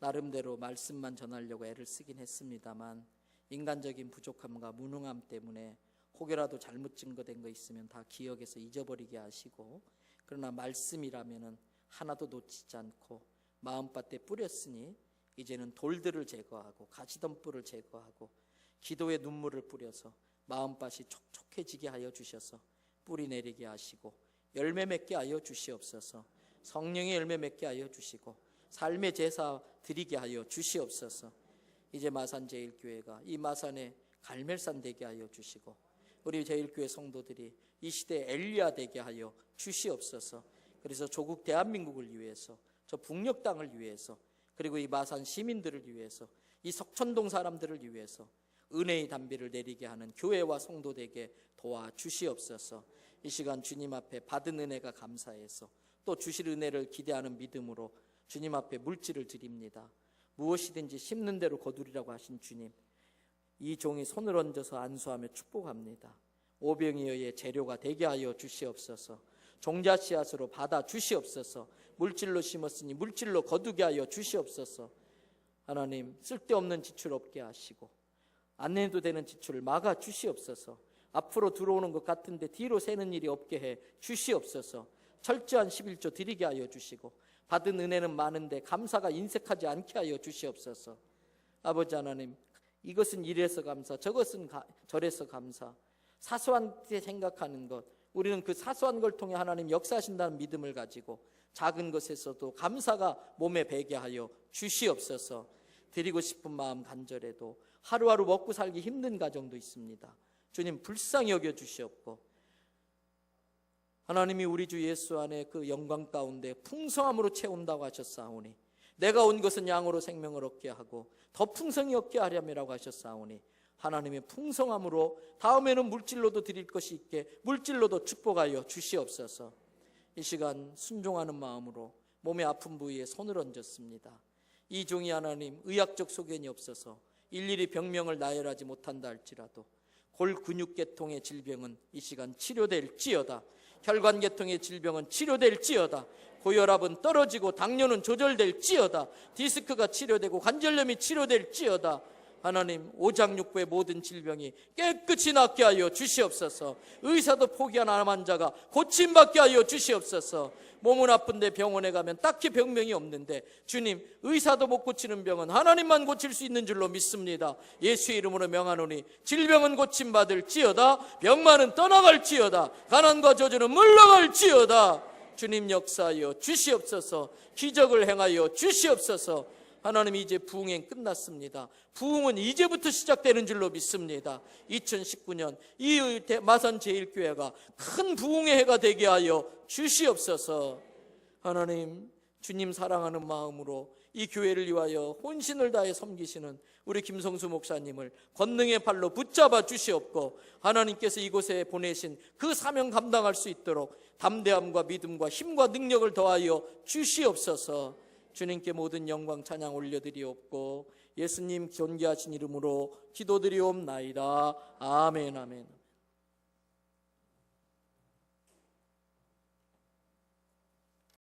나름대로 말씀만 전하려고 애를 쓰긴 했습니다만 인간적인 부족함과 무능함 때문에 혹여라도 잘못 증거된 거 있으면 다 기억해서 잊어버리게 하시고, 그러나 말씀이라면은 하나도 놓치지 않고 마음밭에 뿌렸으니 이제는 돌들을 제거하고 가시덤불을 제거하고 기도의 눈물을 뿌려서 마음밭이 촉촉해지게 하여 주셔서 뿌리 내리게 하시고 열매 맺게 하여 주시옵소서. 성령의 열매 맺게 하여 주시고 삶의 제사 드리게 하여 주시옵소서. 이제 마산제일교회가 이 마산의 갈멜산 되게 하여 주시고 우리 제일교회 성도들이 이 시대에 엘리야 되게 하여 주시옵소서. 그래서 조국 대한민국을 위해서, 저 북녘 땅을 위해서, 그리고 이 마산 시민들을 위해서, 이 석천동 사람들을 위해서 은혜의 담비를 내리게 하는 교회와 성도되게 도와주시옵소서. 이 시간 주님 앞에 받은 은혜가 감사해서 또 주실 은혜를 기대하는 믿음으로 주님 앞에 물질을 드립니다. 무엇이든지 심는 대로 거두리라고 하신 주님, 이 종이 손을 얹어서 안수하며 축복합니다. 오병이어의 재료가 되게 하여 주시옵소서. 종자 씨앗으로 받아 주시옵소서. 물질로 심었으니 물질로 거두게 하여 주시옵소서. 하나님, 쓸데없는 지출 없게 하시고 안 내도 되는 지출을 막아 주시옵소서. 앞으로 들어오는 것 같은데 뒤로 새는 일이 없게 해 주시옵소서. 철저한 11조 드리게 하여 주시고 받은 은혜는 많은데 감사가 인색하지 않게 하여 주시옵소서. 아버지 하나님, 이것은 이래서 감사, 저것은 저래서 감사, 사소한 때 생각하는 것, 우리는 그 사소한 걸 통해 하나님 역사하신다는 믿음을 가지고 작은 것에서도 감사가 몸에 배게 하여 주시옵소서. 드리고 싶은 마음 간절해도 하루하루 먹고 살기 힘든 가정도 있습니다. 주님 불쌍히 여겨 주시옵고 하나님이 우리 주 예수 안에 그 영광 가운데 풍성함으로 채운다고 하셨사오니 내가 온 것은 양으로 생명을 얻게 하고 더 풍성히 얻게 하렴이라고 하셨사오니 하나님의 풍성함으로 다음에는 물질로도 드릴 것이 있게 물질로도 축복하여 주시옵소서. 이 시간 순종하는 마음으로 몸의 아픈 부위에 손을 얹었습니다. 이 종이 하나님 의학적 소견이 없어서 일일이 병명을 나열하지 못한다 할지라도 골근육계통의 질병은 이 시간 치료될지어다. 혈관계통의 질병은 치료될지어다. 고혈압은 떨어지고 당뇨는 조절될지어다. 디스크가 치료되고 관절염이 치료될지어다. 하나님, 오장육부의 모든 질병이 깨끗이 낫게 하여 주시옵소서. 의사도 포기한 암 환자가 고침받게 하여 주시옵소서. 몸은 아픈데 병원에 가면 딱히 병명이 없는데 주님, 의사도 못 고치는 병은 하나님만 고칠 수 있는 줄로 믿습니다. 예수의 이름으로 명하노니 질병은 고침받을지어다. 병만은 떠나갈지어다. 가난과 저주는 물러갈지어다. 주님 역사하여 주시옵소서. 기적을 행하여 주시옵소서. 하나님, 이제 부흥행 끝났습니다. 부흥은 이제부터 시작되는 줄로 믿습니다. 2019년 이 마산제일교회가 큰 부흥의 해가 되게 하여 주시옵소서. 하나님, 주님 사랑하는 마음으로 이 교회를 위하여 혼신을 다해 섬기시는 우리 김성수 목사님을 권능의 발로 붙잡아 주시옵고 하나님께서 이곳에 보내신 그 사명 감당할 수 있도록 담대함과 믿음과 힘과 능력을 더하여 주시옵소서. 주님께 모든 영광 찬양 올려드리옵고 예수님 존귀하신 이름으로 기도드리옵나이다. 아멘, 아멘.